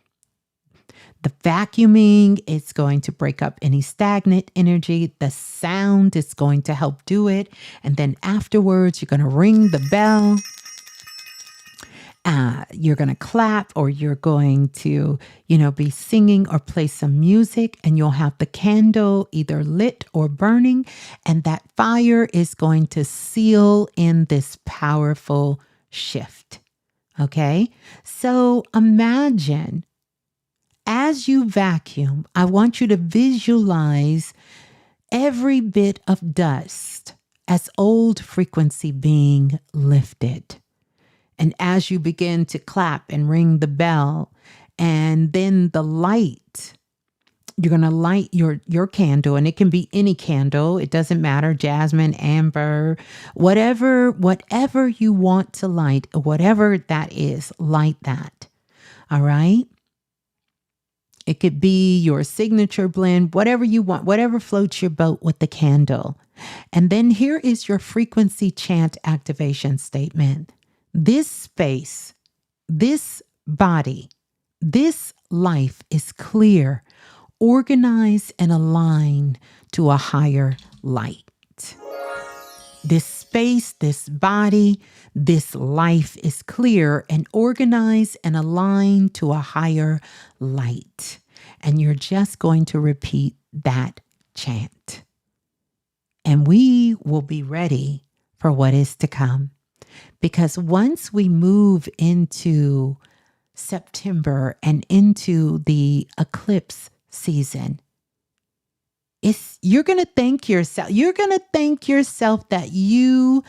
The vacuuming is going to break up any stagnant energy. The sound is going to help do it. And then afterwards, you're going to ring the bell. You're going to clap, or you're going to, be singing or play some music, and you'll have the candle either lit or burning. And that fire is going to seal in this powerful shift. Okay? So imagine, as you vacuum, I want you to visualize every bit of dust as old frequency being lifted. And as you begin to clap and ring the bell, and then the light, you're going to light your candle, and it can be any candle. It doesn't matter, jasmine, amber, whatever you want to light, whatever that is, light that. All right? It could be your signature blend, whatever you want, whatever floats your boat with the candle. And then here is your frequency chant activation statement. This space, this body, this life is clear, organized, and aligned to a higher light. This space, this body, this life is clear and organized and aligned to a higher light. And you're just going to repeat that chant. And we will be ready for what is to come. Because once we move into September and into the eclipse season, you're going to thank yourself. You're going to thank yourself that you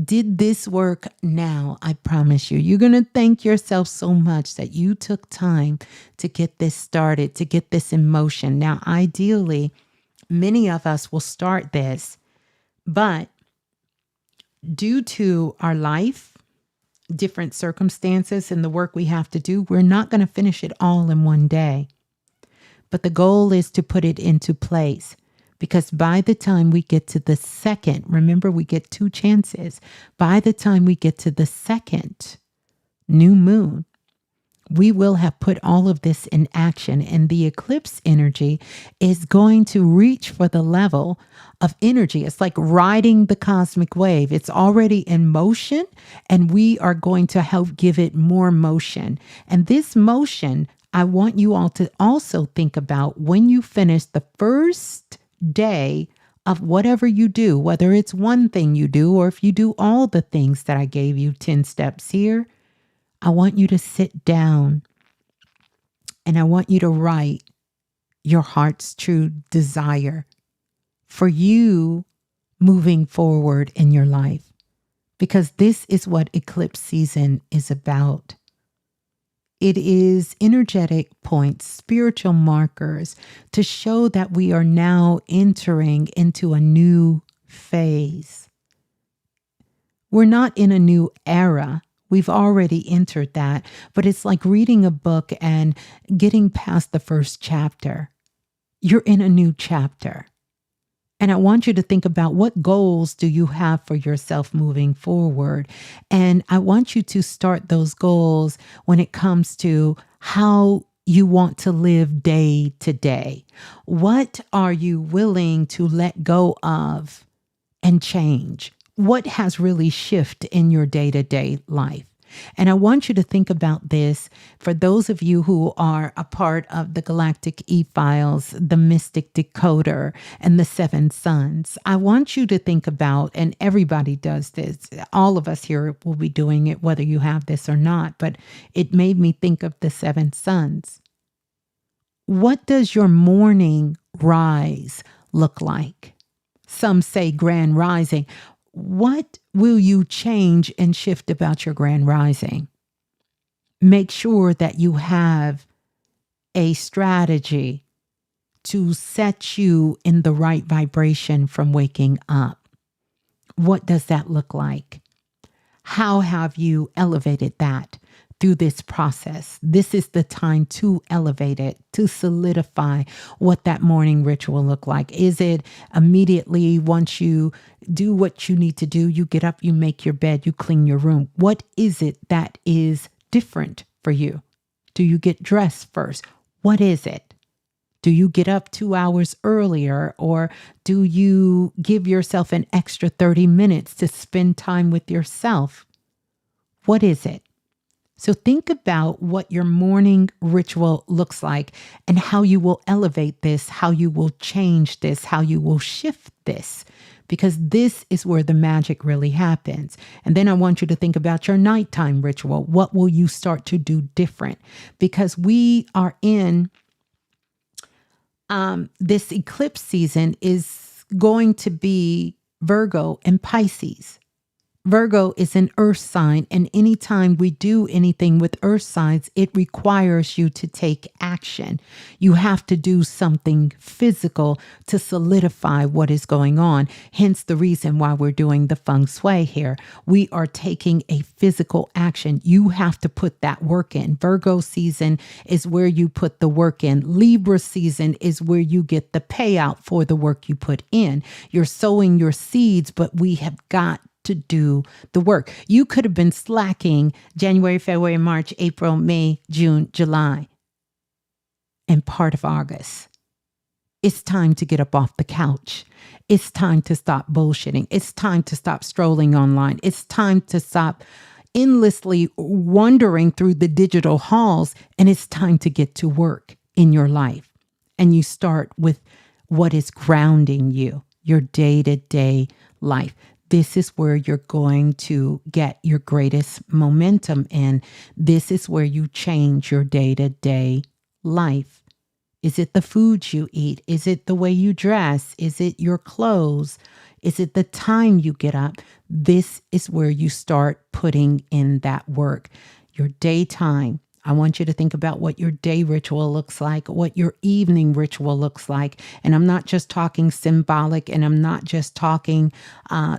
did this work now. I promise you. You're going to thank yourself so much that you took time to get this started, to get this in motion. Now, ideally, many of us will start this, but due to our life, different circumstances, and the work we have to do, we're not going to finish it all in one day. But the goal is to put it into place. Because by the time we get to the second, remember we get 2 chances. By the time we get to the second new moon, we will have put all of this in action. And the eclipse energy is going to reach for the level of energy. It's like riding the cosmic wave. It's already in motion, and we are going to help give it more motion. And this motion, I want you all to also think about when you finish the first day of whatever you do, whether it's one thing you do or if you do all the things that I gave you 10 steps here. I want you to sit down and I want you to write your heart's true desire for you moving forward in your life, because this is what eclipse season is about. It is energetic points, spiritual markers to show that we are now entering into a new phase. We're not in a new era. We've already entered that, but it's like reading a book and getting past the first chapter. You're in a new chapter. And I want you to think about, what goals do you have for yourself moving forward? And I want you to start those goals when it comes to how you want to live day to day. What are you willing to let go of and change? What has really shifted in your day-to-day life? And I want you to think about this for those of you who are a part of the Galactic E-Files, the Mystic Decoder, and the Seven Suns. I want you to think about, and everybody does this, all of us here will be doing it, whether you have this or not, but it made me think of the Seven Suns. What does your morning rise look like? Some say grand rising. What will you change and shift about your grand rising? Make sure that you have a strategy to set you in the right vibration from waking up. What does that look like? How have you elevated that through this process? This is the time to elevate it, to solidify what that morning ritual look like. Is it immediately once you do what you need to do, you get up, you make your bed, you clean your room? What is it that is different for you? Do you get dressed first? What is it? Do you get up 2 hours earlier, or do you give yourself an extra 30 minutes to spend time with yourself? What is it? So think about what your morning ritual looks like and how you will elevate this, how you will change this, how you will shift this, because this is where the magic really happens. And then I want you to think about your nighttime ritual. What will you start to do different? Because we are in this eclipse season is going to be Virgo and Pisces. Virgo is an earth sign, and anytime we do anything with earth signs, it requires you to take action. You have to do something physical to solidify what is going on. Hence the reason why we're doing the Feng Shui here. We are taking a physical action. You have to put that work in. Virgo season is where you put the work in. Libra season is where you get the payout for the work you put in. You're sowing your seeds, but we have got to do the work. You could have been slacking January, February, March, April, May, June, July, and part of August. It's time to get up off the couch. It's time to stop bullshitting. It's time to stop strolling online. It's time to stop endlessly wandering through the digital halls, and it's time to get to work in your life. And you start with what is grounding you, your day-to-day life. This is where you're going to get your greatest momentum in. This is where you change your day-to-day life. Is it the foods you eat? Is it the way you dress? Is it your clothes? Is it the time you get up? This is where you start putting in that work. Your daytime. I want you to think about what your day ritual looks like, what your evening ritual looks like. And I'm not just talking symbolic, and I'm not just talking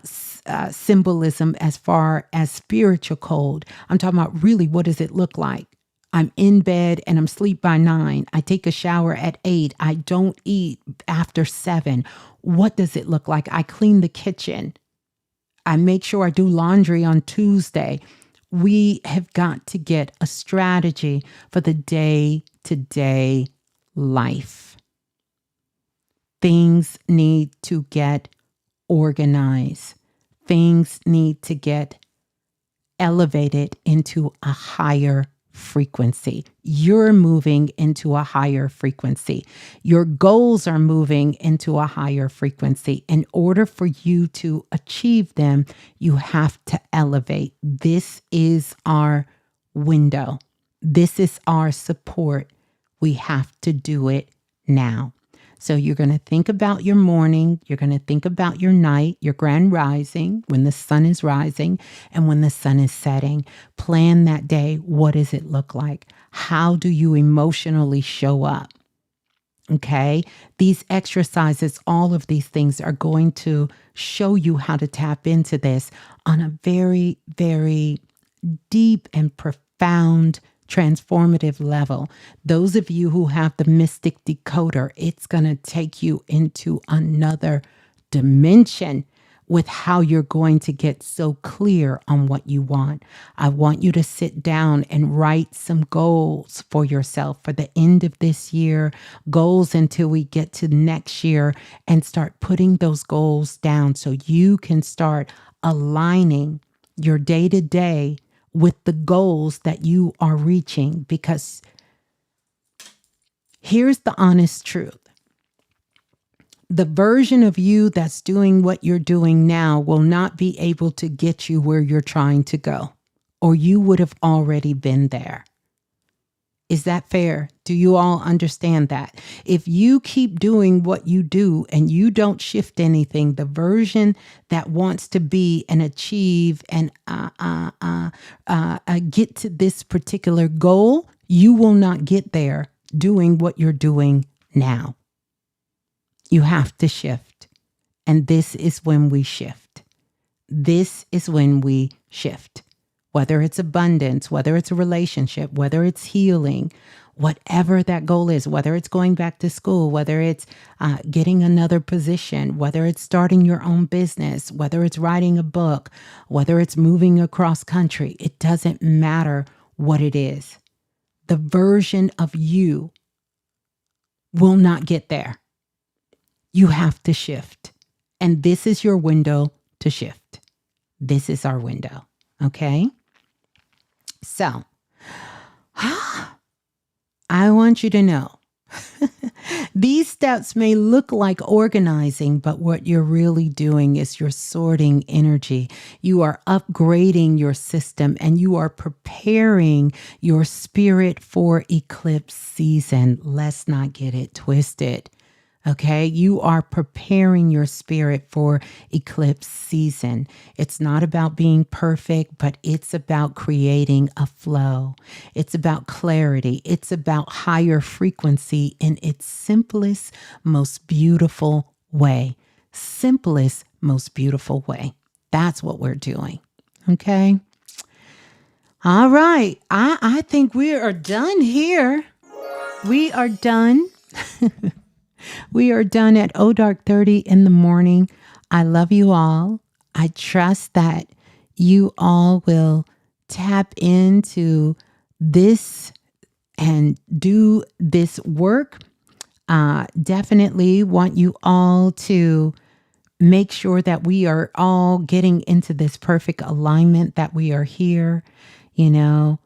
symbolism as far as spiritual code. I'm talking about really, what does it look like? I'm in bed and I'm asleep by 9. I take a shower at 8. I don't eat after 7. What does it look like? I clean the kitchen. I make sure I do laundry on Tuesday. We have got to get a strategy for the day-to-day life. Things need to get organized. Things need to get elevated into a higher frequency. You're moving into a higher frequency. Your goals are moving into a higher frequency. In order for you to achieve them, you have to elevate. This is our window. This is our support. We have to do it now. So you're going to think about your morning. You're going to think about your night, your grand rising, when the sun is rising and when the sun is setting. Plan that day. What does it look like? How do you emotionally show up? Okay. These exercises, all of these things are going to show you how to tap into this on a very, very deep and profound, transformative level. Those of you who have the mystic decoder, it's going to take you into another dimension with how you're going to get so clear on what you want. I want you to sit down and write some goals for yourself for the end of this year, goals until we get to next year, and start putting those goals down so you can start aligning your day-to-day with the goals that you are reaching. Because here's the honest truth. The version of you that's doing what you're doing now will not be able to get you where you're trying to go, or you would have already been there. Is that fair? Do you all understand that? If you keep doing what you do and you don't shift anything, the version that wants to be and achieve and get to this particular goal, you will not get there doing what you're doing now. You have to shift. And this is when we shift. This is when we shift. Whether it's abundance, whether it's a relationship, whether it's healing, whatever that goal is, whether it's going back to school, whether it's getting another position, whether it's starting your own business, whether it's writing a book, whether it's moving across country, it doesn't matter what it is. The version of you will not get there. You have to shift. And this is your window to shift. This is our window. Okay? So, I want you to know these steps may look like organizing, but what you're really doing is you're sorting energy. You are upgrading your system and you are preparing your spirit for eclipse season. Let's not get it twisted. Okay, you are preparing your spirit for eclipse season. It's not about being perfect, but it's about creating a flow. It's about clarity. It's about higher frequency in its simplest, most beautiful way. Simplest, most beautiful way. That's what we're doing. Okay. All right. I think we are done here. We are done. We are done at dark 30 in the morning. I love you all. I trust that you all will tap into this and do this work. Definitely want you all to make sure that we are all getting into this perfect alignment, that we are here, you know.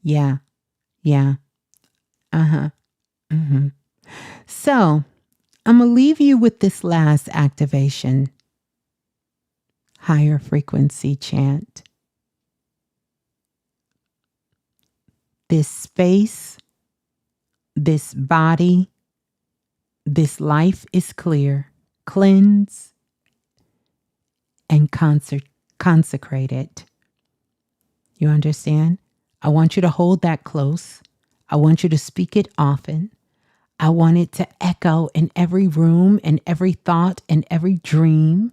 Yeah. Yeah. So I'm going to leave you with this last activation. Higher frequency chant. This space, this body, this life is clear, cleanse, and consecrate it. You understand? I want you to hold that close. I want you to speak it often. I want it to echo in every room and every thought and every dream.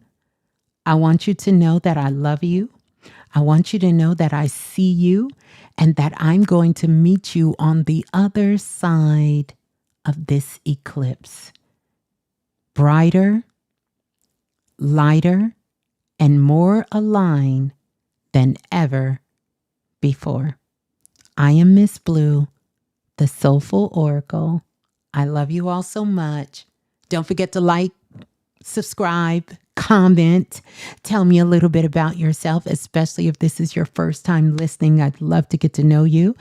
I want you to know that I love you. I want you to know that I see you and that I'm going to meet you on the other side of this eclipse. Brighter, lighter, and more aligned than ever before. I am Ms.Blue, the Soulful Oracle. I love you all so much. Don't forget to like, subscribe, comment. Tell me a little bit about yourself, especially if this is your first time listening. I'd love to get to know you.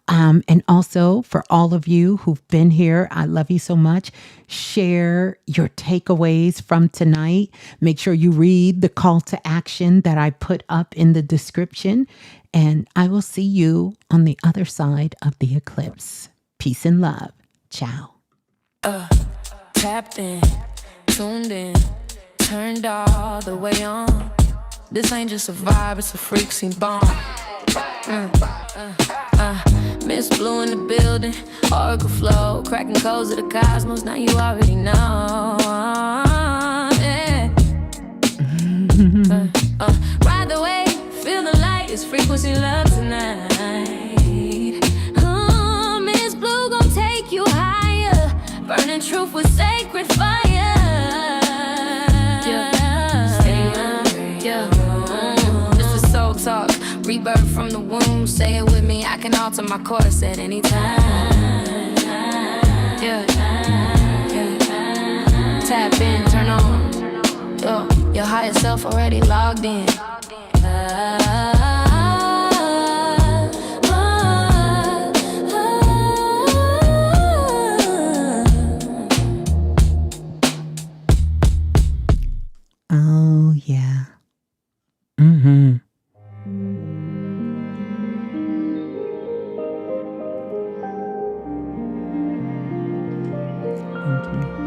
And also for all of you who've been here, I love you so much. Share your takeaways from tonight. Make sure you read the call to action that I put up in the description. And I will see you on the other side of the eclipse. Peace and love. Ciao. Tapped in, tuned in, turned all the way on. This ain't just a vibe, it's a freak scene bomb. Ms.Blue in the building, Oracle flow, cracking codes of the cosmos, now you already know. Yeah. Ride the wave, feel the light, it's frequency love tonight. Ms.Blue gon' take you higher, burning truth with sacred fire. This is soul talk, rebirth from the womb. Say it with me, I can alter my course at any time. Tap in, turn on. Your higher self already logged in. Oh, yeah. Mm-hmm. Thank you.